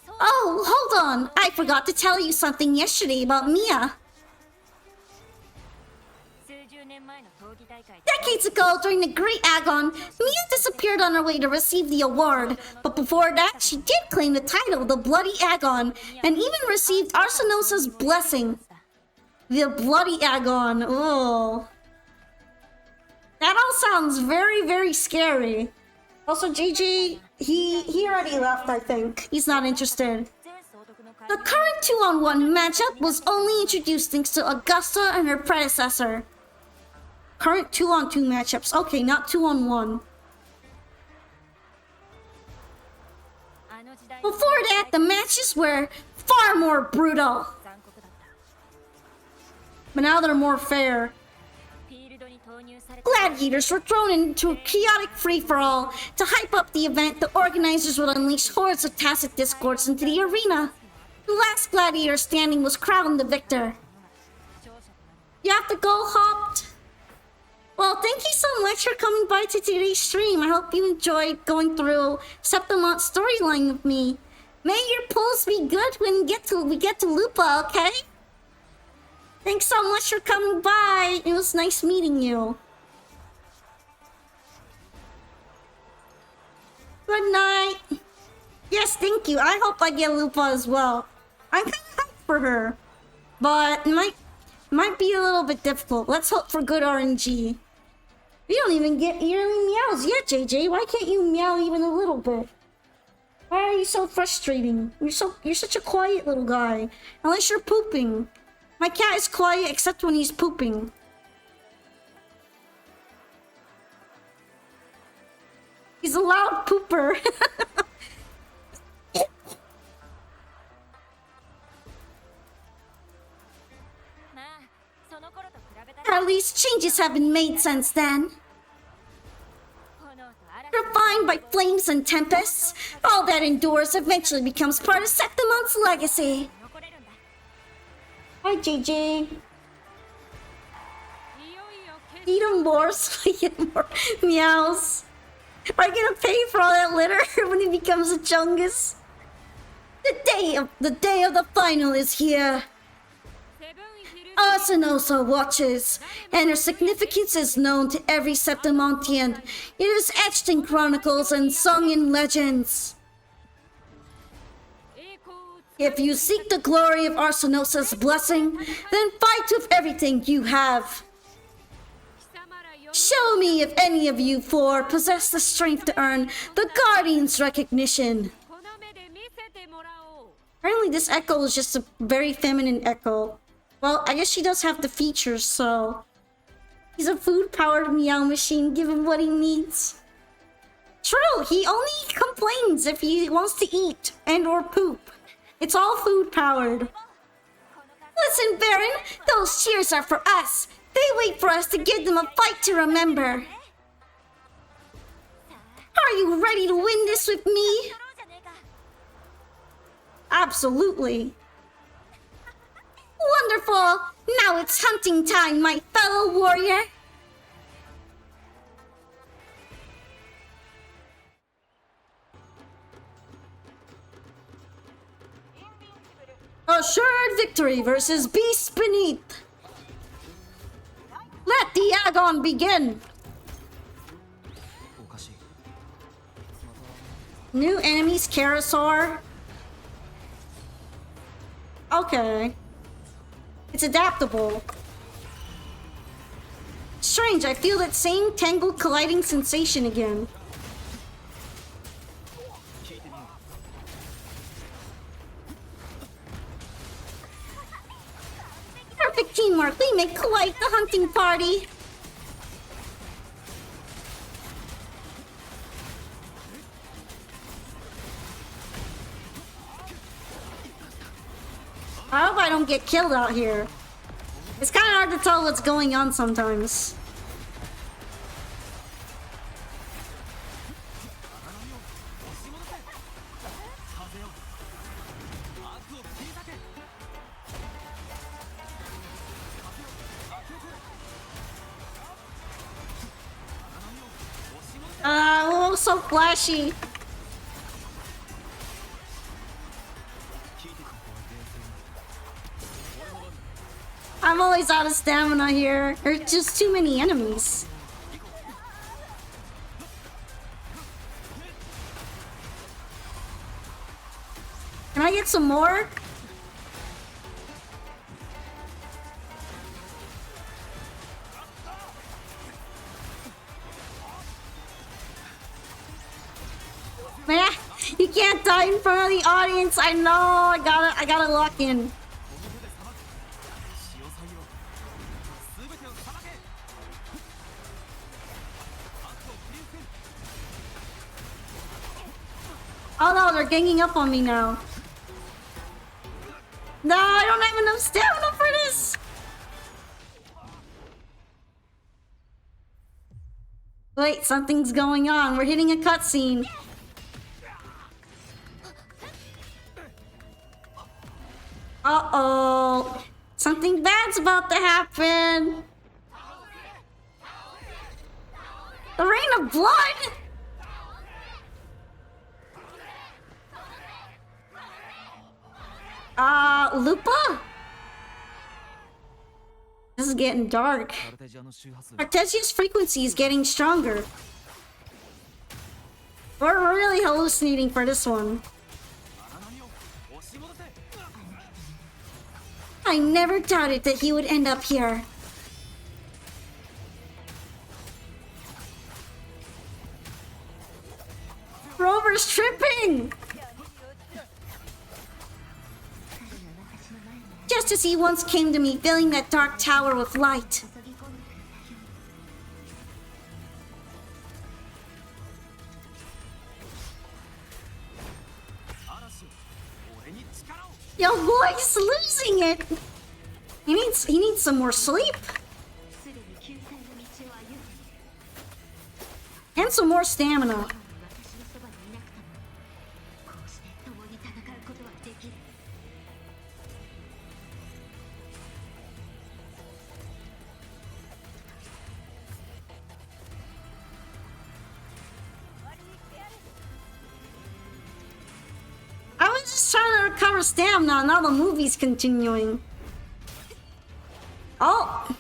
Oh, hold on. I forgot to tell you something yesterday about Mia. Decades ago, during the Great Agon, Mia disappeared on her way to receive the award. But before that, she did claim the title, the Bloody Agon, and even received Arsenosa's blessing. The Bloody Agon. Oh. That all sounds very, very scary. Also, GG, he already left, I think. He's not interested. The current 2-on-1 matchup was only introduced thanks to Augusta and her predecessor. Current 2-on-2 matchups. Okay, not 2-on-1. Before that, the matches were far more brutal. But now they're more fair. Gladiators were thrown into a chaotic free-for-all. To hype up the event, the organizers would unleash hordes of tacit discords into the arena. The last gladiator standing was crowned the victor. You have to go, Hopped? Well, thank you so much for coming by to today's stream. I hope you enjoyed going through Septimont's storyline with me. May your pulls be good when we get to Lupa, okay? Thanks so much for coming by. It was nice meeting you. Good night. Yes, thank you. I hope I get Lupa as well. I'm kind of hyped for her, but it might be a little bit difficult. Let's hope for good RNG. You don't even get yearly meows yet, JJ. Why can't you meow even a little bit? Why are you so frustrating? You're such a quiet little guy. Unless you're pooping. My cat is quiet except when he's pooping. He's a loud pooper. At least changes have been made since then. Refined by flames and tempests, all that endures eventually becomes part of Septimont's legacy. Hi, JJ. Eat him more so I get more meows. Are you gonna pay for all that litter when he becomes a chungus? The day of the final is here. Arsenosa watches, and her significance is known to every Septimontian. It is etched in chronicles and sung in legends. If you seek the glory of Arsenosa's blessing, then fight with everything you have. Show me if any of you four possess the strength to earn the Guardian's recognition. Apparently this echo is just a very feminine echo. Well, I guess she does have the features, so... He's a food-powered meow machine, give him what he needs. True, he only complains if he wants to eat and or poop. It's all food-powered. Listen, Baron, those cheers are for us. They wait for us to give them a fight to remember. Are you ready to win this with me? Absolutely. Wonderful! Now it's hunting time, my fellow warrior! Assured victory versus beasts beneath! Let the agon begin! New enemies, Karasaur. Okay. It's adaptable. Strange, I feel that same tangled colliding sensation again. Perfect teamwork, we make quite the hunting party. I hope I don't get killed out here. It's kind of hard to tell what's going on sometimes. Oh, so flashy. I'm always out of stamina here. There's just too many enemies. Can I get some more? Man, you can't die in front of the audience. I know. I gotta lock in. Oh no, they're ganging up on me now. No, I don't have enough stamina for this. Wait, something's going on. We're hitting a cutscene. Uh-oh. Something bad's about to happen. The rain of blood? Lupa? This is getting dark. Artesia's frequency is getting stronger. We're really hallucinating for this one. I never doubted that he would end up here. Rover's tripping! just as he once came to me, filling that dark tower with light. Yo, boy's losing it. He needs some more sleep. And some more stamina. I was just trying to recover stamina, now the movie's continuing. Oh!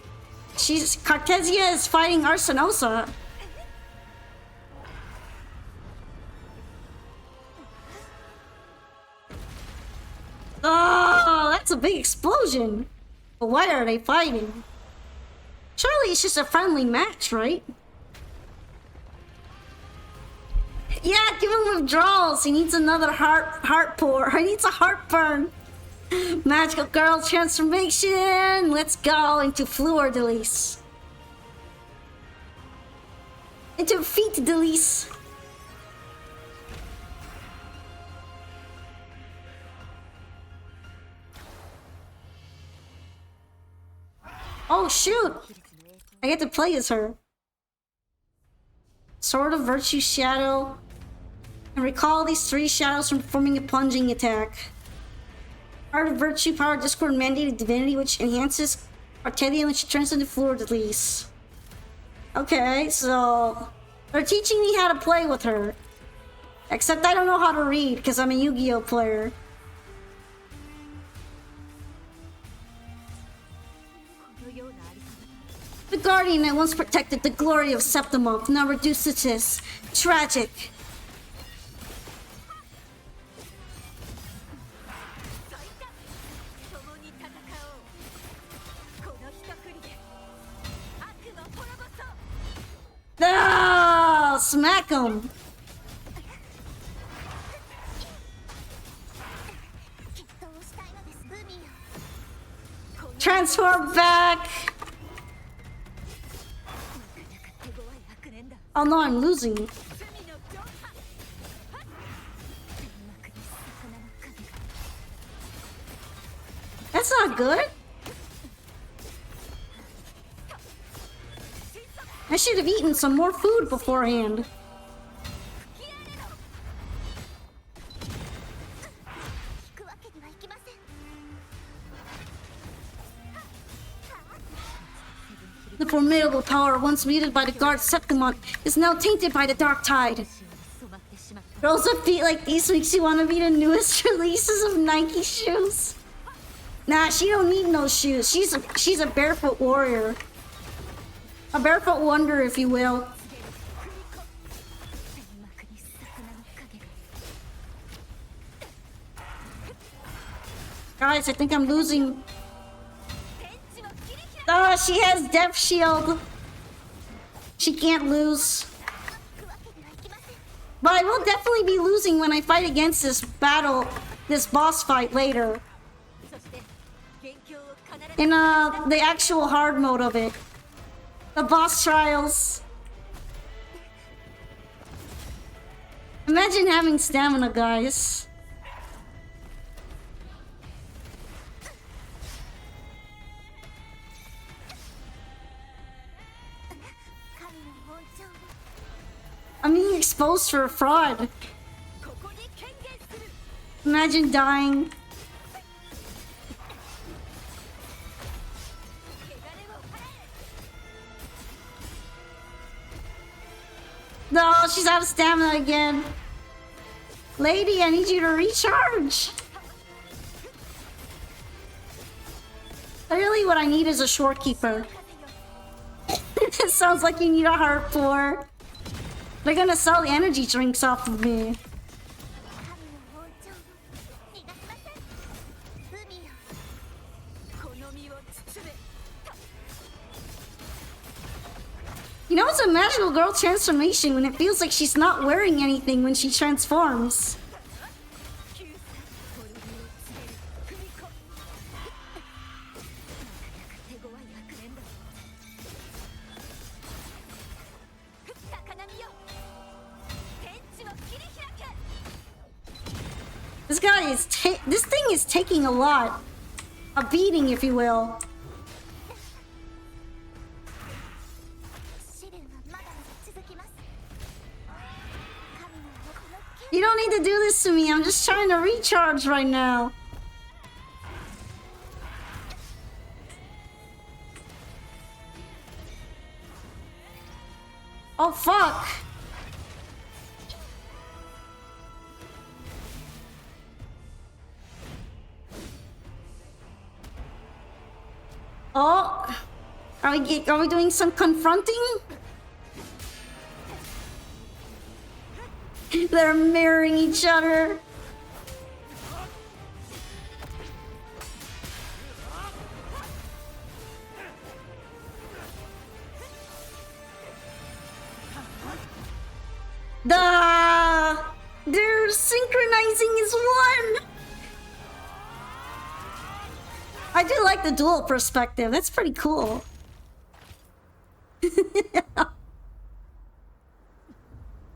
Cartesia is fighting Arsenosa. Oh, that's a big explosion. But why are they fighting? Surely it's just a friendly match, right? Yeah, give him withdrawals. He needs another heart pour. He needs a heartburn. Magical girl transformation. Let's go into Fleur de Lis. Into Feet de Lis. Oh shoot! I get to play as her. Sword of Virtue Shadow. And recall these 3 shadows from performing a plunging attack. Heart of Virtue, Power of Discord, Mandated Divinity, which enhances Arcadia when she turns into Fleur de Lis. Okay, so they're teaching me how to play with her. Except I don't know how to read because I'm a Yu-Gi-Oh player. The Guardian that once protected the glory of Septimont, now reduced to this. Tragic. No! Smack him! Transform back! Oh no, I'm losing. That's not good. I should have eaten some more food beforehand. The formidable power once wielded by the guard Septimont is now tainted by the dark tide. Rolls of feet like these makes you want to be the newest releases of Nike shoes. Nah, she don't need no shoes. She's a barefoot warrior. A barefoot wonder, if you will. Guys, I think I'm losing. Oh, she has Death Shield. She can't lose. But I will definitely be losing when I fight against this boss fight later. In the actual hard mode of it. The boss trials. Imagine having stamina, guys. I'm being exposed for a fraud. Imagine dying. No, she's out of stamina again. Lady, I need you to recharge. Clearly what I need is a shorekeeper. It sounds like you need a heart pour. They're gonna sell the energy drinks off of me. You know, it's a magical girl transformation when it feels like she's not wearing anything when she transforms. This thing is taking a lot. A beating, if you will. You don't need to do this to me. I'm just trying to recharge right now. Oh, fuck. Oh, are we doing some confronting? They're mirroring each other. They're synchronizing as one. I do like the dual perspective. That's pretty cool.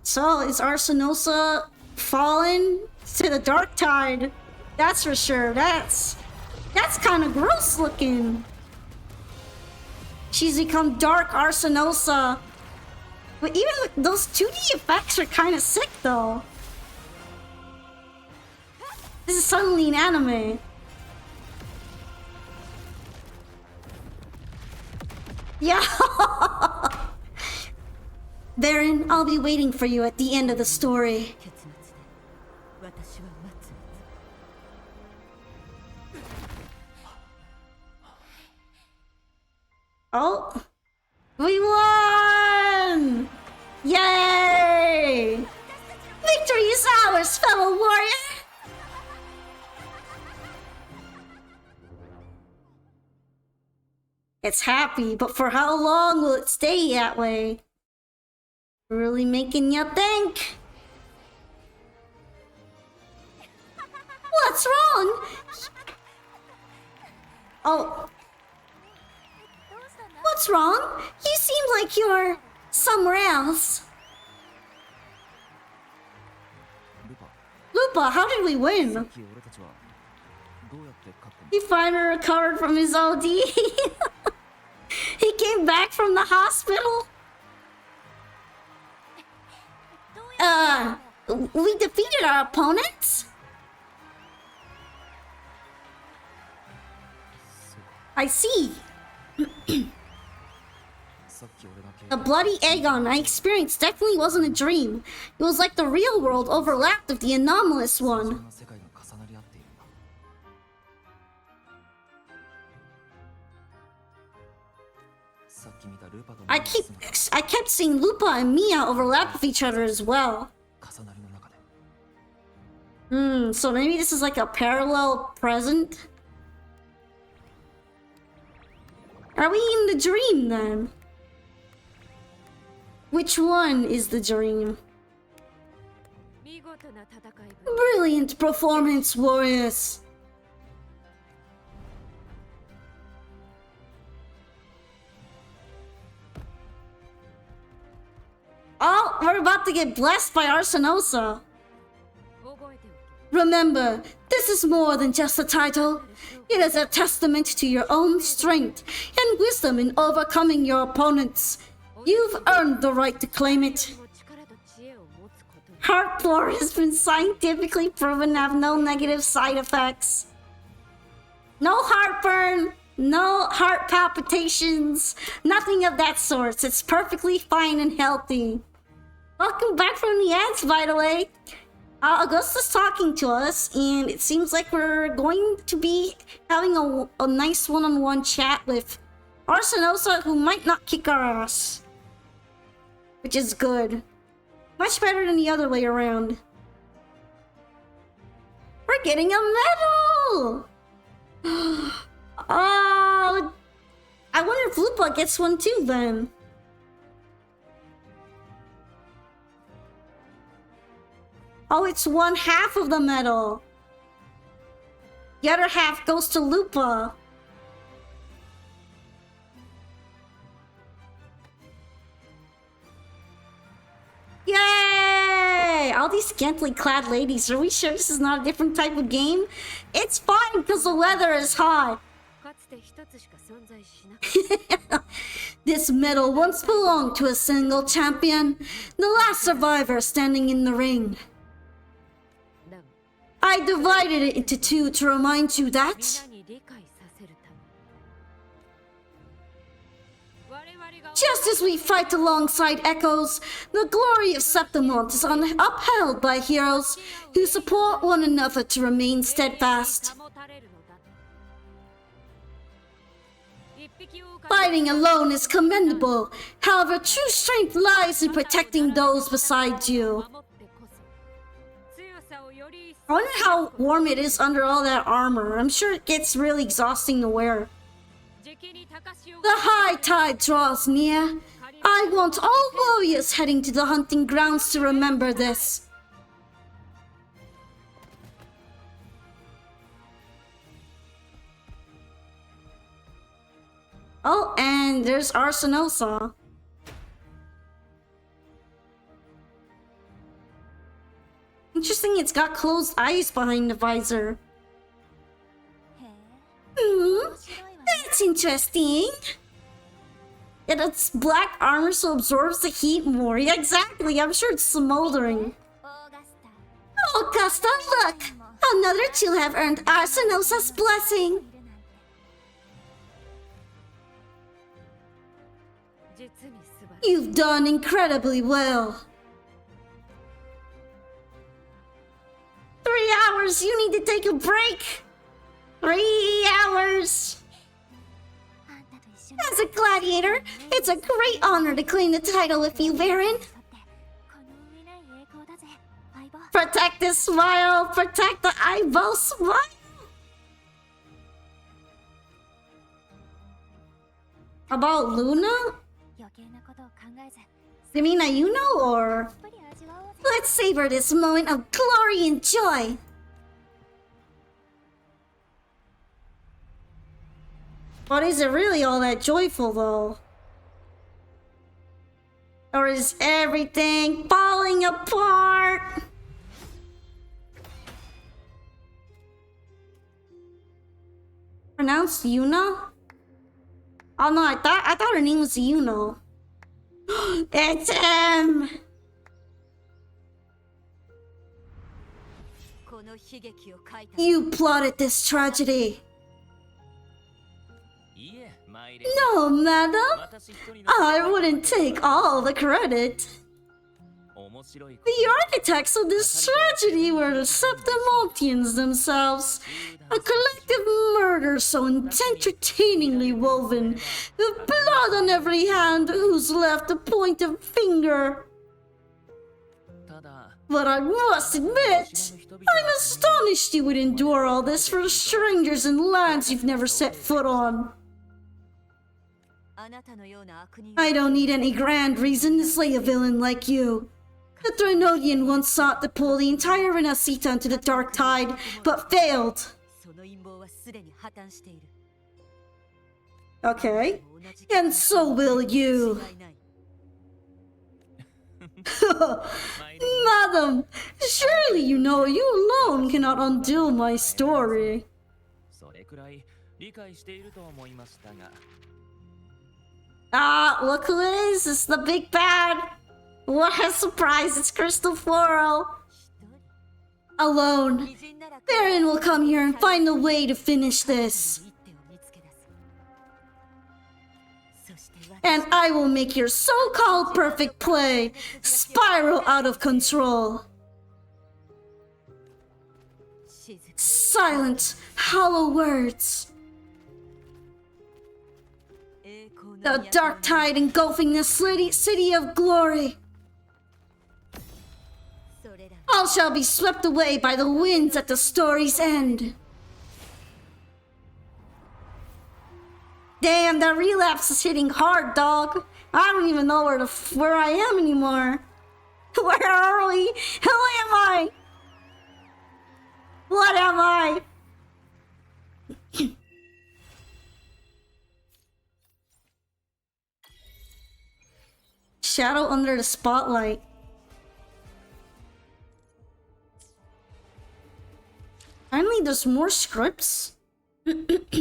So, is Arsenosa fallen to the dark tide? That's for sure. That's kind of gross looking. She's become Dark Arsenosa. But even those 2D effects are kind of sick, though. This is suddenly an anime. Yeah. Baron, I'll be waiting for you at the end of the story. Oh, we won! Yay! Victory is ours, fellow warrior! It's happy, but for how long will it stay that way? Really making you think. What's wrong? Oh. What's wrong? You seem like you're somewhere else. Lupa, how did we win? He finally recovered from his OD. He came back from the hospital. We defeated our opponents? I see. The bloody Aegon I experienced definitely wasn't a dream. It was like the real world overlapped with the anomalous one. I kept seeing Lupa and Mia overlap with each other as well. So maybe this is like a parallel present? Are we in the dream then? Which one is the dream? Brilliant performance, warriors! Oh, we're about to get blessed by Arsenosa. Remember, this is more than just a title. It is a testament to your own strength and wisdom in overcoming your opponents. You've earned the right to claim it. Heartfloor has been scientifically proven to have no negative side effects. No heartburn, no heart palpitations, nothing of that sort. It's perfectly fine and healthy. Welcome back from the ads, by the way. Augusta's talking to us, and it seems like we're going to be having a nice one-on-one chat with Arsenosa, who might not kick our ass. Which is good. Much better than the other way around. We're getting a medal! Oh, I wonder if Lupa gets one too then. Oh, it's 1/2 of the medal. The other half goes to Lupa. Yay! all these scantily clad ladies. Are we sure this is not a different type of game? It's fine because the weather is hot. This medal once belonged to a single champion, the last survivor standing in the ring. I divided it into two to remind you that. Just as we fight alongside echoes, the glory of Septimont is upheld by heroes who support one another to remain steadfast. Fighting alone is commendable, however, true strength lies in protecting those beside you. I wonder how warm it is under all that armor. I'm sure it gets really exhausting to wear. The high tide draws near. I want all warriors heading to the hunting grounds to remember this. Oh, and there's Arsenosa. Interesting, it's got closed eyes behind the visor. That's interesting. Yeah, its black armor so absorbs the heat more. Yeah, exactly. I'm sure it's smoldering. Augusta, look! Another two have earned Arsenosa's blessing. You've done incredibly well. 3 hours, you need to take a break. 3 hours. As a gladiator, it's a great honor to claim the title with you, Baron. Protect this smile, protect the eyeball smile. About Luna? You mean Ayuno or? Let's savor this moment of glory and joy. But is it really all that joyful though? Or is everything falling apart? Pronounced Yuna? Oh no, I thought her name was Yuno. It's him! You plotted this tragedy. No, madam. I wouldn't take all the credit. The architects of this tragedy were the Septimontians themselves. A collective murder so entertainingly woven, with blood on every hand who's left a pointed finger. But I must admit, I'm astonished you would endure all this for strangers in lands you've never set foot on. I don't need any grand reason to slay a villain like you. The Trinodian once sought to pull the entire Renacita into the dark tide, but failed. Okay, and so will you. Madam, surely you know you alone cannot undo my story. Ah, look who it is! It's the big bad! What a surprise! It's Crystal Floral! Alone, Baron will come here and find a way to finish this. And I will make your so-called perfect play spiral out of control. Silent, hollow words. The dark tide engulfing the city of glory. All shall be swept away by the winds at the story's end. Damn, that relapse is hitting hard, dog. I don't even know where I am anymore. Where are we? Who am I? What am I? Shadow under the spotlight. Finally, there's more scripts. Okay.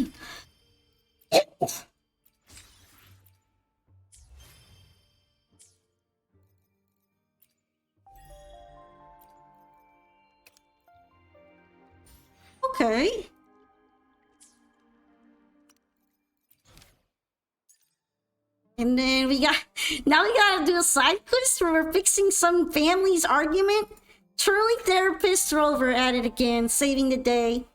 And then now we gotta do a side quest where we're fixing some family's argument. Truly therapist Rover at it again, saving the day.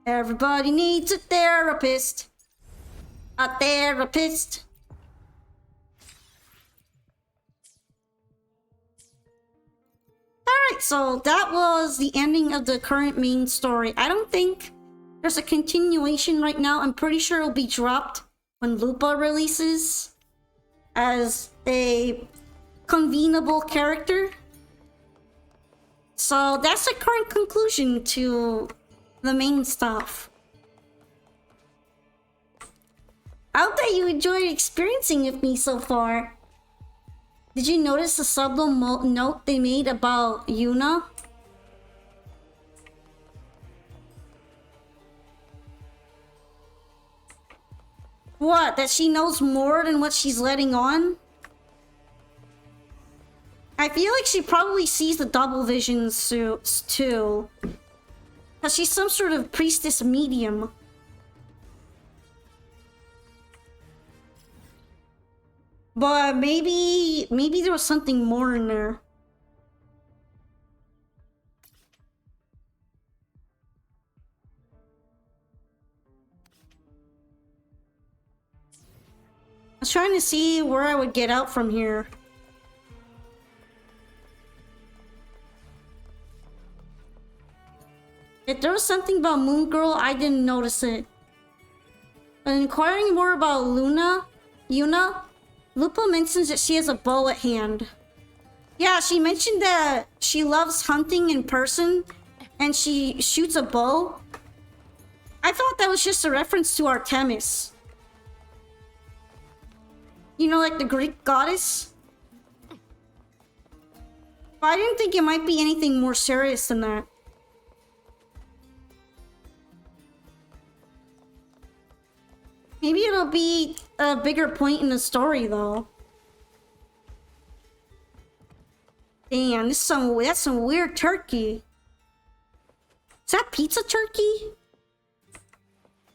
Everybody needs a therapist. A therapist. Alright, so that was the ending of the current main story. I don't think there's a continuation right now. I'm pretty sure it'll be dropped when Lupa releases as a convenable character. So that's the current conclusion to the main stuff. I hope that you enjoyed experiencing with me so far. Did you notice the subtle note they made about Yuna? What? That she knows more than what she's letting on? I feel like she probably sees the double visions too. Because she's some sort of priestess medium. But maybe there was something more in there. I was trying to see where I would get out from here. If there was something about Moon Girl, I didn't notice it. But inquiring more about Yuna, Lupa mentions that she has a bow at hand. Yeah, she mentioned that she loves hunting in person and she shoots a bow. I thought that was just a reference to Artemis. You know, like the Greek goddess? But I didn't think it might be anything more serious than that. Maybe it'll be a bigger point in the story, though. Damn, that's some weird turkey. Is that pizza turkey?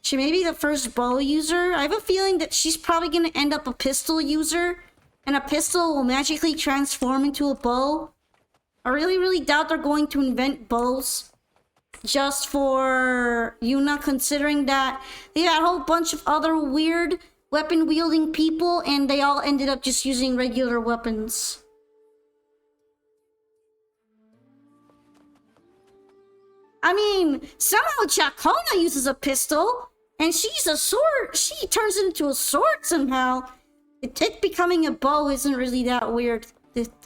She may be the first bow user. I have a feeling that she's probably gonna end up a pistol user, and a pistol will magically transform into a bow. I really doubt they're going to invent bows just for Yuna, considering that they had a whole bunch of other weird weapon-wielding people and they all ended up just using regular weapons. I mean, somehow Chakona uses a pistol and she's a sword. She turns it into a sword somehow. It becoming a bow isn't really that weird,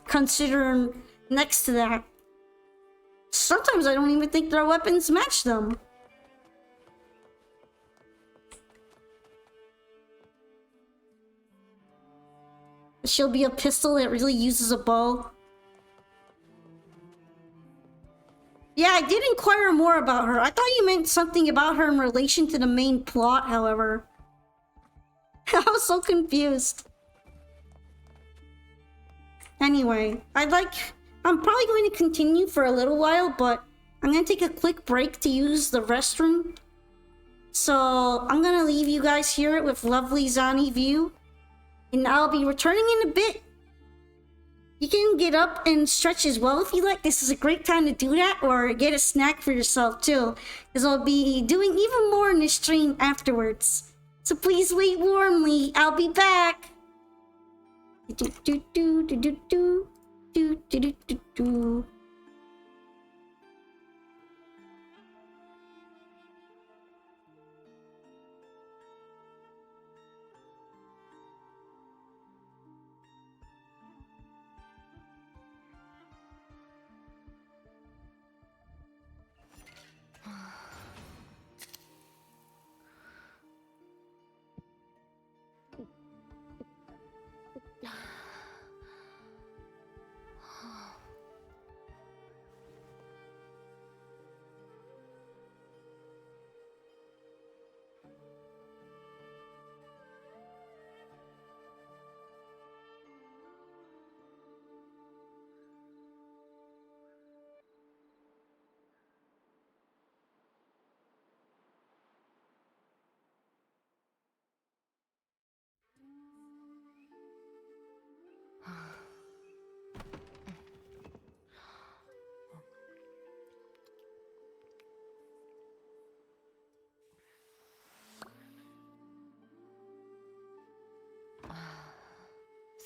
considering next to that. Sometimes I don't even think their weapons match them. She'll be a pistol that really uses a bow. Yeah, I did inquire more about her. I thought you meant something about her in relation to the main plot, however. I was so confused. Anyway, I'm probably going to continue for a little while, but I'm going to take a quick break to use the restroom. So I'm going to leave you guys here with lovely Zani View. And I'll be returning in a bit. You can get up and stretch as well if you like. This is a great time to do that, or get a snack for yourself too, because I'll be doing even more in the stream afterwards. So please wait warmly. I'll be back. Do do do do do do do do do do do.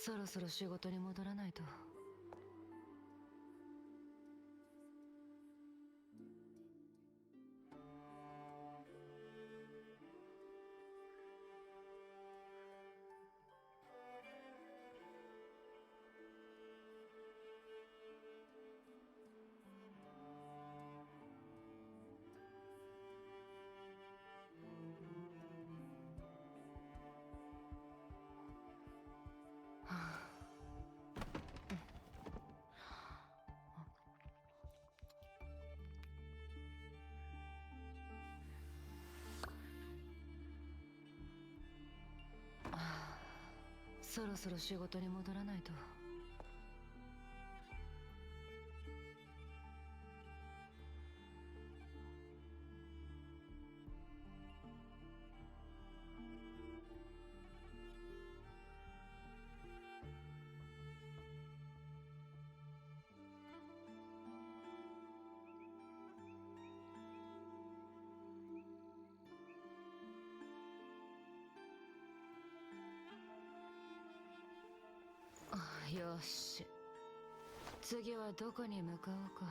そろそろ仕事に戻らないと。そろそろ仕事に戻らないと。よし、次はどこに向かおうか。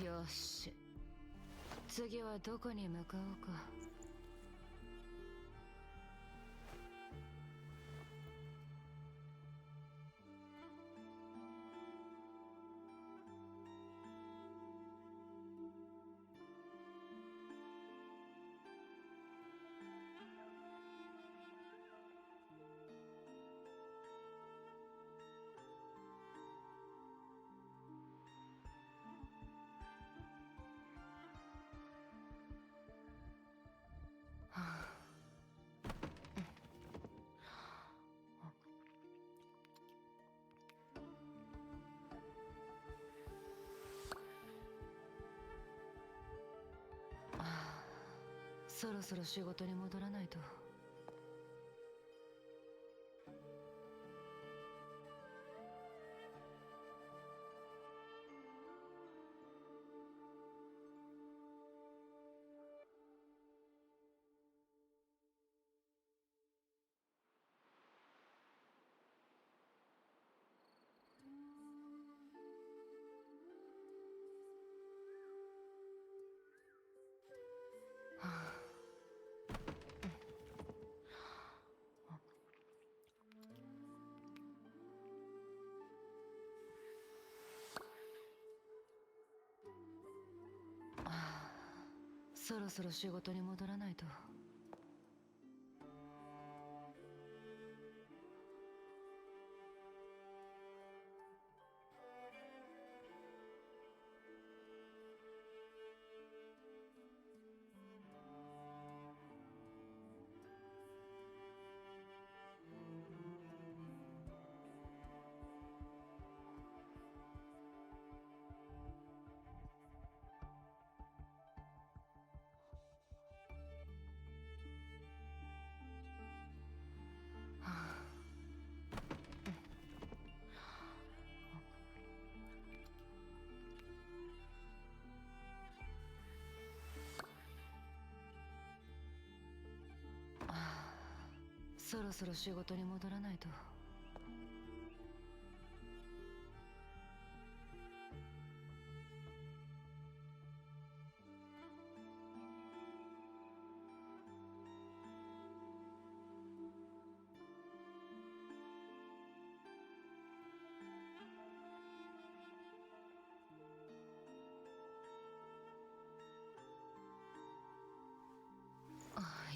よし、次はどこに向かおうか。そろそろ仕事に戻らないと。そろそろ仕事に戻らないと。そろそろ仕事に戻らないと。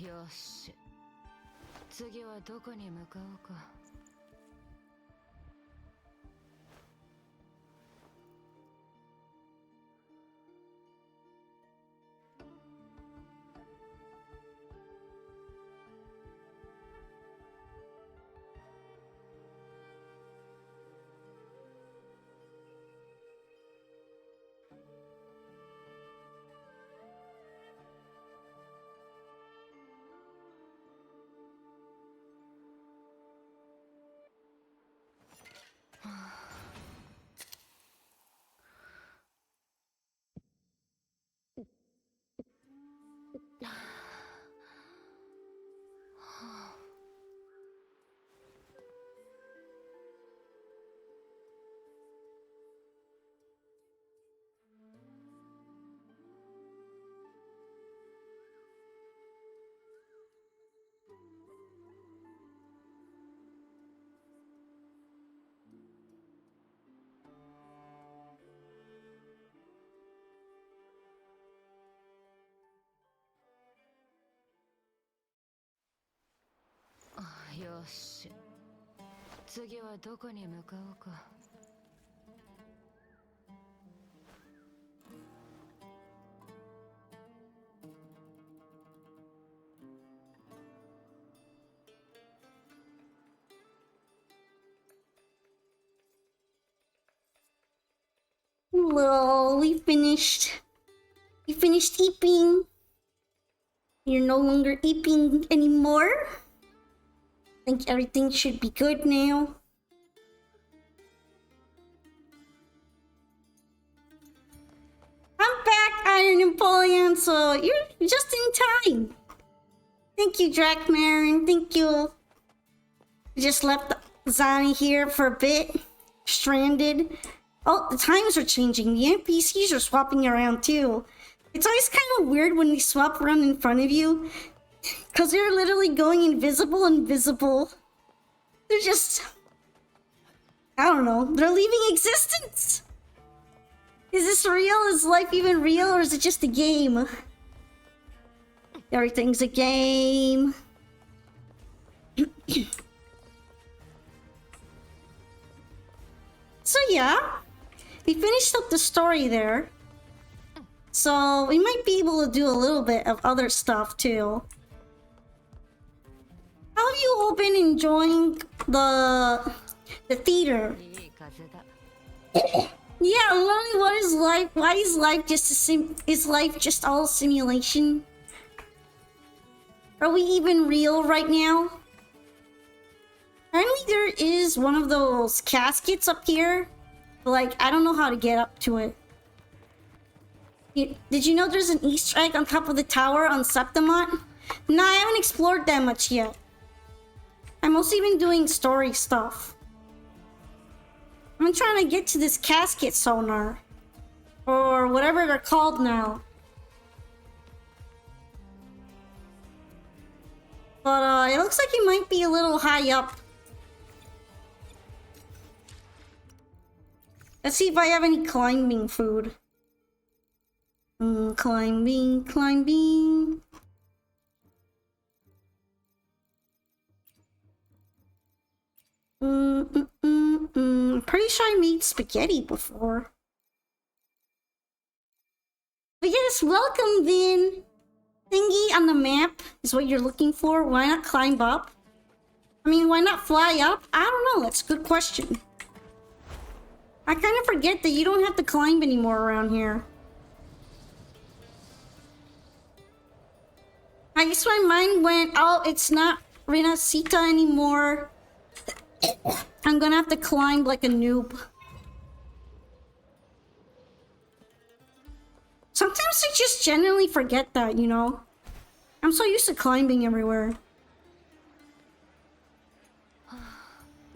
よし、次はどこに向かおうか。よし、次はどこに向かおうか。Hello, we finished. We finished eating. You're no longer eating anymore. I think everything should be good now. I'm back, Iron Napoleon, so you're just in time. Thank you, Drakmarin. Thank you. I just left Zani here for a bit. Stranded. Oh, the times are changing. The NPCs are swapping around too. It's always kind of weird when they swap around in front of you. Because they're literally going invisible. They're just... I don't know. They're leaving existence. Is this real? Is life even real? Or is it just a game? Everything's a game. So yeah. We finished up the story there. So we might be able to do a little bit of other stuff too. How have you all been enjoying the theater? Yeah, I'm wondering what is life? Why is life just is life just all simulation? Are we even real right now? Apparently there is one of those caskets up here. But like, I don't know how to get up to it. Did you know there's an Easter egg on top of the tower on Septimont? Nah, I haven't explored that much yet. I've mostly been doing story stuff. I'm trying to get to this casket sonar. Or whatever they're called now. But it looks like it might be a little high up. Let's see if I have any climbing food. Climbing. I'm pretty sure I made spaghetti before. But yes, welcome Vin. Thingy on the map is what you're looking for. Why not climb up? I mean, why not fly up? I don't know. That's a good question. I kind of forget that you don't have to climb anymore around here. I guess my mind went, oh, it's not Renacita anymore. I'm gonna have to climb like a noob. Sometimes I just genuinely forget that, you know? I'm so used to climbing everywhere.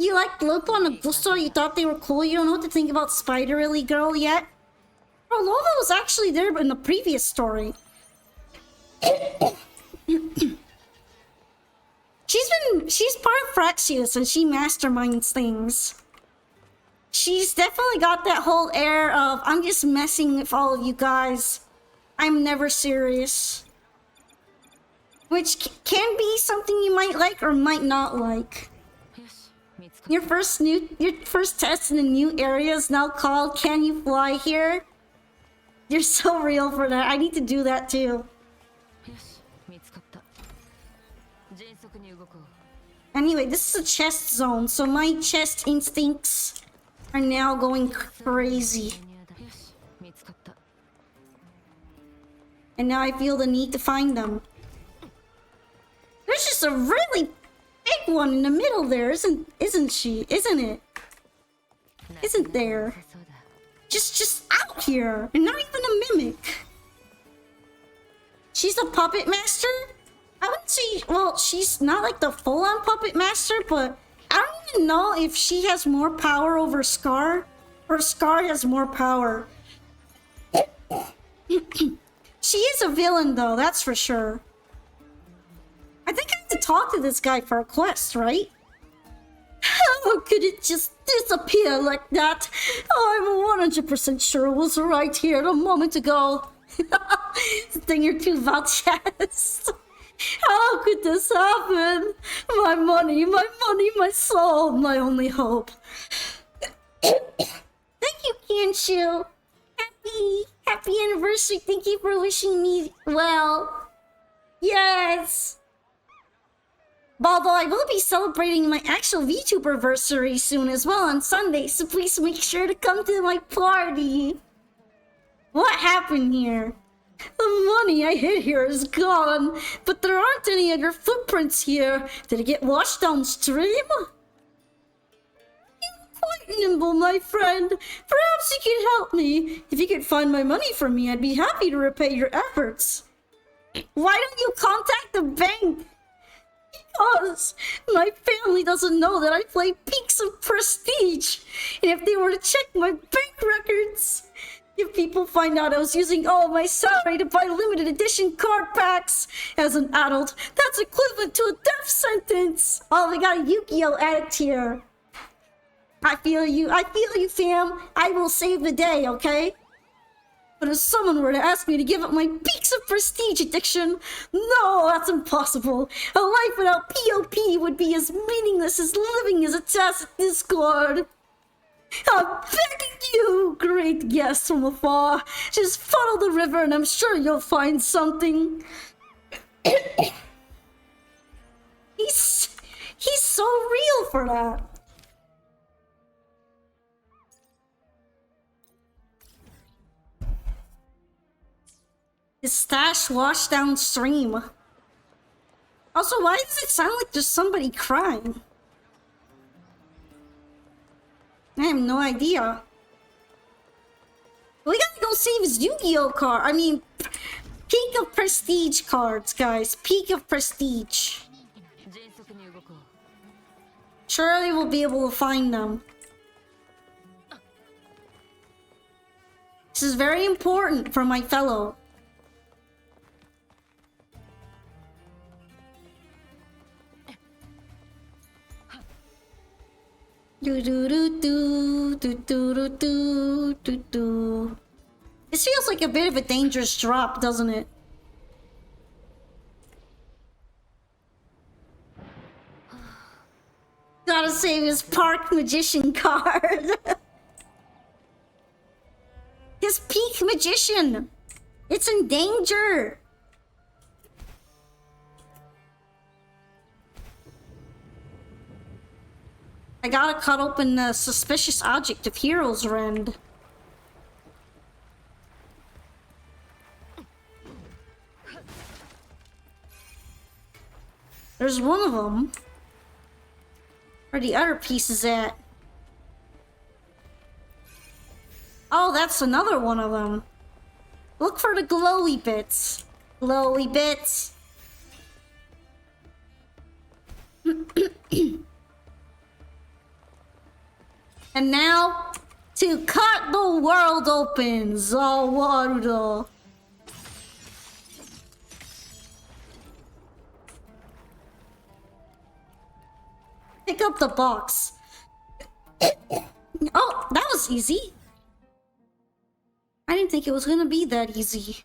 You liked Lupa and Augusto? You thought they were cool? You don't know what to think about Spider Lily Girl yet? Bro, Lova was actually there in the previous story. She's part of Fraxius and she masterminds things. She's definitely got that whole air of, I'm just messing with all of you guys. I'm never serious. Which can be something you might like or might not like. Your first test in a new area is now called Can You Fly Here? You're so real for that. I need to do that too. Anyway, this is a chest zone, so my chest instincts are now going crazy. And now I feel the need to find them. There's just a really big one in the middle there, isn't she? Isn't it? Isn't there? Just out here, and not even a mimic. She's a puppet master? I wouldn't say, well, she's not like the full-on puppet master, but I don't even know if she has more power over Scar, or Scar has more power. She is a villain, though, that's for sure. I think I have to talk to this guy for a quest, right? How could it just disappear like that? I'm 100% sure it was right here a moment ago. Thing or two about chest. How could this happen? My money, my soul, my only hope. Thank you, Kanshu. Happy anniversary. Thank you for wishing me well. Yes. Although I will be celebrating my actual VTuber anniversary soon as well on Sunday, so please make sure to come to my party. What happened here? The money I hid here is gone, but there aren't any other footprints here. Did it get washed downstream? You're quite nimble, my friend. Perhaps you can help me. If you could find my money for me, I'd be happy to repay your efforts. Why don't you contact the bank? Because my family doesn't know that I play Peaks of Prestige. And if they were to check my bank records, if people find out I was using all of my salary to buy limited edition card packs as an adult, that's equivalent to a death sentence. Oh, we got a Yu-Gi-Oh addict here. I feel you, fam. I will save the day, okay? But if someone were to ask me to give up my Peaks of Prestige addiction, no, that's impossible. A life without POP would be as meaningless as living as a tacit discord. I'm begging you, great guest from afar. Just follow the river and I'm sure you'll find something. He's so real for that. His stash washed downstream. Also, why does it sound like there's somebody crying? I have no idea. We gotta go save his Yu-Gi-Oh card. I mean, Peak of Prestige cards, guys. Peak of Prestige. Surely we'll be able to find them. This is very important for my fellow. Do do do do do do do do do. This feels like a bit of a dangerous drop, doesn't it? Gotta save his Park Magician card. His Peak Magician. It's in danger. I gotta cut open the suspicious object of Hero's Rend. There's one of them. Where the other piece is at? Oh, that's another one of them. Look for the glowy bits. Glowy bits. And now, to cut the world open, Zawarudo. Pick up the box. Oh, that was easy. I didn't think it was gonna be that easy.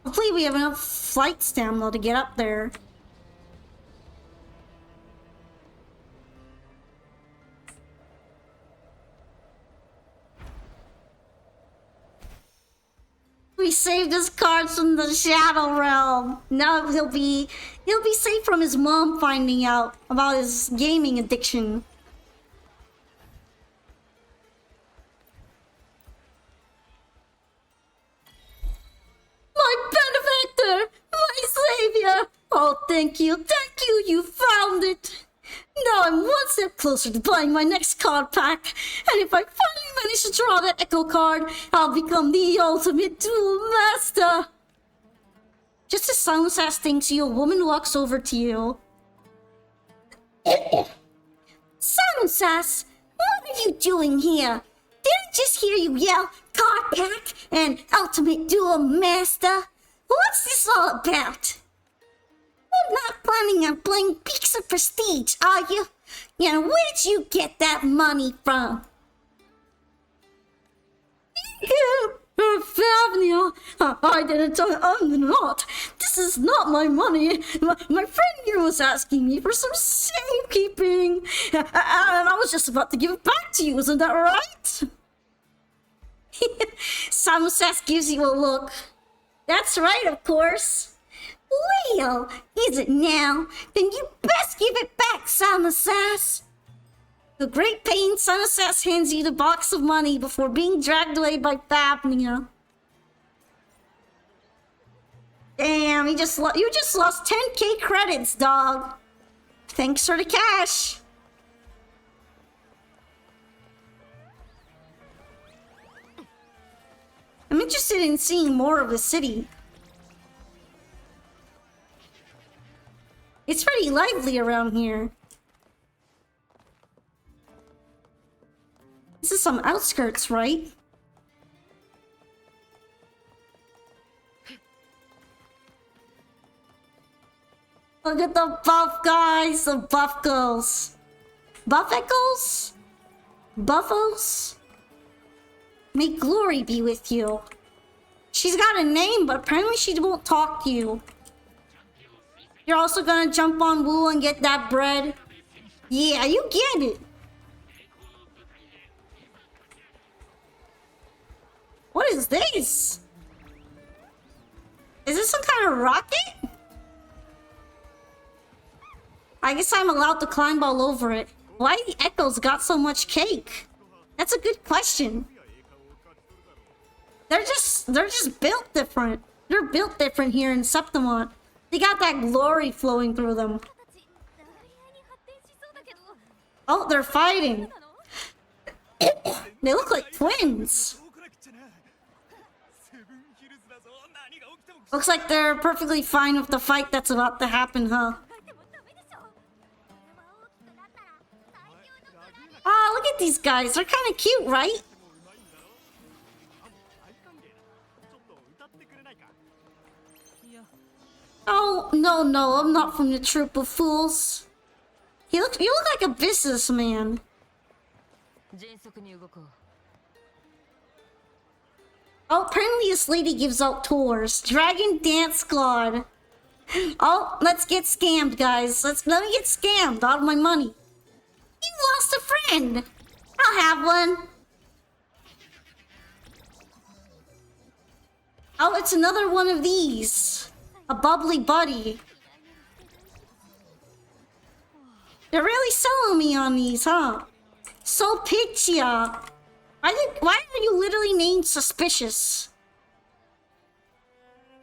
Hopefully we have enough flight stamina to get up there. We saved his cards from the Shadow Realm. Now he'll be safe from his mom finding out about his gaming addiction. My benefactor! My savior! Oh, thank you, you found it! Now I'm one step closer to buying my next card pack, and if I finally manage to draw that Echo card, I'll become the ultimate duel master! Just as Silent Sass thanks you, a woman walks over to you. Silent Sass, what are you doing here? Did I just hear you yell card pack and ultimate duel master? What's this all about? You're not planning on playing Peaks of Prestige, are you? And where'd you get that money from? Fabnia, I didn't. I'm not. This is not my money. My friend here was asking me for some safekeeping, and I was just about to give it back to you. Isn't that right? Silent Sass gives you a look. That's right, of course. Well, is it now? Then you best give it back, Silent Sass. With great pain, Silent Sass hands you the box of money before being dragged away by Fafnir. Damn, you just lost 10k credits, dog. Thanks for the cash. I'm interested in seeing more of the city. It's pretty lively around here. This is some outskirts, right? Look at the buff guys, the buff girls. Buffeckles? Buffos? May glory be with you. She's got a name, but apparently she won't talk to you. You're also gonna jump on Wuwa and get that bread? Yeah, you get it. What is this? Is this some kind of rocket? I guess I'm allowed to climb all over it. Why the Echoes got so much cake? That's a good question. They're just built different. They're built different here in Septimont. They got that glory flowing through them. Oh, they're fighting. They look like twins. Looks like they're perfectly fine with the fight that's about to happen, huh? Oh, look at these guys. They're kind of cute, right? Oh, no, I'm not from the troop of fools. You look like a businessman. Oh, apparently this lady gives out tours. Dragon Dance Squad. Oh, let's get scammed, guys. Let me get scammed out of my money. You lost a friend. I'll have one. Oh, it's another one of these. A bubbly buddy. They're really selling me on these, huh? So pitchy. Why are you literally named Suspicious?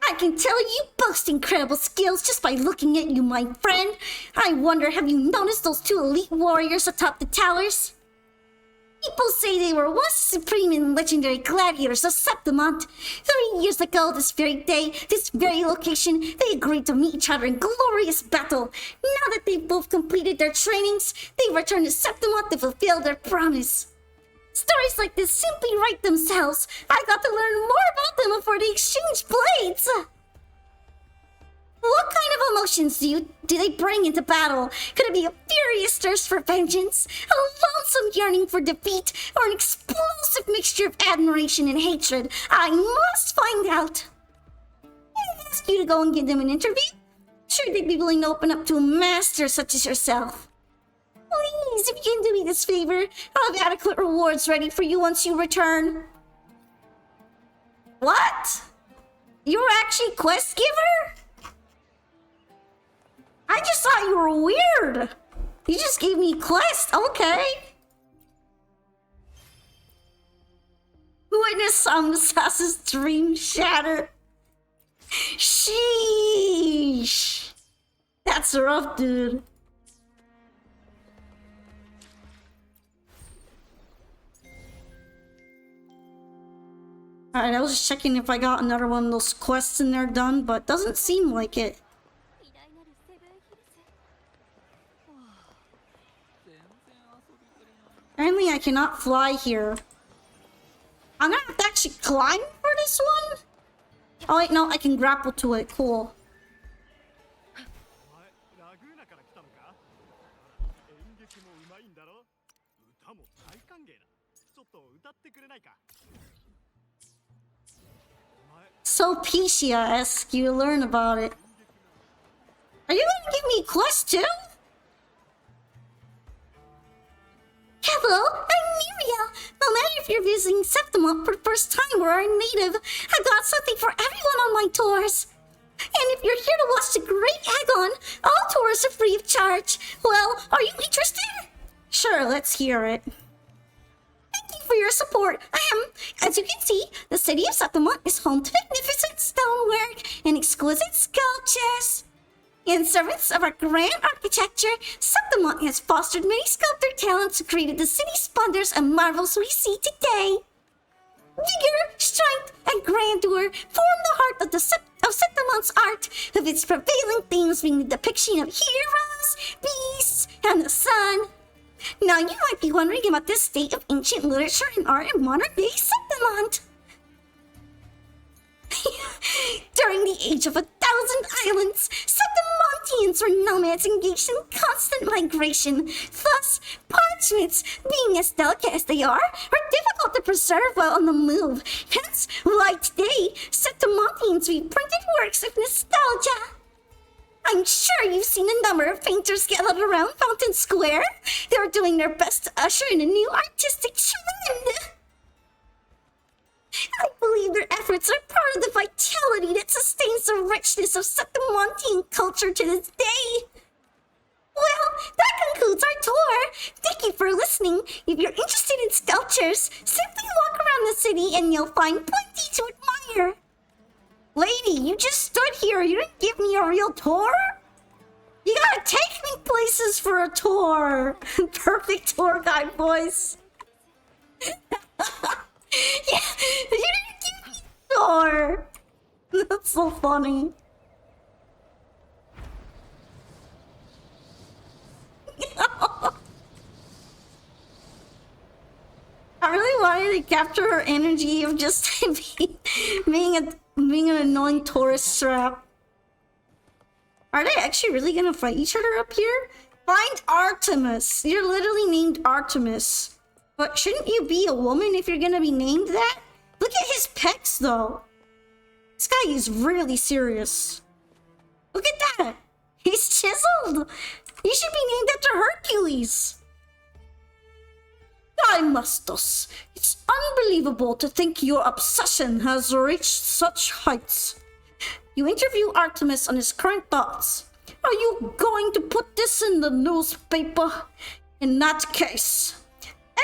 I can tell you boast incredible skills just by looking at you, my friend. I wonder, have you noticed those two elite warriors atop the towers? People say they were once supreme and legendary gladiators of Septimont. 3 years ago, this very day, this very location, they agreed to meet each other in glorious battle. Now that they've both completed their trainings, they return to Septimont to fulfill their promise. Stories like this simply write themselves. I got to learn more about them before they exchange blades. What kind of emotions do they bring into battle? Could it be a furious thirst for vengeance, a lonesome yearning for defeat, or an explosive mixture of admiration and hatred? I must find out. I ask you to go and give them an interview. Sure, they'd be willing to open up to a master such as yourself. Please, if you can do me this favor, I'll have adequate rewards ready for you once you return. What? You're actually quest giver? I just thought you were weird. You just gave me a quest. Okay. Witness some assassin's dream shatter. Sheesh. That's rough, dude. Alright, I was just checking if I got another one of those quests in there done, but doesn't seem like it. Apparently I cannot fly here. I'm gonna have to actually climb for this one? Oh wait, no, I can grapple to it. Cool. So Pecia-esque, you learn about it. Are you gonna give me a quest too? Hello, I'm Miria. No matter if you're visiting Septimont for the first time or are a native, I've got something for everyone on my tours. And if you're here to watch the Great Agon, all tours are free of charge. Well, are you interested? Sure, let's hear it. Thank you for your support. As you can see, the city of Septimont is home to magnificent stonework and exquisite sculptures. In service of our grand architecture, Septimont has fostered many sculptor talents who created the city splendors and marvels we see today. Vigor, strength, and grandeur form the heart of Septimont's art, with its prevailing themes being the depiction of heroes, beasts, and the sun. Now you might be wondering about this state of ancient literature and art in modern-day Septimont. During the age of 1,000 islands, Septimontians were nomads engaged in constant migration. Thus, parchments, being as delicate as they are difficult to preserve while on the move. Hence, why today, Septimontians read printed works of nostalgia. I'm sure you've seen a number of painters gathered around Fountain Square. They're doing their best to usher in a new artistic trend. I believe their efforts are part of the vitality that sustains the richness of Septimontian culture to this day. Well, that concludes our tour. Thank you for listening. If you're interested in sculptures, simply walk around the city and you'll find plenty to admire. Lady, you just stood here. You didn't give me a real tour? You gotta take me places for a tour. Perfect tour guide voice. Yeah, you didn't give me a tour. That's so funny. I really wanted to capture her energy of just being an annoying tourist trap. Are they actually really gonna fight each other up here? Find Artemis. You're literally named Artemis. But shouldn't you be a woman if you're gonna be named that? Look at his pecs though. This guy is really serious. Look at that. He's chiseled. He should be named after Hercules. Daimasters, it's unbelievable to think your obsession has reached such heights. You interview Artemis on his current thoughts. Are you going to put this in the newspaper? In that case,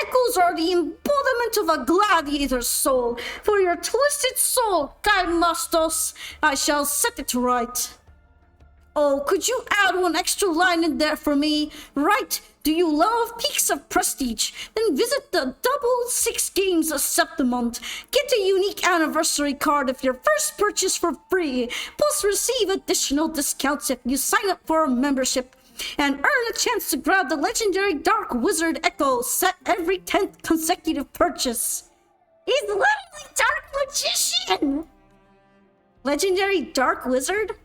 Echoes are the embodiment of a gladiator's soul. For your twisted soul, Kaimastos, I shall set it right. Oh, could you add one extra line in there for me? Right, do you love peaks of prestige? Then visit the double 6 games of Septimont. Get a unique anniversary card of your first purchase for free. Plus receive additional discounts if you sign up for a membership. And earn a chance to grab the legendary Dark Wizard Echo set every 10th consecutive purchase. He's literally Dark Magician! Legendary Dark Wizard?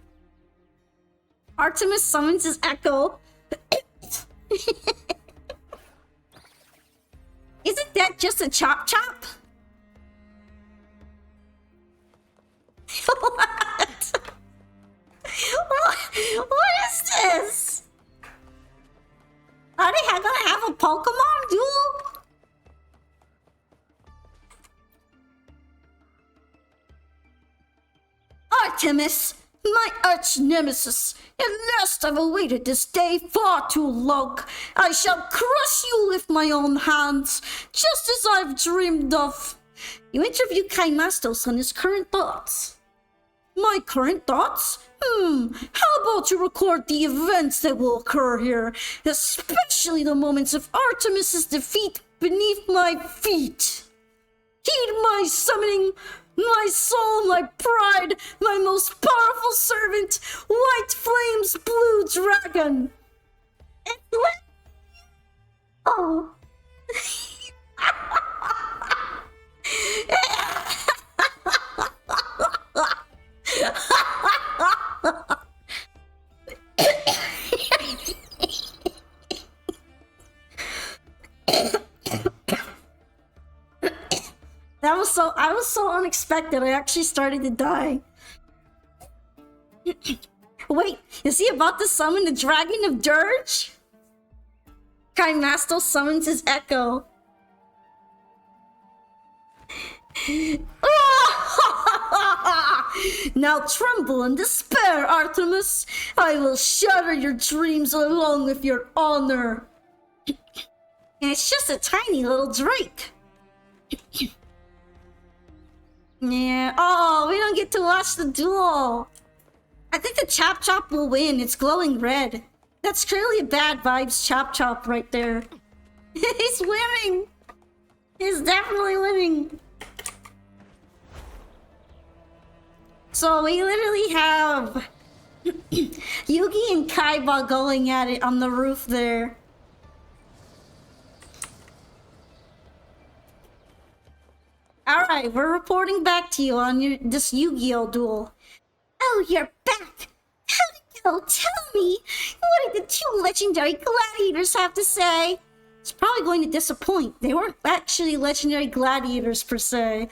Artemis summons his Echo. Isn't that just a chop chop? What? What is this? Are they gonna have a Pokemon duel? Artemis, my arch nemesis, at last I've awaited this day far too long. I shall crush you with my own hands, just as I've dreamed of. You interview Kaimastos on his current thoughts. My current thoughts? How about you record the events that will occur here, especially the moments of Artemis's defeat beneath my feet. Heed my summoning, my soul, my pride, my most powerful servant, White Flame's Blue Dragon. Oh. I was so unexpected. I actually started to die. Wait, is he about to summon the Dragon of Dirge? Kaimastos summons his Echo. Now tremble in despair, Artemis. I will shatter your dreams along with your honor. And it's just a tiny little Drake. Yeah. Oh, we don't get to watch the duel. I think the Chop Chop will win. It's glowing red. That's clearly a bad vibes Chop Chop right there. He's winning. He's definitely winning. So we literally have Yugi and Kaiba going at it on the roof there. Alright, we're reporting back to you on this Yu-Gi-Oh! Duel. Oh, you're back! How'd it go? Tell me! What did the two legendary gladiators have to say? It's probably going to disappoint. They weren't actually legendary gladiators per se.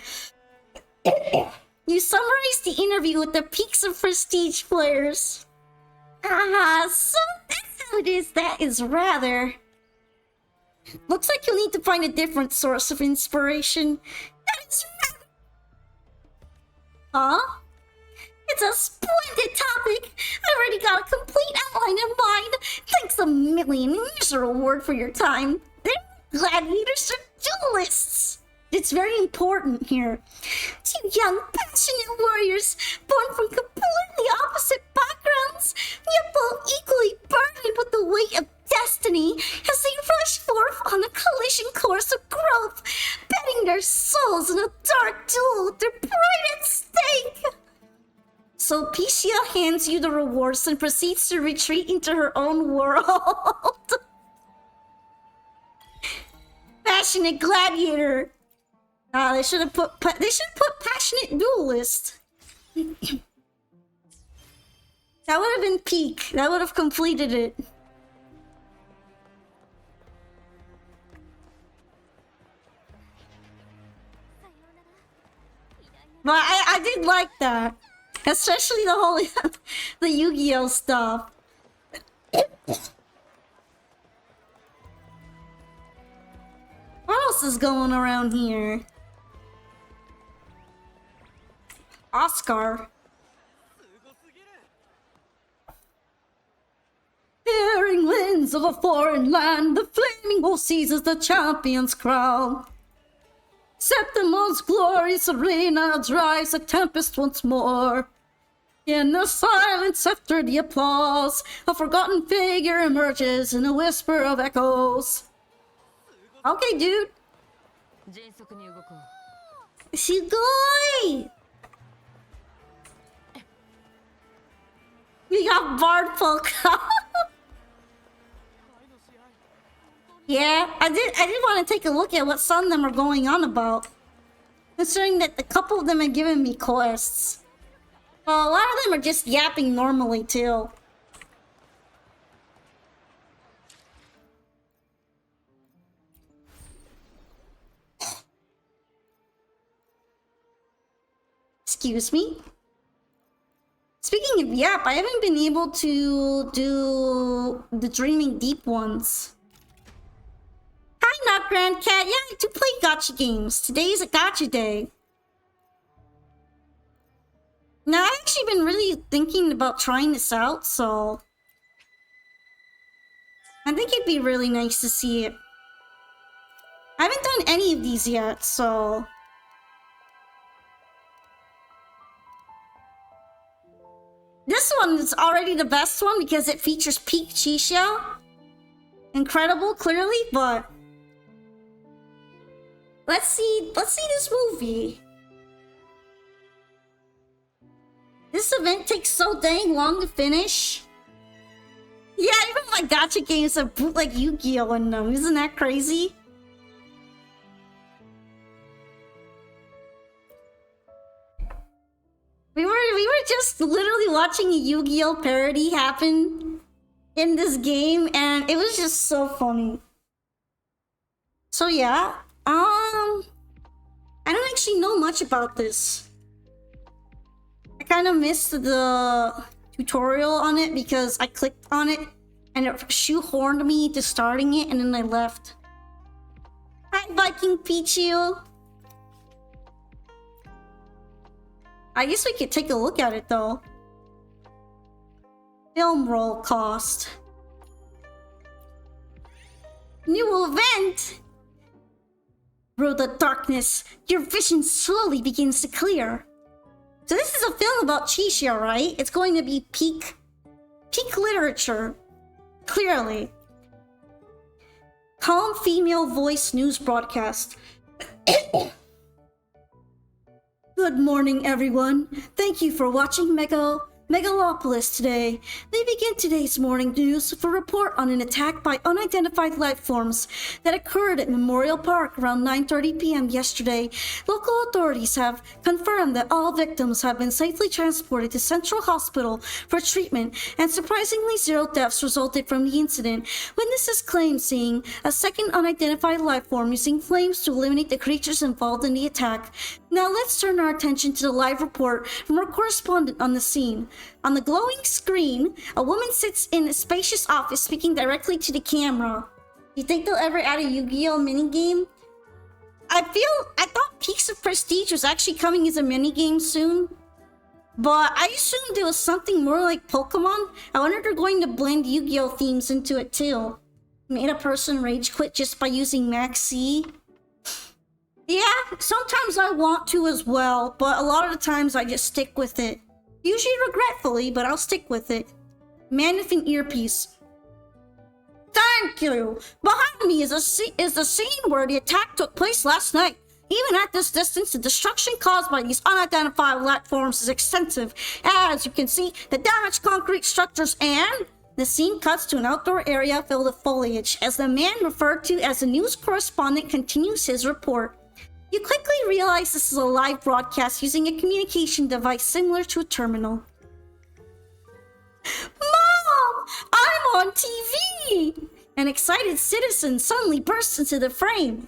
You summarized the interview with the peaks of prestige players. So that's how it is. That is rather... Looks like you'll need to find a different source of inspiration. That is rather... Huh? It's a splendid topic! I already got a complete outline in mind! Thanks a million, here's a reward for your time. They're gladiators or duelists! It's very important here. Two young, passionate warriors, born from completely opposite backgrounds, yet both equally burdened with the weight of destiny as they rush forth on a collision course of growth, betting their souls in a dark duel with their pride at stake. So Picia hands you the rewards and proceeds to retreat into her own world. Passionate gladiator. They should have put passionate duelist. That would have been peak. That would have completed it. But I did like that. Especially the whole the Yu-Gi-Oh stuff. What else is going around here? Oscar. Daring winds winds of a foreign land, the flaming wolf seizes the champion's crown. Septimont's glorious arena drives a tempest once more. In the silence after the applause, a forgotten figure emerges in a whisper of echoes. Okay, dude. 迅速に動こう。すごい! We got Bard folk. Yeah, I did want to take a look at what some of them are going on about. Considering that a couple of them have given me quests. Well, a lot of them are just yapping normally too. Excuse me? Speaking of yap, I haven't been able to do the Dreaming Deep ones. Hi, Not Grand Cat. Yeah, I do play gacha games. Today's a gacha day. Now, I've actually been really thinking about trying this out, so... I think it'd be really nice to see it. I haven't done any of these yet, so... This one is already the best one because it features peak Chisha. Incredible, clearly, but... Let's see this movie. This event takes so dang long to finish. Yeah, even my gacha games have bootleg Yu-Gi-Oh! In them. Isn't that crazy? We were just literally watching a Yu-Gi-Oh! Parody happen in this game, and it was just so funny. So yeah, I don't actually know much about this. I kind of missed the tutorial on it because I clicked on it and it shoehorned me to starting it, and then I left. Hi, Viking Pichu. I guess we could take a look at it though. Film roll cost. New event! Through the darkness, your vision slowly begins to clear. So this is a film about Chisha, right? It's going to be peak literature. Clearly. Calm female voice news broadcast. Good morning, everyone. Thank you for watching Megalopolis today. We begin today's morning news with a report on an attack by unidentified life forms that occurred at Memorial Park around 9:30 p.m. yesterday. Local authorities have confirmed that all victims have been safely transported to Central Hospital for treatment, and surprisingly 0 deaths resulted from the incident. Witnesses claim seeing a second unidentified life form using flames to eliminate the creatures involved in the attack. Now let's turn our attention to the live report from our correspondent on the scene. On the glowing screen, a woman sits in a spacious office speaking directly to the camera. Do you think they'll ever add a Yu-Gi-Oh! Minigame? I thought Peaks of Prestige was actually coming as a minigame soon. But I assumed it was something more like Pokemon. I wonder if they're going to blend Yu-Gi-Oh! Themes into it too. Made a person rage quit just by using Max C. Yeah, sometimes I want to as well, but a lot of the times I just stick with it. Usually regretfully, but I'll stick with it. Man with an earpiece. Thank you! Behind me is the scene where the attack took place last night. Even at this distance, the destruction caused by these unidentified life forms is extensive. As you can see, the damaged concrete structures and... The scene cuts to an outdoor area filled with foliage as the man referred to as the news correspondent continues his report. You quickly realize this is a live broadcast using a communication device similar to a terminal. Mom! I'm on TV! An excited citizen suddenly bursts into the frame.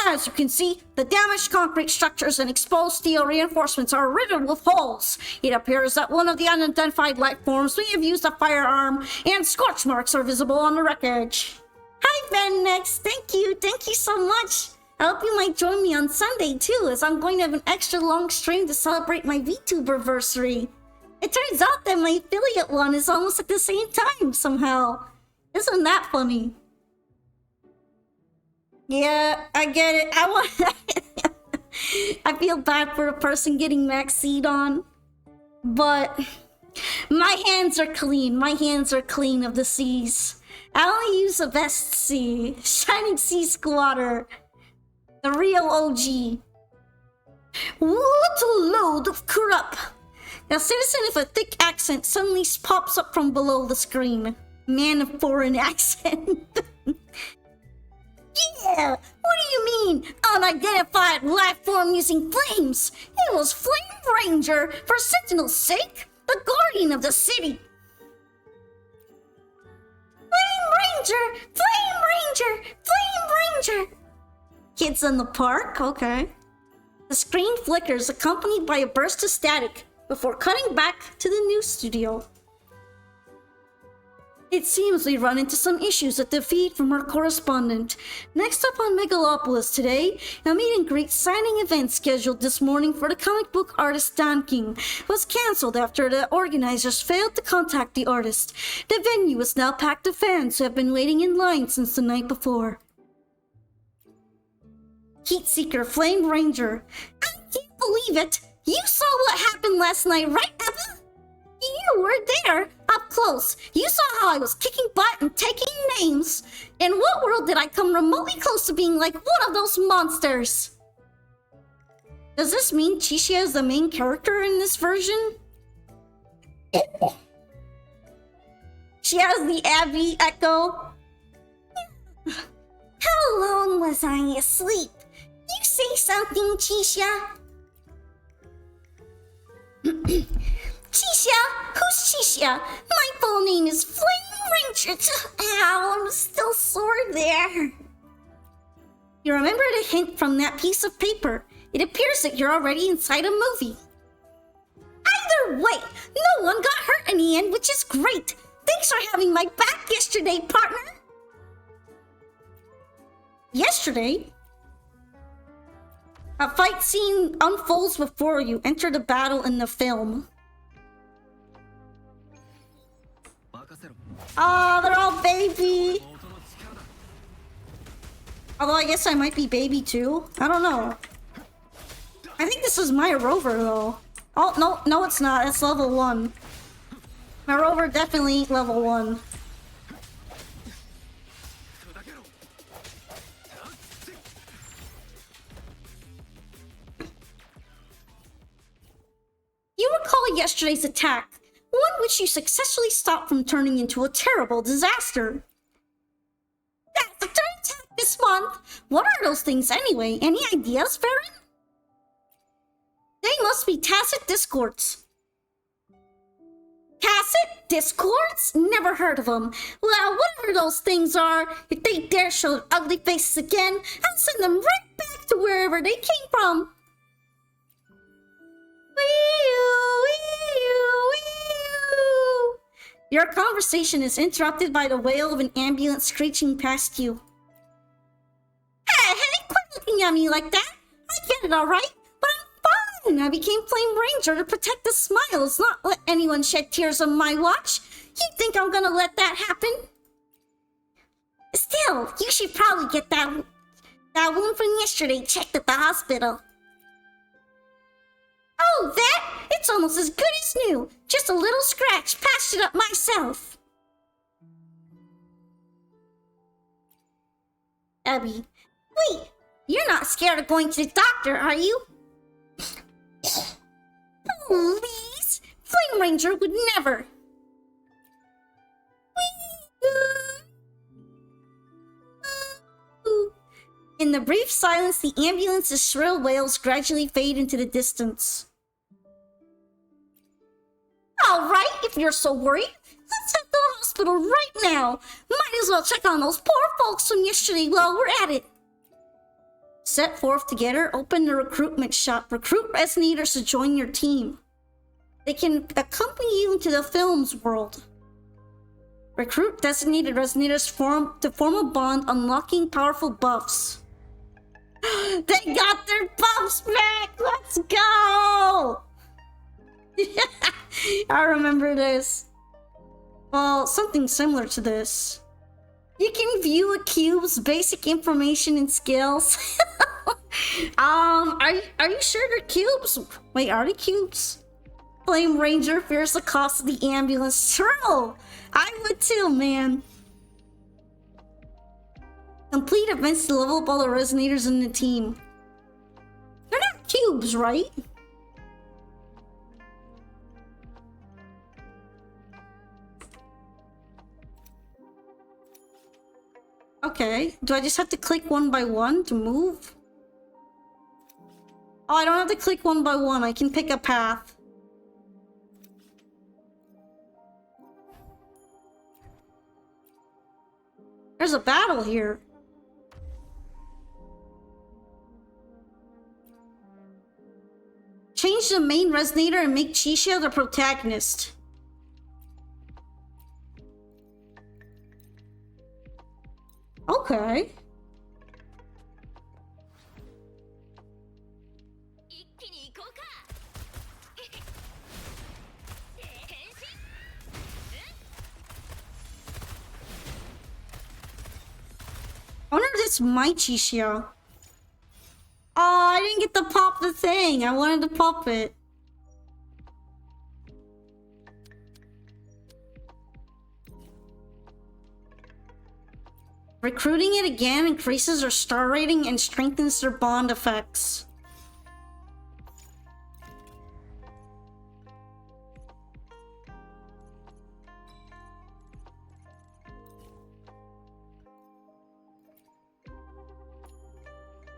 As you can see, the damaged concrete structures and exposed steel reinforcements are riddled with holes. It appears that one of the unidentified life forms may have used a firearm, and scorch marks are visible on the wreckage. Hi, Vennex. Thank you so much. I hope you might join me on Sunday too, as I'm going to have an extra long stream to celebrate my VTuberversary. It turns out that my affiliate one is almost at the same time somehow. Isn't that funny? Yeah, I get it. I feel bad for the person getting Maxine on. But my hands are clean. My hands are clean of the seas. I only use the best sea. Shining Sea Squatter. The real OG. Little load of corrupt. A citizen with a thick accent suddenly pops up from below the screen. Man of foreign accent. Yeah! What do you mean? Unidentified life form using flames! It was Flame Ranger, for Sentinel's sake! The guardian of the city! Flame Ranger! Flame Ranger! Flame Ranger! Kids in the park? Okay. The screen flickers, accompanied by a burst of static, before cutting back to the news studio. It seems we run into some issues with the feed from our correspondent. Next up on Megalopolis today, a meet and greet signing event scheduled this morning for the comic book artist Dan King was cancelled after the organizers failed to contact the artist. The venue is now packed with fans who have been waiting in line since the night before. Heatseeker Flame Ranger. I can't believe it! You saw what happened last night, right, Eva? You were there, up close. You saw how I was kicking butt and taking names. In what world did I come remotely close to being like one of those monsters? Does this mean Chishia is the main character in this version? She has the Abby echo. How long was I asleep? You say something, Chishia. Chishia? Who's Chishia? My full name is Flame Ranger. Ow, I'm still sore there. You remember the hint from that piece of paper? It appears that you're already inside a movie. Either way, no one got hurt in the end, which is great. Thanks for having my back yesterday, partner. Yesterday? A fight scene unfolds before you enter the battle in the film. Oh, they're all baby. Although I guess I might be baby too. I don't know. I think this is my rover though. Oh, no, it's not. It's level 1. My rover definitely level 1. You recall yesterday's attack, one which you successfully stopped from turning into a terrible disaster. That's the third attack this month! What are those things anyway? Any ideas, Farron? They must be tacit discords. Tacit discords? Never heard of them. Well, whatever those things are, if they dare show ugly faces again, I'll send them right back to wherever they came from. Your conversation is interrupted by the wail of an ambulance screeching past you. Hey, quit looking at me like that! I get it alright, but I'm fine! I became Flame Ranger to protect the Smiles, not let anyone shed tears on my watch. You think I'm gonna let that happen? Still, you should probably get that wound from yesterday checked at the hospital. Oh, that? It's almost as good as new. Just a little scratch. Patched it up myself. Abby. Wait, you're not scared of going to the doctor, are you? Please? Flame Ranger would never. In the brief silence, the ambulance's shrill wails gradually fade into the distance. Alright, if you're so worried, let's head to the hospital right now. Might as well check on those poor folks from yesterday while we're at it. Set forth together, open the recruitment shop. Recruit resonators to join your team. They can accompany you into the film's world. Recruit designated resonators to form a bond, unlocking powerful buffs. They got their buffs back! Let's go! I remember this. Well, something similar to this. You can view a cube's basic information and skills. Are you sure they're cubes? Wait, are they cubes? Flame Ranger fears the cost of the ambulance. True! I would too, man. Complete events to level up all the resonators in the team. They're not cubes, right? Okay. Do I just have to click one by one to move? Oh, I don't have to click one by one. I can pick a path. There's a battle here. Change the main resonator and make Chisha the protagonist. Okay. I wonder if it's my Chisha. Oh, I didn't get to pop the thing. I wanted to pop it. Recruiting it again increases their star rating and strengthens their bond effects.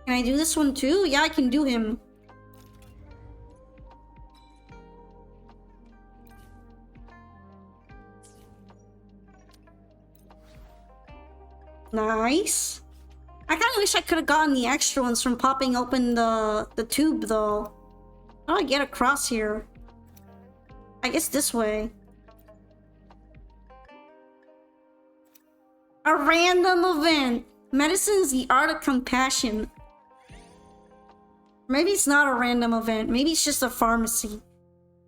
Can I do this one too? Yeah, I can do him. Nice. I kind of wish I could have gotten the extra ones from popping open the tube though. How do I get across here? I guess this way. A random event. Medicine is the art of compassion. Maybe it's not a random event. Maybe it's just a pharmacy.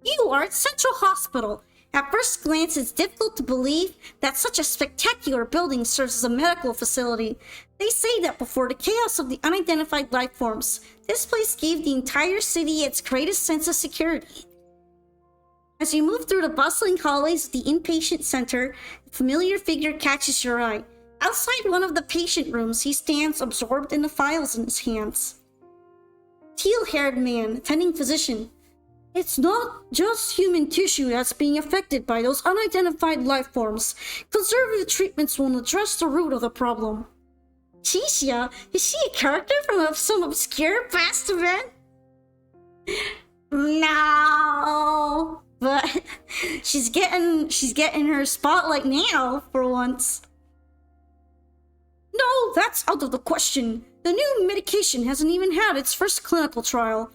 You are at Central Hospital. At first glance, it's difficult to believe that such a spectacular building serves as a medical facility. They say that before the chaos of the unidentified life forms, this place gave the entire city its greatest sense of security. As you move through the bustling hallways of the inpatient center, a familiar figure catches your eye. Outside one of the patient rooms, he stands absorbed in the files in his hands. Teal-haired man, attending physician. It's not just human tissue that's being affected by those unidentified life forms. Conservative treatments won't address the root of the problem. Chisha? Is she a character from some obscure past event? No, but she's getting her spotlight now for once. No, that's out of the question. The new medication hasn't even had its first clinical trial.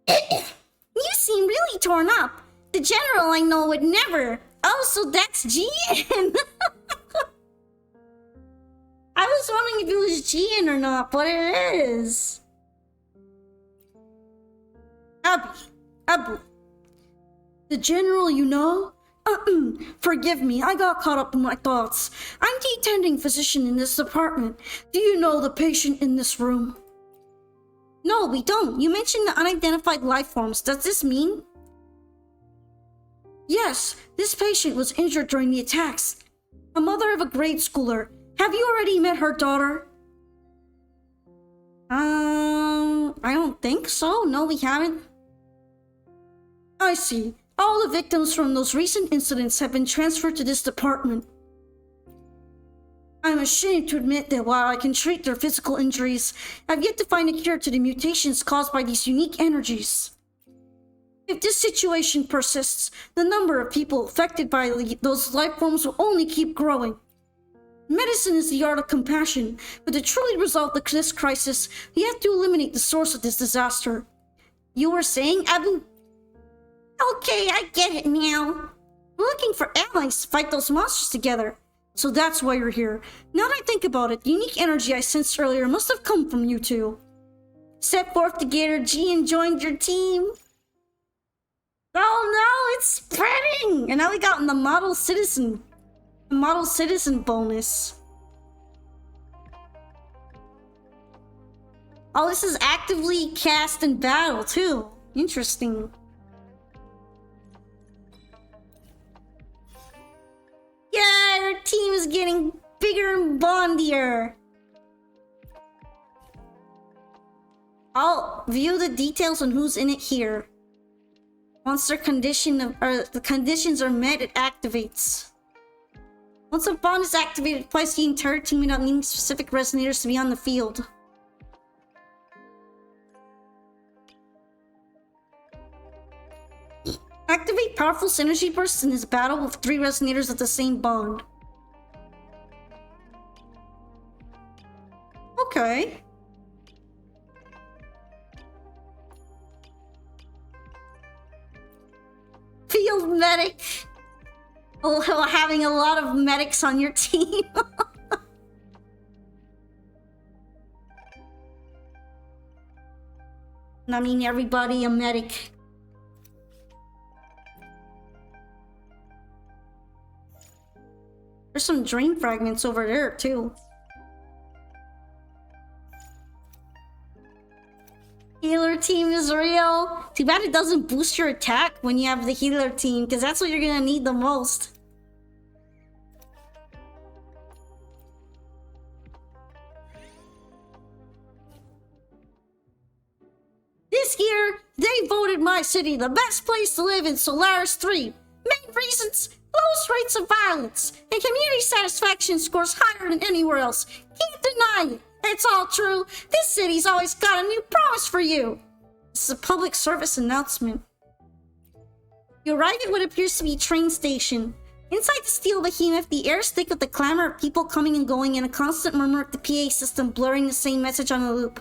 You seem really torn up. The general I know would never. Oh, so that's Gian. I was wondering if it was Gian or not, but it is. Abu. The general you know? Forgive me, I got caught up in my thoughts. I'm the attending physician in this department. Do you know the patient in this room? No, we don't. You mentioned the unidentified life forms. Does this mean? Yes, this patient was injured during the attacks. A mother of a grade schooler. Have you already met her daughter? I don't think so. No, we haven't. I see. All the victims from those recent incidents have been transferred to this department. I'm ashamed to admit that while I can treat their physical injuries, I've yet to find a cure to the mutations caused by these unique energies. If this situation persists, the number of people affected by those life forms will only keep growing. Medicine is the art of compassion, but to truly resolve this crisis, we have to eliminate the source of this disaster. You were saying, Abu? Okay, I get it now. We're looking for allies to fight those monsters together. So that's why you're here. Now that I think about it, the unique energy I sensed earlier must have come from you two. Set forth together, Gian joined your team. Oh no, it's spreading! And now we got the model citizen bonus. Oh, this is actively cast in battle too. Interesting. Yeah, your team is getting bigger and bondier. I'll view the details on who's in it here. Once the conditions are met, it activates. Once a bond is activated, it applies to the entire team without needing specific resonators to be on the field. Activate powerful synergy bursts in this battle with 3 resonators of the same bond. Okay. Field medic. Oh, having a lot of medics on your team. I mean, everybody a medic. There's some drain fragments over there, too. Healer team is real. Too bad it doesn't boost your attack when you have the healer team, because that's what you're gonna need the most. This year, they voted my city the best place to live in Solaris 3. Main reasons: lowest rates of violence, and community satisfaction scores higher than anywhere else. Can't deny it. It's all true. This city's always got a new promise for you. This is a public service announcement. You arrive at what appears to be a train station. Inside the steel behemoth, the air is thick with the clamor of people coming and going and a constant murmur of the PA system blurring the same message on a loop.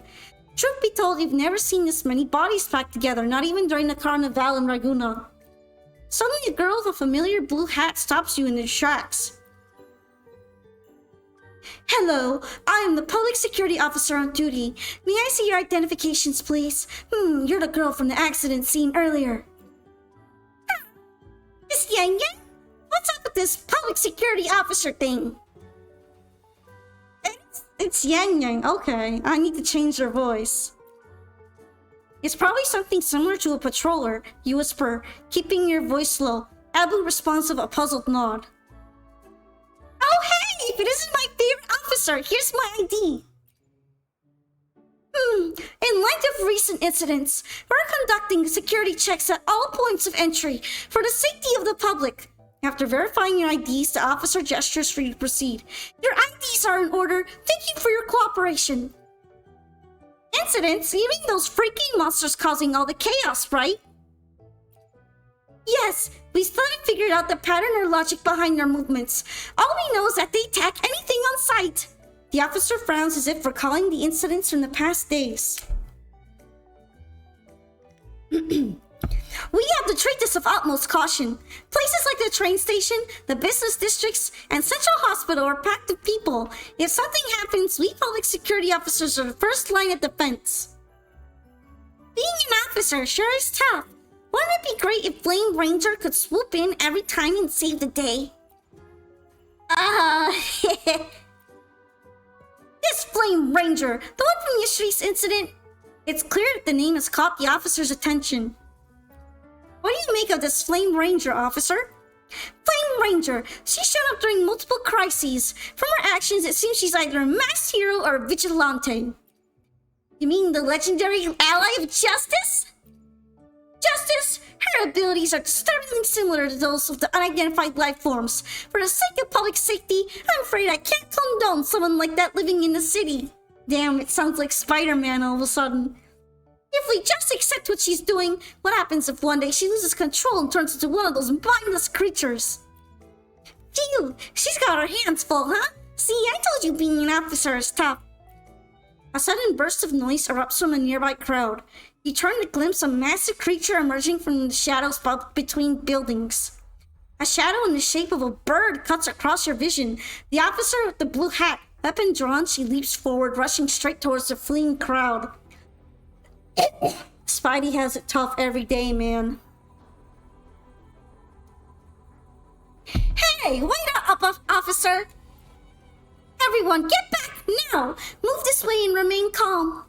Truth be told, you've never seen this many bodies packed together, not even during the Carnival in Raguna. Suddenly, a girl with a familiar blue hat stops you in their tracks. Hello, I am the public security officer on duty. May I see your identifications, please? You're the girl from the accident scene earlier. Miss Yang Yang? What's up with this public security officer thing? It's Yang Yang. Okay, I need to change her voice. It's probably something similar to a patroller, you whisper, keeping your voice low. Abu responds with a puzzled nod. Oh hey, if it isn't my favorite officer, here's my ID. In light of recent incidents, we're conducting security checks at all points of entry for the safety of the public. After verifying your IDs, the officer gestures for you to proceed. Your IDs are in order. Thank you for your cooperation. Incidents? You mean those freaking monsters causing all the chaos, right? Yes, we still haven't figured out the pattern or logic behind their movements. All we know is that they attack anything on sight. The officer frowns as if recalling the incidents from the past days. We have to treat this with utmost caution. Places like the train station, the business districts, and Central Hospital are packed with people. If something happens, we public security officers are the first line of defense. Being an officer sure is tough. Wouldn't it be great if Flame Ranger could swoop in every time and save the day? This Flame Ranger, the one from yesterday's incident. It's clear that the name has caught the officer's attention. What do you make of this Flame Ranger, officer? Flame Ranger. She showed up during multiple crises. From her actions, it seems she's either a masked hero or a vigilante. You mean the legendary ally of justice? Justice? Her abilities are disturbingly similar to those of the unidentified life forms. For the sake of public safety, I'm afraid I can't condone someone like that living in the city. Damn, it sounds like Spider-Man all of a sudden. If we just accept what she's doing, what happens if one day she loses control and turns into one of those mindless creatures? Phew, she's got her hands full, huh? See, I told you being an officer is tough. A sudden burst of noise erupts from a nearby crowd. You turn to glimpse a massive creature emerging from the shadows between buildings. A shadow in the shape of a bird cuts across your vision. The officer with the blue hat, weapon drawn, she leaps forward, rushing straight towards the fleeing crowd. Spidey has it tough every day, man. Hey, wait up, officer! Everyone, get back now! Move this way and remain calm.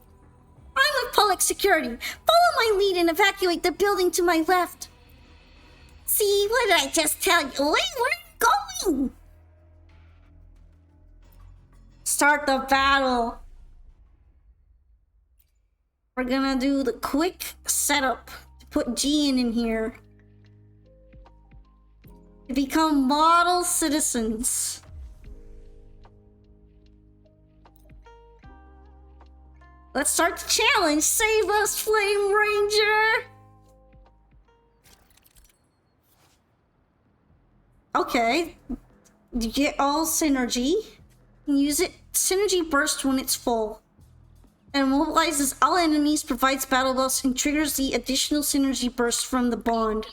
I'm with public security. Follow my lead and evacuate the building to my left. See, what did I just tell you? Wait, where are you going? Start the battle. We're gonna do the quick setup to put G in here. To become model citizens. Let's start the challenge. Save us, Flame Ranger. Okay. You get all synergy. Use it synergy burst when it's full. And mobilizes all enemies, provides battle buffs, and triggers the additional synergy burst from the bond.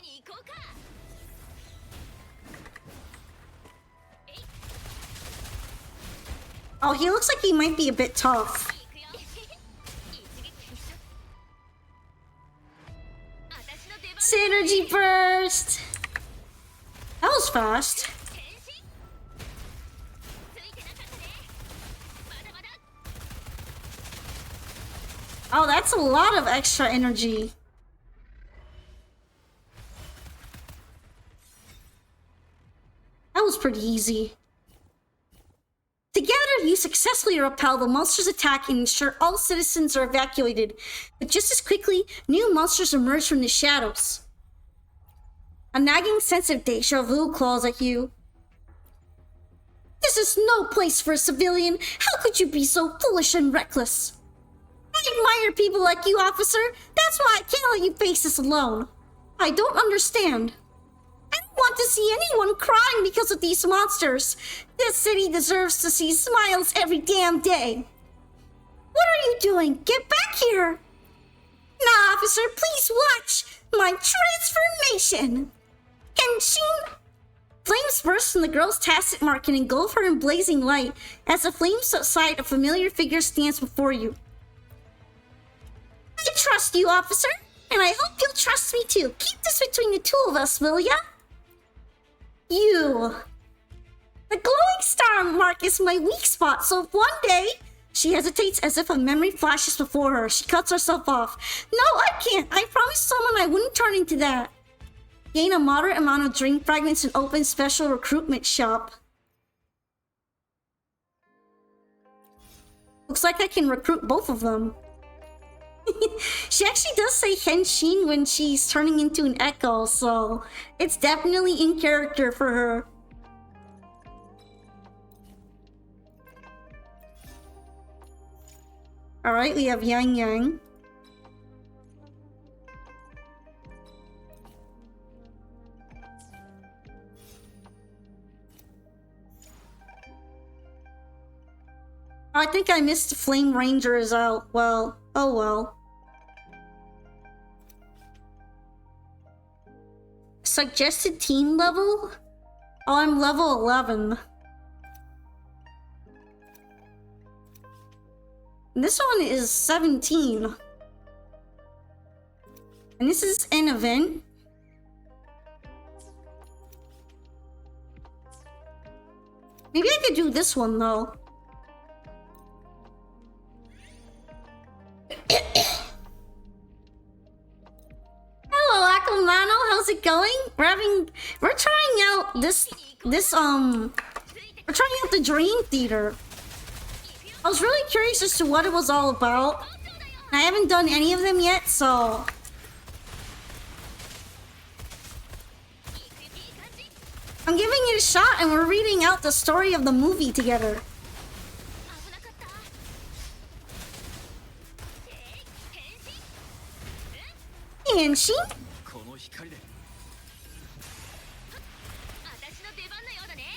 Oh, he looks like he might be a bit tough. Synergy burst! That was fast. Oh, that's a lot of extra energy. That was pretty easy. Together, you successfully repel the monster's attack and ensure all citizens are evacuated. But just as quickly, new monsters emerge from the shadows. A nagging sense of deja vu claws at you. This is no place for a civilian. How could you be so foolish and reckless? I admire people like you, officer. That's why I can't let you face this alone. I don't understand. I don't want to see anyone crying because of these monsters. This city deserves to see smiles every damn day. What are you doing? Get back here! Nah, officer, please watch my transformation! Kenshin! Flames burst from the girl's tacit mark and engulf her in blazing light. As the flames subside, a familiar figure stands before you. I trust you, officer, and I hope you'll trust me too. Keep this between the two of us, will ya? You. The glowing star mark is my weak spot, so if one day she hesitates as if a memory flashes before her, she cuts herself off. No, I can't. I promised someone I wouldn't turn into that. Gain a moderate amount of dream fragments and open special recruitment shop. Looks like I can recruit both of them. She actually does say Henshin when she's turning into an echo, so it's definitely in character for her. Alright, we have Yang Yang. I think I missed Flame Ranger is out. Well, oh well. Suggested team level? Oh, I'm level 11. And this one is 17. And this is an event. Maybe I could do this one though. Hello, Akamano, how's it going? We're trying out we're trying out the Dream Theater. I was really curious as to what it was all about. I haven't done any of them yet, so I'm giving it a shot and we're reading out the story of the movie together. And she?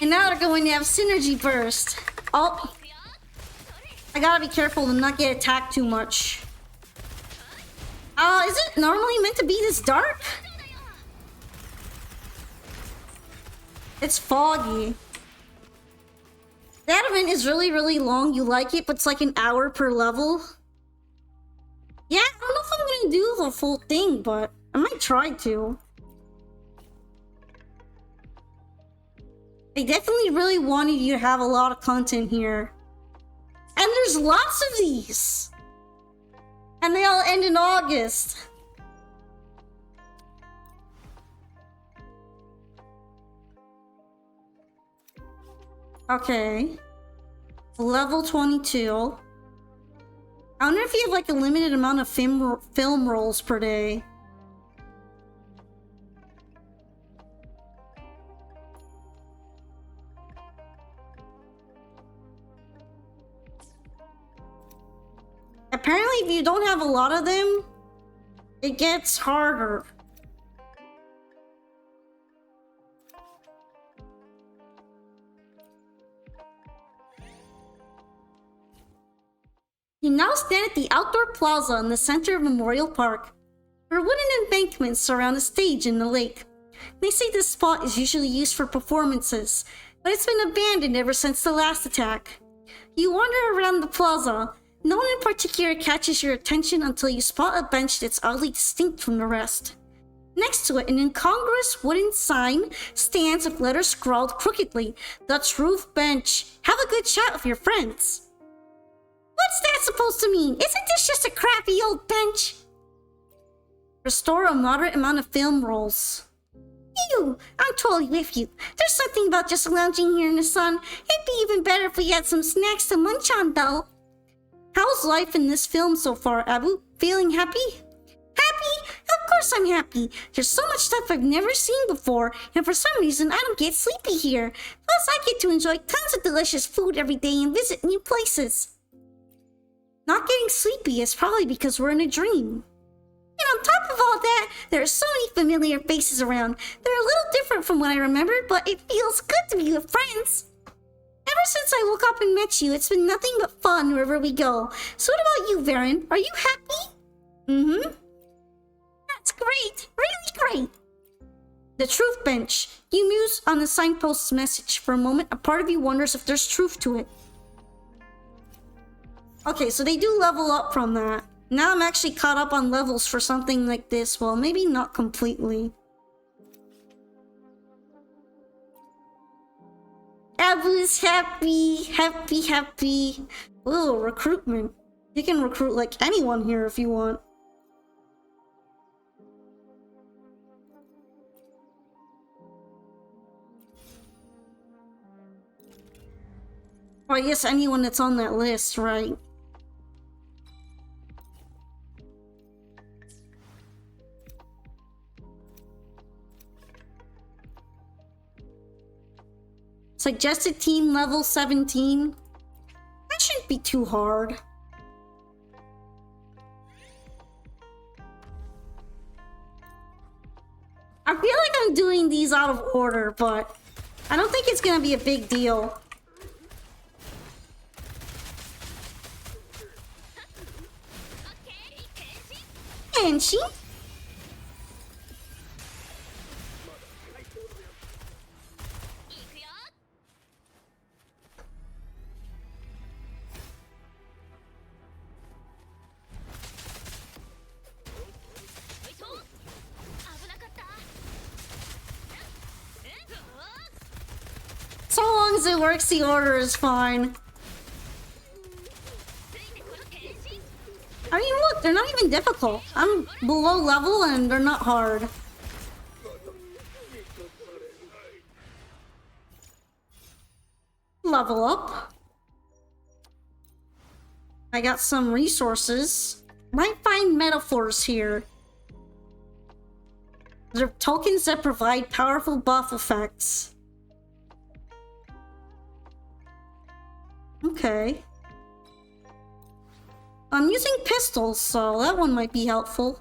And now they're going to have synergy burst. Oh, I gotta be careful to not get attacked too much. Is it normally meant to be this dark? It's foggy. That event is really, really long. You like it, but it's like an hour per level. Yeah, I don't know if I'm gonna do the full thing, but I might try to. They definitely really wanted you to have a lot of content here. And there's lots of these! And they all end in August. Okay. Level 22. I wonder if you have like a limited amount of film rolls per day. Apparently, if you don't have a lot of them, it gets harder. You now stand at the outdoor plaza in the center of Memorial Park. There are wooden embankments surround a stage in the lake. They say this spot is usually used for performances, but it's been abandoned ever since the last attack. You wander around the plaza. No one in particular catches your attention until you spot a bench that's oddly distinct from the rest. Next to it, an incongruous wooden sign stands with letters scrawled crookedly. "The Truth Bench. Have a good chat with your friends." What's that supposed to mean? Isn't this just a crappy old bench? Restore a moderate amount of film rolls. Ew, I'm totally with you. There's something about just lounging here in the sun. It'd be even better if we had some snacks to munch on, though. How's life in this film so far, Abu? Feeling happy? Happy? Of course I'm happy. There's so much stuff I've never seen before, and for some reason I don't get sleepy here. Plus, I get to enjoy tons of delicious food every day and visit new places. Not getting sleepy is probably because we're in a dream. And on top of all that, there are so many familiar faces around. They're a little different from what I remembered, but it feels good to be with friends. Ever since I woke up and met you, it's been nothing but fun wherever we go. So what about you, Varen? Are you happy? Mm-hmm. That's great. Really great. The Truth Bench. You muse on the signpost's message. For a moment, a part of you wonders if there's truth to it. Okay, so they do level up from that. Now I'm actually caught up on levels for something like this. Well, maybe not completely. Abu's happy, happy, happy. Ooh, recruitment. You can recruit like anyone here if you want. Or I guess anyone that's on that list, right? Suggested team level 17. That shouldn't be too hard. I feel like I'm doing these out of order, but I don't think it's gonna be a big deal. And she? So long as it works, the order is fine. I mean, look, they're not even difficult. I'm below level and they're not hard. Level up. I got some resources. Might find metaphors here. They're tokens that provide powerful buff effects. Okay. I'm using pistols, so that one might be helpful.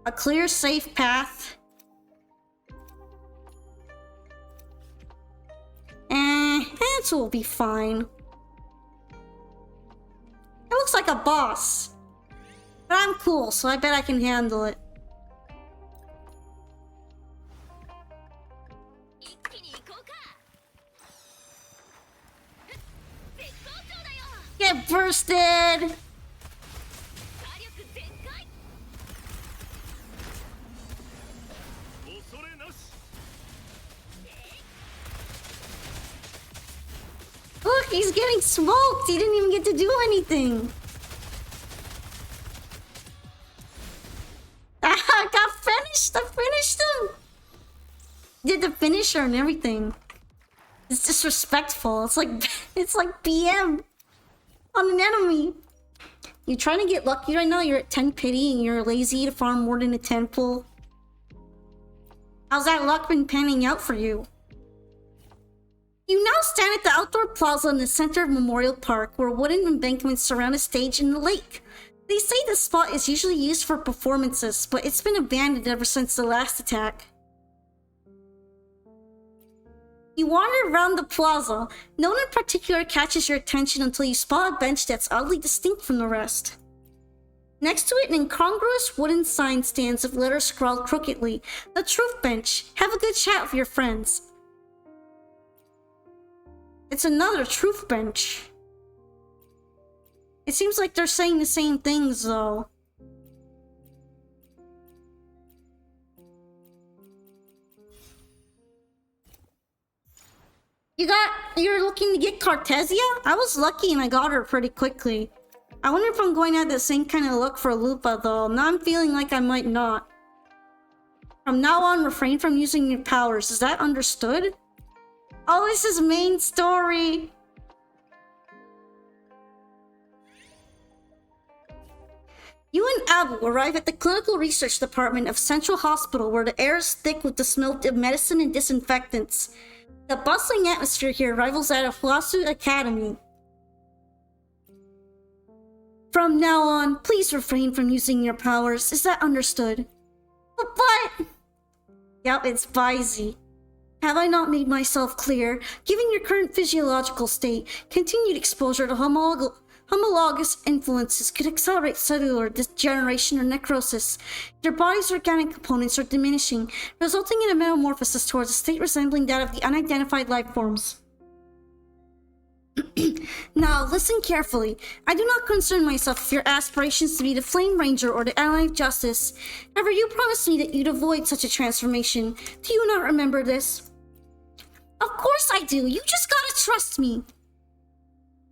A clear, safe path. That will be fine. It looks like a boss. But I'm cool, so I bet I can handle it. Get bursted! Look, he's getting smoked. He didn't even get to do anything. I got finished. I finished him. Did the finisher and everything. It's disrespectful. It's like BM on an enemy. You trying to get lucky right now? You're at 10 pity and you're lazy to farm more than a 10 pull. How's that luck been panning out for you? You now stand at the outdoor plaza in the center of Memorial Park, where wooden embankments surround a stage in the lake. They say this spot is usually used for performances, but it's been abandoned ever since the last attack. You wander around the plaza. No one in particular catches your attention until you spot a bench that's oddly distinct from the rest. Next to it, an incongruous wooden sign stands with letters scrawled crookedly. The Truth Bench. Have a good chat with your friends. It's another Truth Bench. It seems like they're saying the same things, though. You're looking to get Cartesia? I was lucky and I got her pretty quickly. I wonder if I'm going to have the same kind of luck for Lupa, though. Now I'm feeling like I might not. From now on, refrain from using your powers. Is that understood? Oh, this is main story. You and Abu arrive at the clinical research department of Central Hospital, where the air is thick with the smell of medicine and disinfectants. The bustling atmosphere here rivals that of Huasu Academy. From now on, please refrain from using your powers. Is that understood? But... Yup, it's Vizy. Have I not made myself clear? Given your current physiological state, continued exposure to homologous influences could accelerate cellular degeneration or necrosis. Your body's organic components are diminishing, resulting in a metamorphosis towards a state resembling that of the unidentified life forms. Now, listen carefully. I do not concern myself with your aspirations to be the Flame Ranger or the Ally of Justice. However, you promised me that you'd avoid such a transformation. Do you not remember this? Of course I do. You just gotta trust me.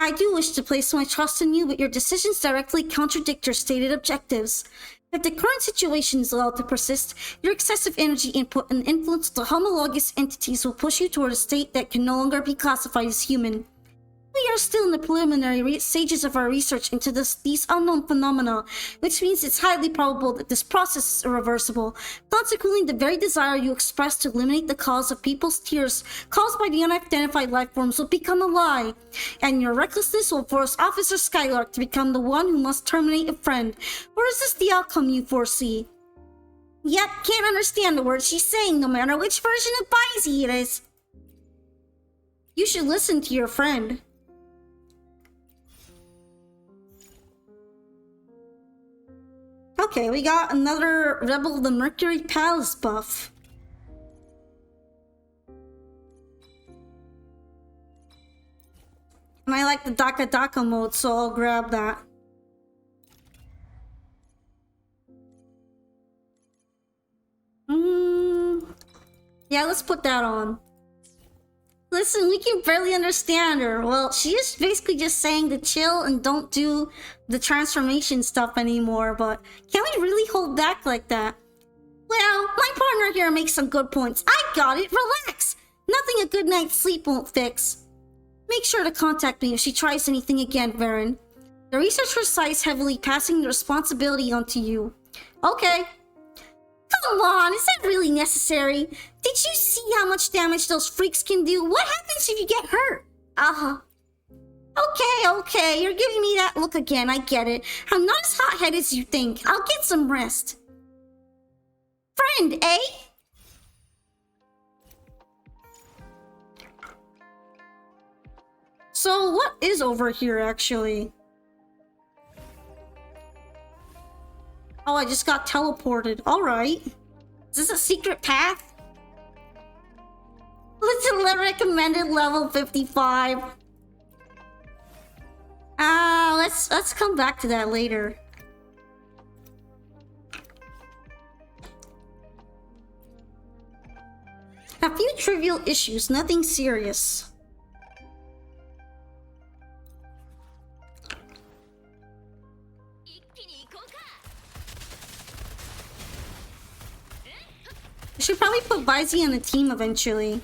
I do wish to place my trust in you, but your decisions directly contradict your stated objectives. If the current situation is allowed to persist, your excessive energy input and influence of the homologous entities will push you toward a state that can no longer be classified as human. We are still in the preliminary stages of our research into these unknown phenomena, which means it's highly probable that this process is irreversible. Consequently, the very desire you express to eliminate the cause of people's tears caused by the unidentified life forms will become a lie, and your recklessness will force Officer Skylark to become the one who must terminate a friend. Or is this the outcome you foresee? Yep, can't understand the words she's saying, no matter which version of Bizy it is. You should listen to your friend. Okay, we got another Rebel of the Mercury Palace buff. And I like the Daka Daka mode, so I'll grab that. Yeah, let's put that on. Listen, we can barely understand her. Well, she is basically just saying to chill and don't do the transformation stuff anymore, but can we really hold back like that? Well, my partner here makes some good points. I got it, relax! Nothing a good night's sleep won't fix. Make sure to contact me if she tries anything again, Varen. The researcher sighs heavily, passing the responsibility onto you. Okay. Come on, is that really necessary? Did you see how much damage those freaks can do? What happens if you get hurt? Okay, you're giving me that look again, I get it. I'm not as hot-headed as you think. I'll get some rest. Friend, eh? So, what is over here, actually? Oh, I just got teleported. Alright. Is this a secret path? Let's recommended level 55. Let's come back to that later. A few trivial issues, nothing serious. I should probably put Vizzy on a team eventually.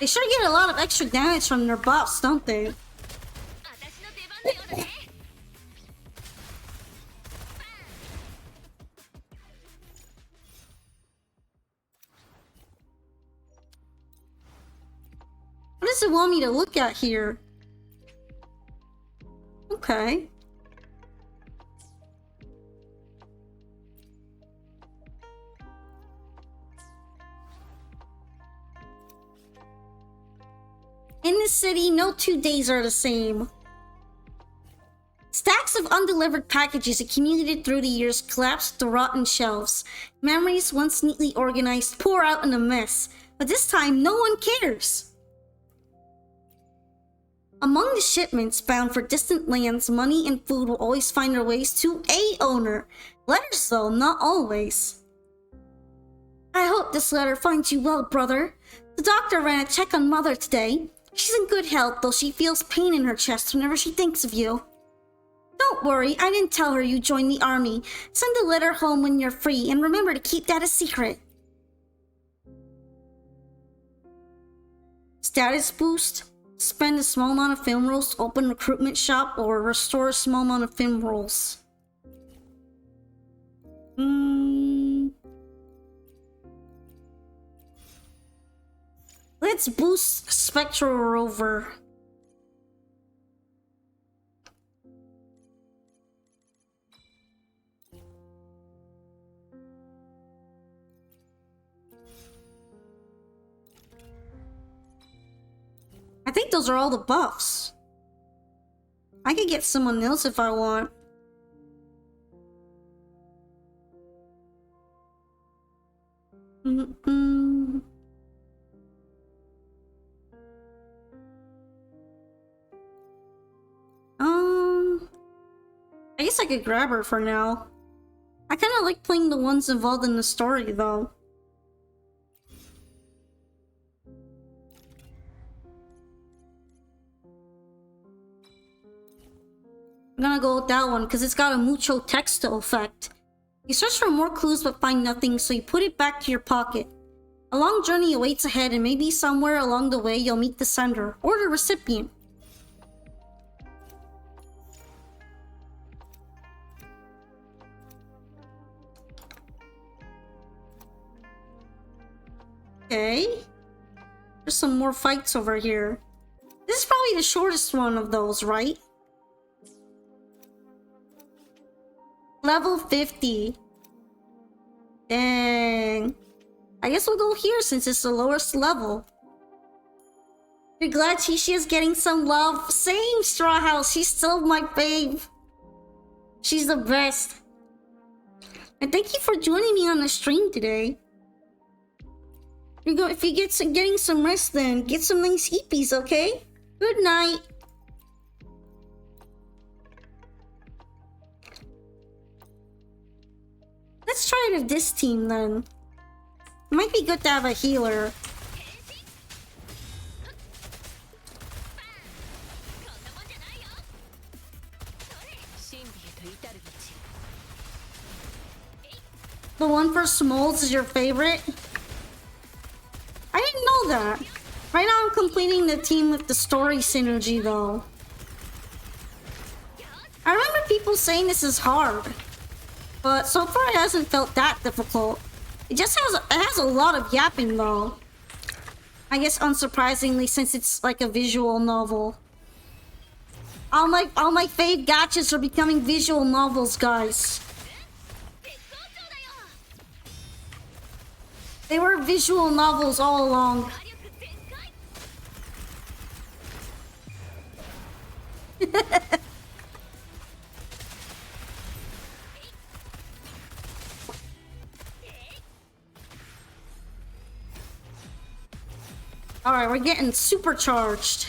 They sure get a lot of extra damage from their buffs, don't they? What does it want me to look at here? Okay. In this city, no 2 days are the same. Stacks of undelivered packages accumulated through the years collapsed to rotten shelves. Memories once neatly organized pour out in a mess, but this time no one cares. Among the shipments bound for distant lands, money and food will always find their ways to a owner. Letters though, not always. I hope this letter finds you well, brother. The doctor ran a check on Mother today. She's in good health, though she feels pain in her chest whenever she thinks of you. Don't worry, I didn't tell her you joined the army. Send a letter home when you're free, and remember to keep that a secret. Status boost. Spend a small amount of film rolls to open recruitment shop, or restore a small amount of film rolls. Let's boost Spectral Rover. I think those are all the buffs. I could get someone else if I want. I guess I could grab her for now. I kind of like playing the ones involved in the story, though. I'm gonna go with that one because it's got a mucho texto effect. You search for more clues but find nothing, so you put it back to your pocket. A long journey awaits ahead, and maybe somewhere along the way you'll meet the sender or the recipient. Okay. There's some more fights over here. This is probably the shortest one of those, right? Level 50. Dang. I guess we'll go here since it's the lowest level. You're glad Tishia's getting some love? Same, Straw House. She's still my fave. She's the best. And thank you for joining me on the stream today. If you getting some rest, then get some nice sleepies, okay? Good night. Let's try it with this team then. It might be good to have a healer. The one for Smolds is your favorite? I didn't know that. Right now I'm completing the team with the story synergy though. I remember people saying this is hard, but so far it hasn't felt that difficult. It just has a lot of yapping though. I guess unsurprisingly, since it's like a visual novel. All my fave gachas are becoming visual novels, guys. They were visual novels all along. Alright, we're getting supercharged.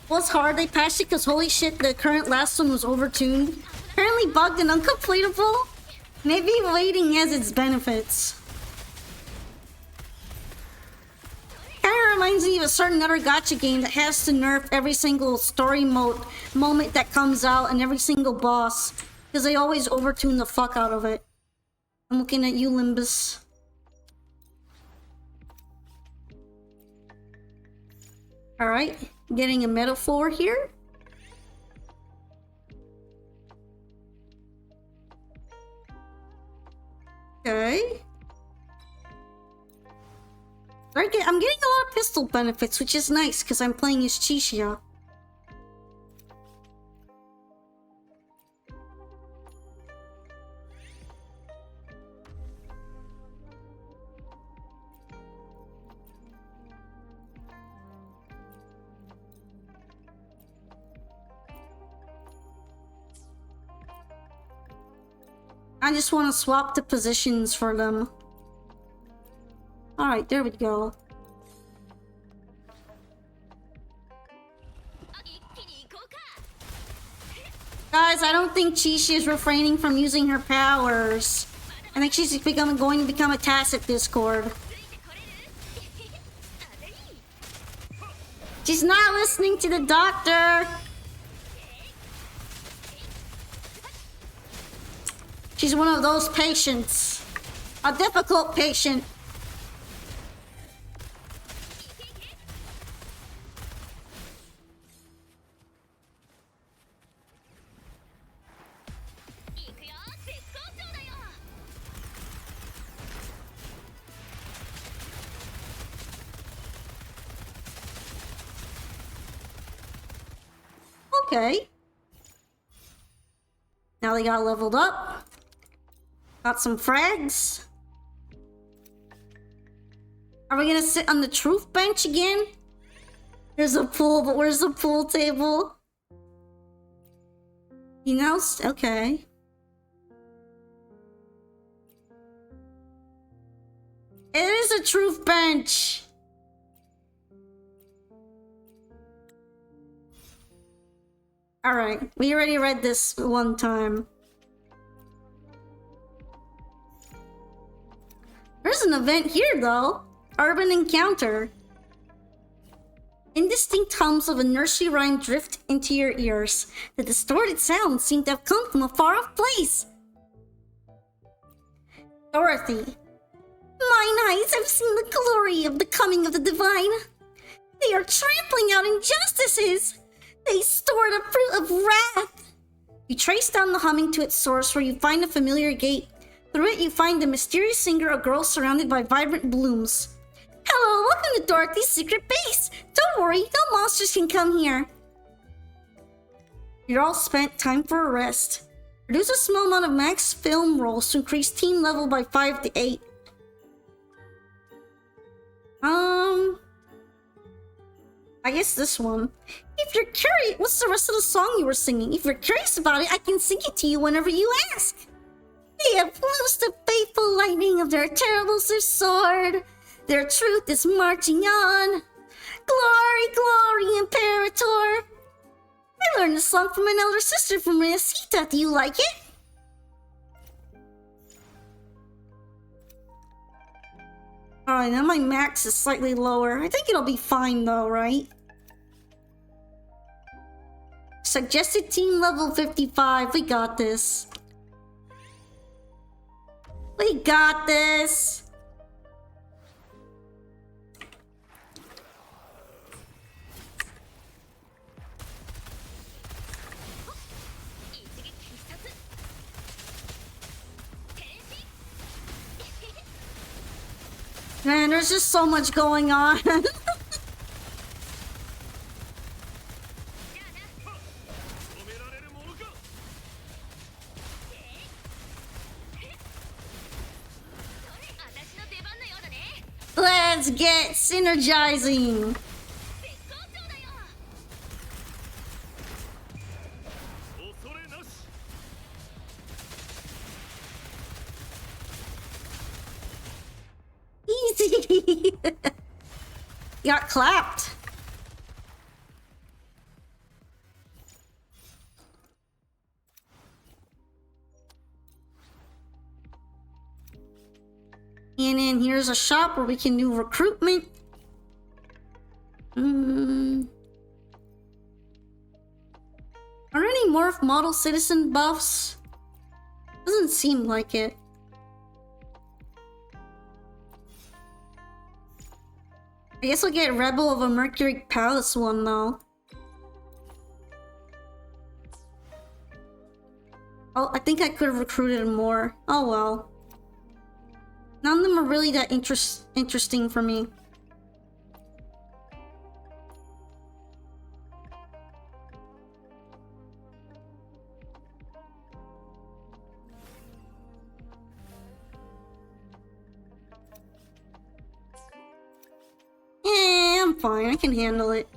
Was hard, they patched it because holy shit, the current last one was overtuned. Apparently bugged and uncompletable. Maybe waiting has its benefits. Kinda reminds me of a certain other gacha game that has to nerf every single story moment that comes out and every single boss. Because they always overtune the fuck out of it. I'm looking at you, Limbus. Alright, getting a metaphor here. Okay. I'm getting a lot of pistol benefits, which is nice because I'm playing as Chishia. I just want to swap the positions for them. Alright, there we go. Guys, I don't think Chishi is refraining from using her powers. I think she's going to become a tacit Discord. She's not listening to the doctor! She's one of those patients. A difficult patient. Okay. Now they got leveled up. Got some frags. Are we gonna sit on the truth bench again? There's a pool, but where's the pool table? You know, okay. It is a truth bench. Alright, we already read this one time. There's an event here, though. Urban Encounter. Indistinct hums of a nursery rhyme drift into your ears. The distorted sounds seem to have come from a far-off place. Dorothy. Mine eyes have seen the glory of the coming of the divine. They are trampling out injustices. They store the fruit of wrath. You trace down the humming to its source, where you find a familiar gate. Through it, you find the mysterious singer, a girl surrounded by vibrant blooms. Hello, welcome to Dorothy's secret base. Don't worry, no monsters can come here. You're all spent. Time for a rest. Reduce a small amount of max film rolls to increase team level by 5 to 8. I guess this one. If you're curious, what's the rest of the song you were singing? If you're curious about it, I can sing it to you whenever you ask. They have loosed the fateful lightning of their terrible sword. Their truth is marching on. Glory, glory, Imperator. I learned this song from an elder sister from Renacita. Do you like it? Alright, now my max is slightly lower. I think it'll be fine though, right? Suggested team level 55. We got this. We got this. Man, there's just so much going on. Let's get synergizing. Easy. Got clapped. And here's a shop where we can do recruitment. Are there any more model citizen buffs? Doesn't seem like it. I guess we'll get Rebel of a Mercury Palace one though. Oh, I think I could have recruited more. Oh well. None of them are really that interesting for me. I'm fine. I can handle it.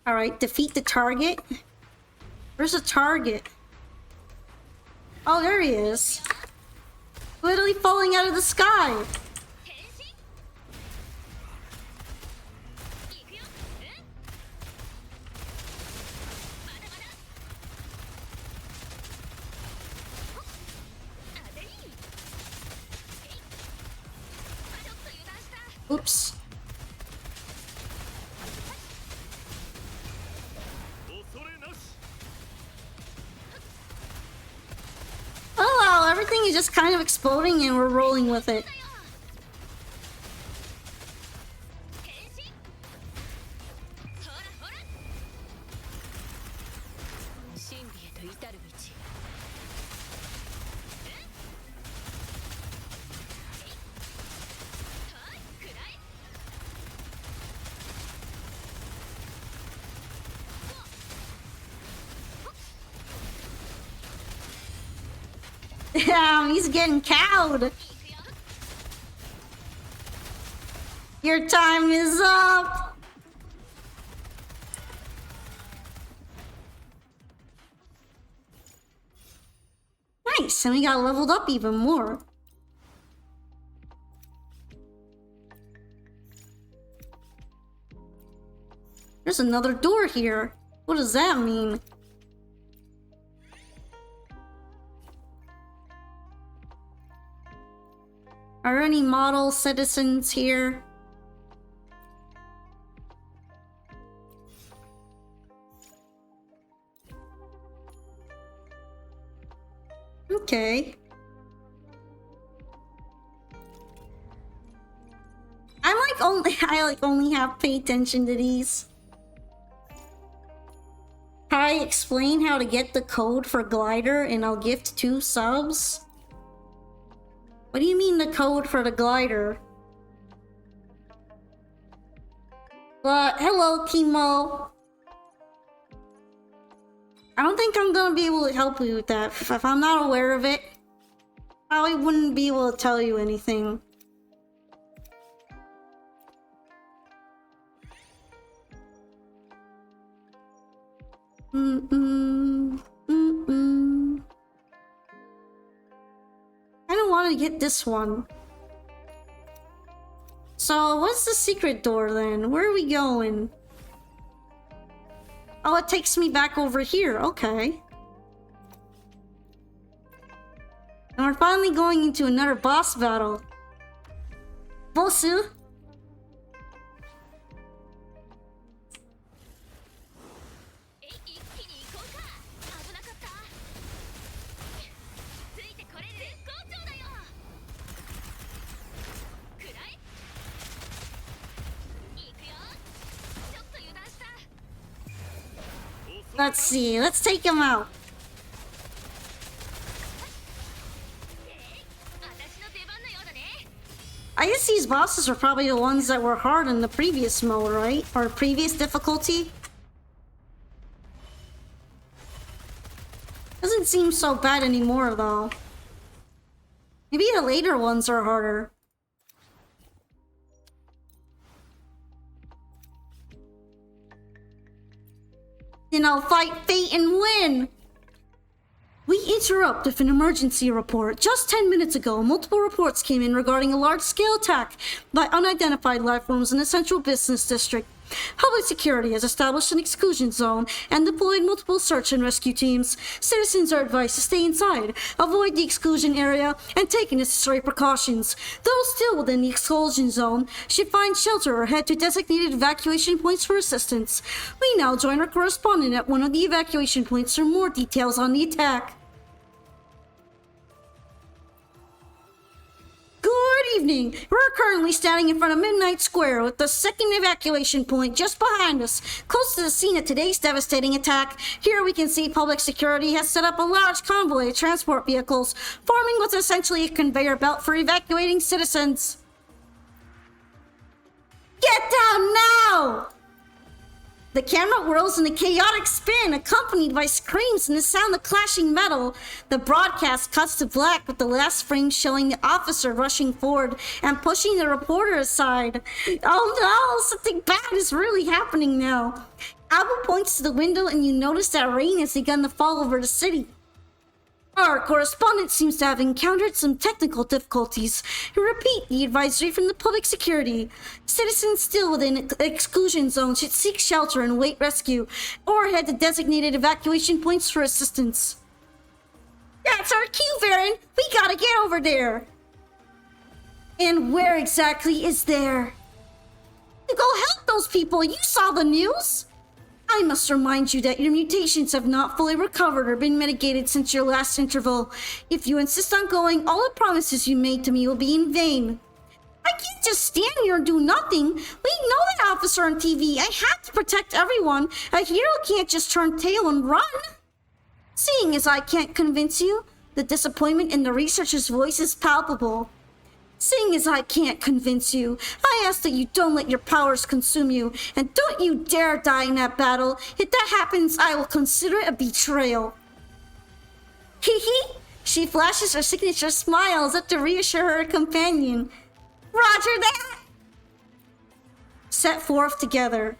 Alright, defeat the target. Where's the target? Oh, there he is. Literally falling out of the sky. Oops. Oh wow, everything is just kind of exploding and we're rolling with it. Damn, he's getting cowed. Your time is up. Nice, and we got leveled up even more. There's another door here. What does that mean? Are there any model citizens here? Okay. I only have pay attention to these. Hi, explain how to get the code for glider and I'll gift 2 subs. What do you mean the code for the glider? Hello, Timo. I don't think I'm gonna be able to help you with that. If I'm not aware of it, I wouldn't be able to tell you anything. I don't want to get this one. So, what's the secret door then? Where are we going? Oh, it takes me back over here. Okay. And we're finally going into another boss battle. Bossu. Let's see. Let's take him out. I guess these bosses are probably the ones that were hard in the previous mode, right? Or previous difficulty. Doesn't seem so bad anymore, though. Maybe the later ones are harder. Then I'll fight fate and win! We interrupt with an emergency report. Just 10 minutes ago, multiple reports came in regarding a large-scale attack by unidentified life forms in the central business district. Public security has established an exclusion zone and deployed multiple search and rescue teams. Citizens are advised to stay inside, avoid the exclusion area, and take necessary precautions. Those still within the exclusion zone should find shelter or head to designated evacuation points for assistance. We now join our correspondent at one of the evacuation points for more details on the attack. Good evening. We're currently standing in front of Midnight Square with the second evacuation point just behind us, close to the scene of today's devastating attack. Here we can see public security has set up a large convoy of transport vehicles, forming what's essentially a conveyor belt for evacuating citizens. Get down now! The camera whirls in a chaotic spin, accompanied by screams and the sound of clashing metal. The broadcast cuts to black with the last frame showing the officer rushing forward and pushing the reporter aside. Oh no, something bad is really happening now. Abu points to the window and you notice that rain has begun to fall over the city. Our correspondent seems to have encountered some technical difficulties. Repeat the advisory from the public security. Citizens still within exclusion zones should seek shelter and await rescue, or head to designated evacuation points for assistance. That's our cue, Varen! We gotta get over there! And where exactly is there? To go help those people! You saw the news! I must remind you that your mutations have not fully recovered or been mitigated since your last interval. If you insist on going, all the promises you made to me will be in vain. I can't just stand here and do nothing. We know that officer on TV. I have to protect everyone. A hero can't just turn tail and run. Seeing as I can't convince you, the disappointment in the researcher's voice is palpable. Seeing as I can't convince you, I ask that you don't let your powers consume you, and don't you dare die in that battle. If that happens, I will consider it a betrayal. Hee hee! She flashes her signature smile as if to reassure her companion. Roger that! Set forth together.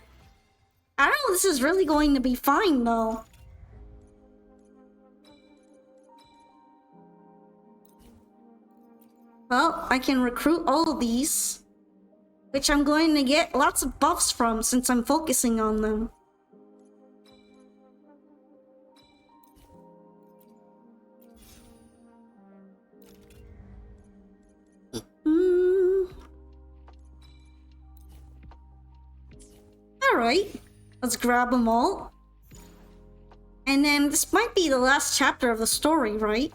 I don't know, this is really going to be fine though. Well, I can recruit all of these, which I'm going to get lots of buffs from since I'm focusing on them. Alright, let's grab them all. And then this might be the last chapter of the story, right?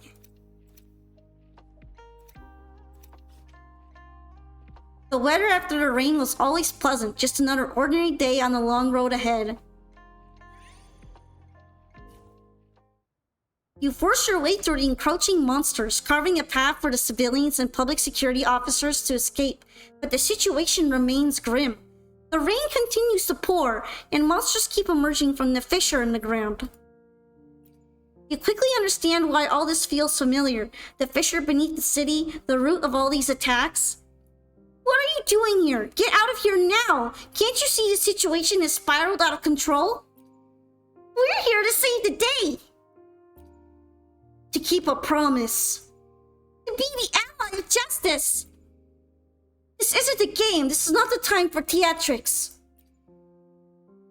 The weather after the rain was always pleasant, just another ordinary day on the long road ahead. You force your way through the encroaching monsters, carving a path for the civilians and public security officers to escape, but the situation remains grim. The rain continues to pour, and monsters keep emerging from the fissure in the ground. You quickly understand why all this feels familiar. The fissure beneath the city, the root of all these attacks. What are you doing here? Get out of here now! Can't you see the situation has spiraled out of control? We're here to save the day! To keep a promise. To be the ally of justice! This isn't a game. This is not the time for theatrics.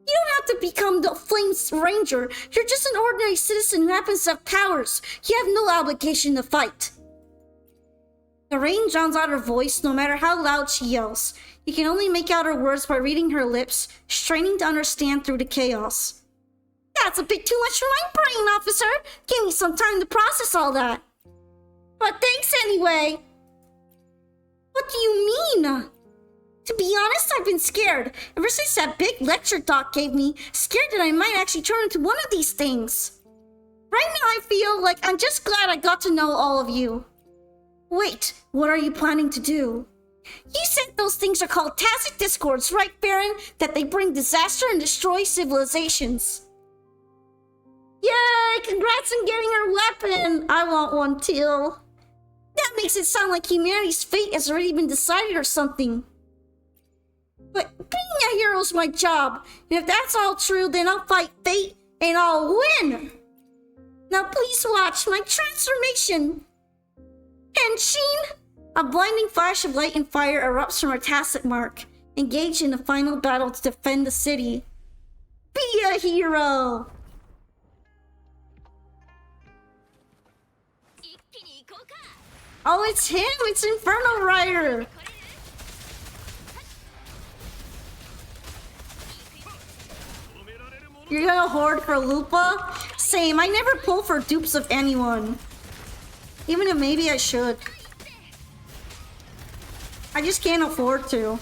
You don't have to become the Flames Ranger. You're just an ordinary citizen who happens to have powers. You have no obligation to fight. The rain drowns out her voice no matter how loud she yells. You can only make out her words by reading her lips, straining to understand through the chaos. That's a bit too much for my brain, officer. Give me some time to process all that. But thanks anyway. What do you mean? To be honest, I've been scared. Ever since that big lecture Doc gave me, scared that I might actually turn into one of these things. Right now I feel like I'm just glad I got to know all of you. Wait, what are you planning to do? You said those things are called tacit discords, right, Baron? That they bring disaster and destroy civilizations. Yay! Congrats on getting her weapon! I want one too. That makes it sound like humanity's fate has already been decided or something. But being a hero is my job. And if that's all true, then I'll fight fate and I'll win! Now please watch my transformation! Henshin! A blinding flash of light and fire erupts from her tacit mark. Engage in the final battle to defend the city. Be a hero! Oh, it's him! It's Inferno Rider! You're gonna hoard for Lupa? Same, I never pull for dupes of anyone. Even if maybe I should. I just can't afford to.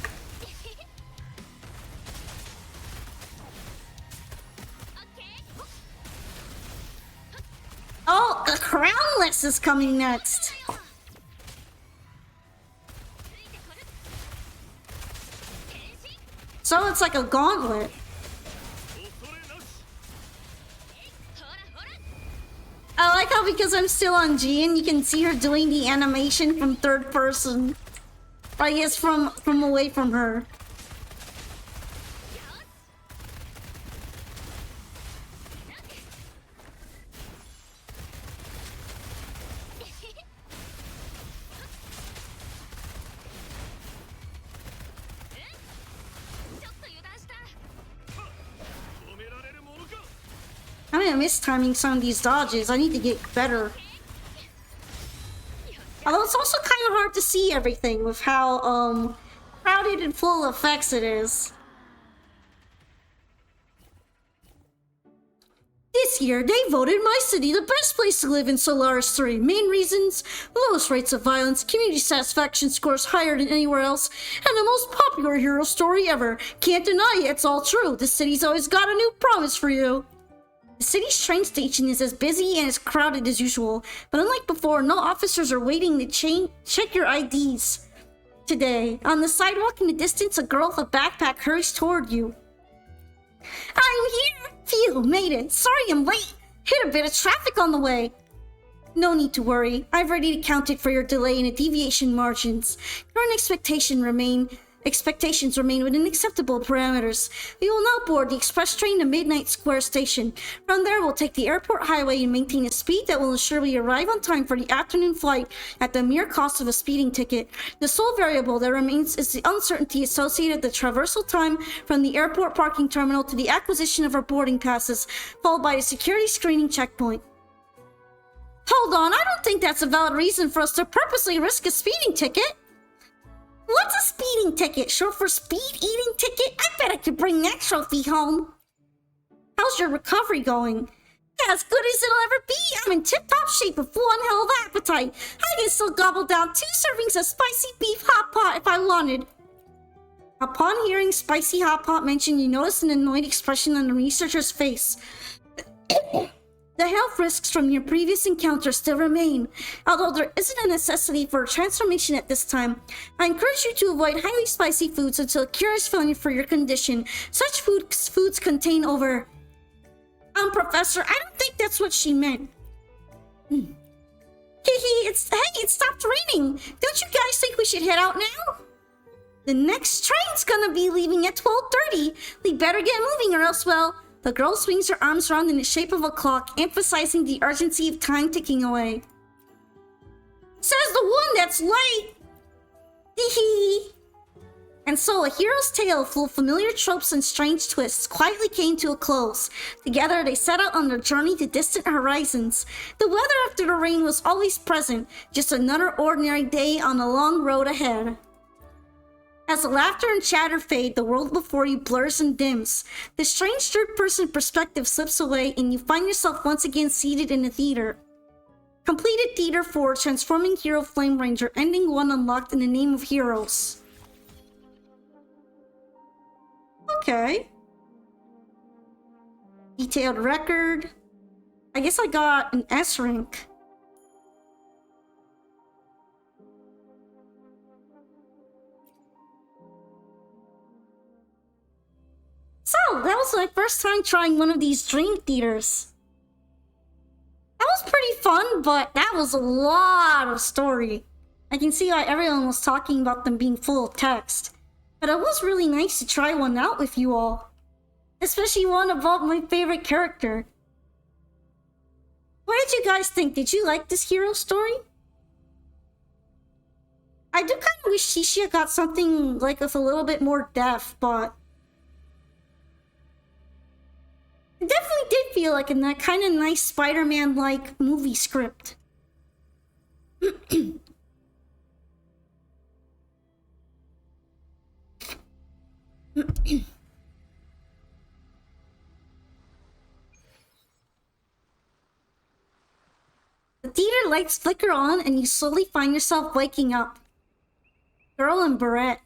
Oh, a Crownless is coming next. So it's like a gauntlet. I like how because I'm still on Gian, you can see her doing the animation from third person. I guess from away from her. I'm gonna miss timing some of these dodges. I need to get better. Although it's also kind of hard to see everything with how crowded and full of effects it is. This year, they voted my city the best place to live in Solaris 3. Main reasons: lowest rates of violence, community satisfaction scores higher than anywhere else, and the most popular hero story ever. Can't deny it, it's all true. This city's always got a new promise for you. The city's train station is as busy and as crowded as usual, but unlike before, no officers are waiting to check your IDs. Today, on the sidewalk in the distance, a girl with a backpack hurries toward you. I'm here! Phew, made it. Sorry I'm late. Hit a bit of traffic on the way. No need to worry. I've already accounted for your delay in the deviation margins. Current expectations remain within acceptable parameters. We will now board the express train to Midnight Square Station. From there, we'll take the airport highway and maintain a speed that will ensure we arrive on time for the afternoon flight at the mere cost of a speeding ticket. The sole variable that remains is the uncertainty associated with the traversal time from the airport parking terminal to the acquisition of our boarding passes, followed by a security screening checkpoint. Hold on, I don't think that's a valid reason for us to purposely risk a speeding ticket. What's a speeding ticket? Short for speed eating ticket? I bet I could bring that trophy home. How's your recovery going? As good as it'll ever be. I'm in tip-top shape with one hell of appetite. I can still gobble down 2 servings of spicy beef hot pot if I wanted. Upon hearing spicy hot pot mentioned, you notice an annoyed expression on the researcher's face. The health risks from your previous encounter still remain. Although there isn't a necessity for a transformation at this time, I encourage you to avoid highly spicy foods until a cure is found for your condition. Such foods contain over... Professor, I don't think that's what she meant. Hey, it stopped raining. Don't you guys think we should head out now? The next train's gonna be leaving at 12:30. We better get moving or else, well... The girl swings her arms around in the shape of a clock, emphasizing the urgency of time ticking away. Says the one that's late! Hee. And so a hero's tale full of familiar tropes and strange twists quietly came to a close. Together they set out on their journey to distant horizons. The weather after the rain was always present, just another ordinary day on the long road ahead. As the laughter and chatter fade, the world before you blurs and dims. The strange third-person perspective slips away and you find yourself once again seated in a theater. Completed Theater 4, Transforming Hero Flame Ranger, Ending 1 unlocked in the name of Heroes. Okay. Detailed record. I guess I got an S rank. So, that was my first time trying one of these dream theaters. That was pretty fun, but that was a lot of story. I can see why everyone was talking about them being full of text. But it was really nice to try one out with you all. Especially one about my favorite character. What did you guys think? Did you like this hero story? I do kind of wish Shishia got something like with a little bit more depth, but it definitely did feel like a kind of nice Spider-Man-like movie script. The theater lights flicker on and you slowly find yourself waking up. Girl in beret.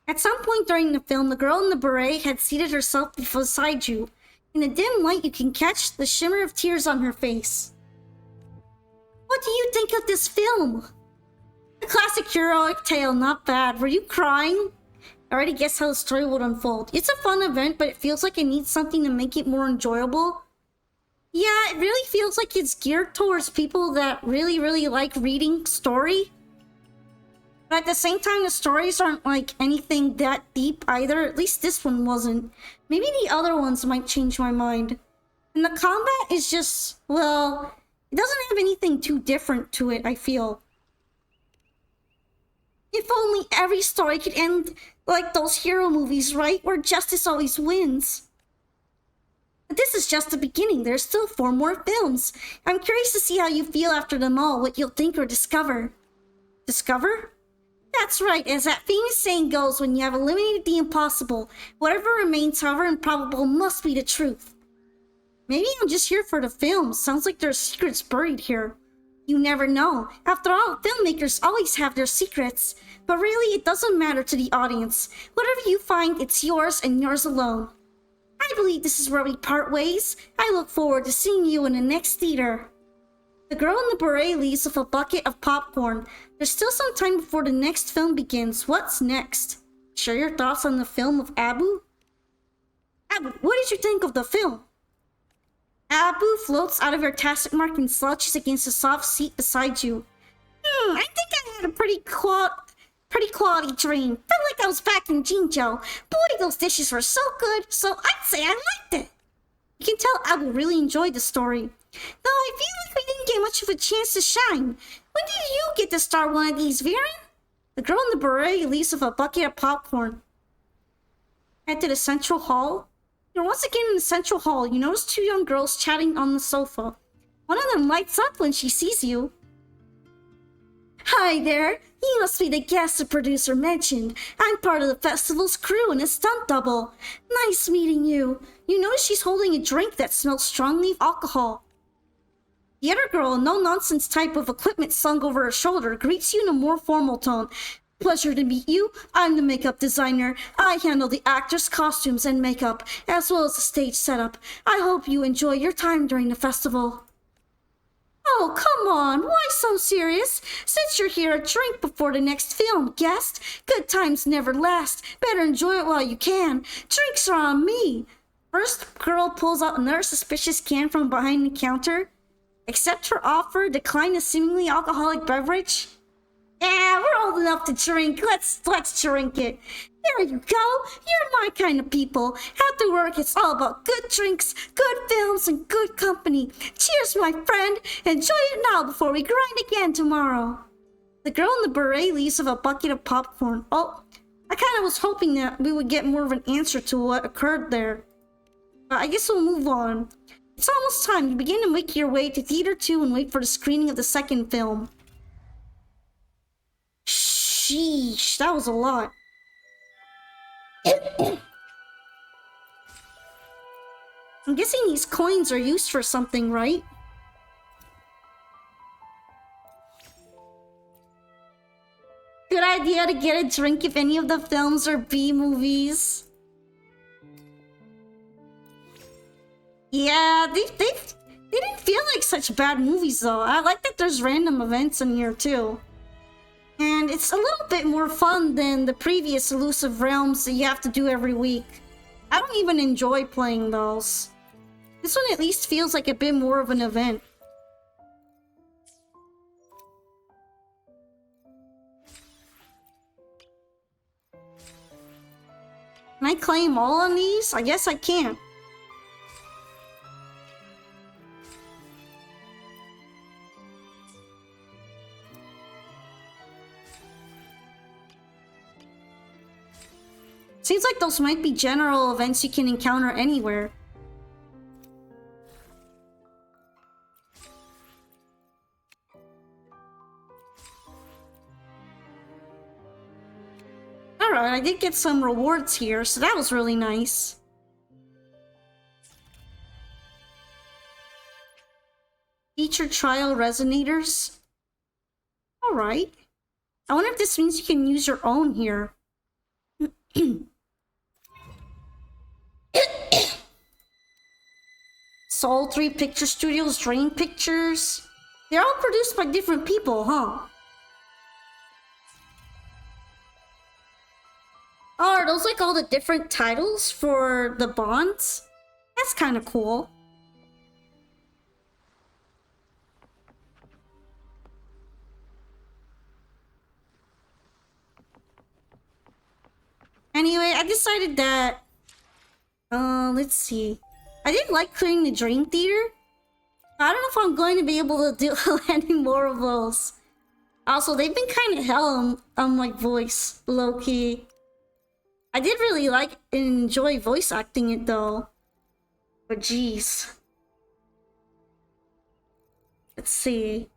At some point during the film, the girl in the beret had seated herself beside you. In the dim light, you can catch the shimmer of tears on her face. What do you think of this film? A classic heroic tale, not bad. Were you crying? I already guessed how the story would unfold. It's a fun event, but it feels like it needs something to make it more enjoyable. Yeah, it really feels like it's geared towards people that really like reading story. But at the same time, the stories aren't like anything that deep either. At least this one wasn't. Maybe the other ones might change my mind. And the combat is just, well, it doesn't have anything too different to it, I feel. If only every story could end like those hero movies, right? Where justice always wins. But this is just the beginning. There's still 4 more films. I'm curious to see how you feel after them all, what you'll think or discover. Discover? That's right, as that famous saying goes, when you have eliminated the impossible, whatever remains, however improbable, must be the truth. Maybe I'm just here for the films. Sounds like there's secrets buried here. You never know. After all, filmmakers always have their secrets. But really, it doesn't matter to the audience. Whatever you find, it's yours and yours alone. I believe this is where we part ways. I look forward to seeing you in the next theater. The girl in the beret leaves with a bucket of popcorn. There's still some time before the next film begins. What's next? Share your thoughts on the film of Abu? Abu, what did you think of the film? Abu floats out of her task mark and slouches against a soft seat beside you. I think I had a pretty quality dream. Felt like I was back in Jinzhou. Boy, those dishes were so good, so I'd say I liked it. You can tell Abu really enjoyed the story. Though I feel like we didn't get much of a chance to shine. When did you get to star one of these, Viren? The girl in the beret leaves with a bucket of popcorn. Head to the central hall. You're once again in the central hall. You notice 2 young girls chatting on the sofa. One of them lights up when she sees you. Hi there. You must be the guest the producer mentioned. I'm part of the festival's crew and a stunt double. Nice meeting you. You notice she's holding a drink that smells strongly of alcohol. The other girl, a no-nonsense type of equipment slung over her shoulder, greets you in a more formal tone. Pleasure to meet you. I'm the makeup designer. I handle the actors' costumes and makeup, as well as the stage setup. I hope you enjoy your time during the festival. Oh, come on. Why so serious? Since you're here, a drink before the next film, guest. Good times never last. Better enjoy it while you can. Drinks are on me. First girl pulls out another suspicious can from behind the counter. Accept her offer, decline a seemingly alcoholic beverage. Yeah, we're old enough to drink. Let's drink it. There you go. You're my kind of people. After work, it's all about good drinks, good films, and good company. Cheers, my friend. Enjoy it now before we grind again tomorrow. The girl in the beret leaves with a bucket of popcorn. Oh, I kind of was hoping that we would get more of an answer to what occurred there. But I guess we'll move on. It's almost time. You begin to make your way to Theater 2 and wait for the screening of the second film. Sheesh, that was a lot. I'm guessing these coins are used for something, right? Good idea to get a drink if any of the films are B movies. Yeah, they didn't feel like such bad movies though. I like that there's random events in here too. And it's a little bit more fun than the previous Elusive Realms that you have to do every week. I don't even enjoy playing those. This one at least feels like a bit more of an event. Can I claim all on these? I guess I can't. Seems like those might be general events you can encounter anywhere. Alright, I did get some rewards here, so that was really nice. Feature trial resonators. Alright. I wonder if this means you can use your own here. Soul 3 Picture Studios, Drain Pictures. They're all produced by different people, huh? Oh, are those like all the different titles for the bonds? That's kind of cool. Anyway, I decided that... let's see. I did like clearing the Dream Theater. I don't know if I'm going to be able to do any more of those. Also, they've been kind of hell on my voice, low-key. I did really like and enjoy voice acting it though. But jeez. Let's see.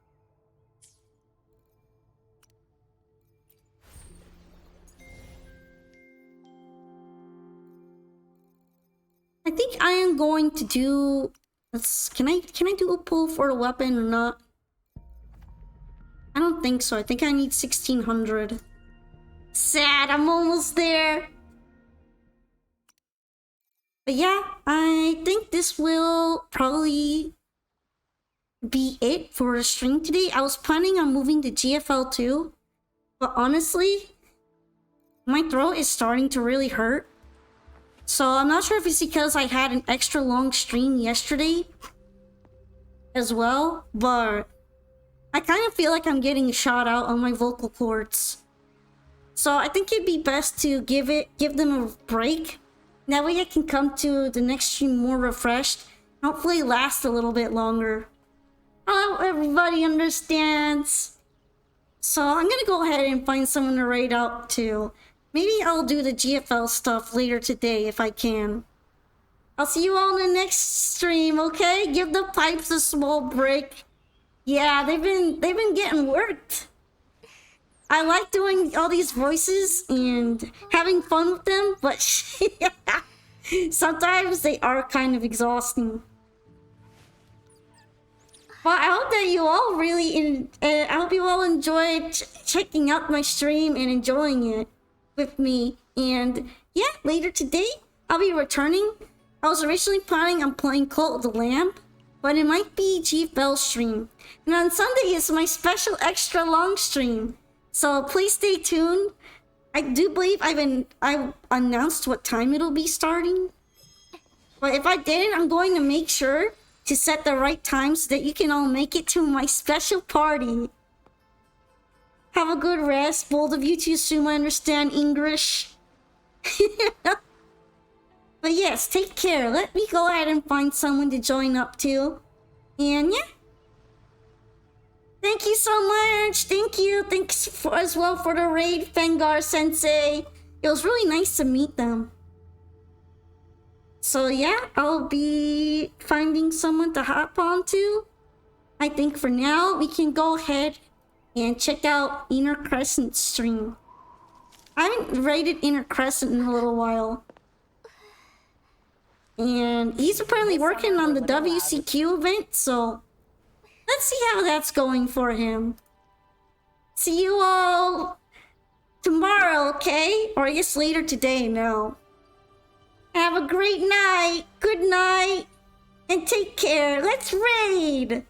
I think I am going to do... Can I do a pull for a weapon or not? I don't think so. I think I need 1600. Sad, I'm almost there. But yeah, I think this will probably be it for the stream today. I was planning on moving to GFL too, but honestly, my throat is starting to really hurt. So I'm not sure if it's because I had an extra long stream yesterday as well, but I kind of feel like I'm getting shot out on my vocal cords. So I think it'd be best to give them a break. That way I can come to the next stream more refreshed. Hopefully last a little bit longer. I hope everybody understands. So I'm gonna go ahead and find someone to raid out to. Maybe I'll do the GFL stuff later today if I can. I'll see you all in the next stream, okay? Give the pipes a small break. Yeah, they've been getting worked. I like doing all these voices and having fun with them, but sometimes they are kind of exhausting. Well, I hope that you all I hope you all enjoyed checking out my stream and enjoying it with me. And yeah, later today, I'll be returning. I was originally planning on playing Cult of the Lamb, but it might be GFL stream. And on Sunday is my special extra long stream. So please stay tuned. I do believe I announced what time it'll be starting. But if I didn't, I'm going to make sure to set the right time so that you can all make it to my special party. Have a good rest. Bold of you to assume I understand English. But yes, take care. Let me go ahead and find someone to join up to. And yeah. Thank you so much. Thank you. Thanks as well for the raid, Fengar Sensei. It was really nice to meet them. So yeah, I'll be finding someone to hop onto. I think for now, we can go ahead and check out Inner Crescent's stream. I haven't raided Inner Crescent in a little while. And he's apparently working on the WCQ event, so let's see how that's going for him. See you all tomorrow, okay? Or I guess later today now. Have a great night. Good night. And take care. Let's raid.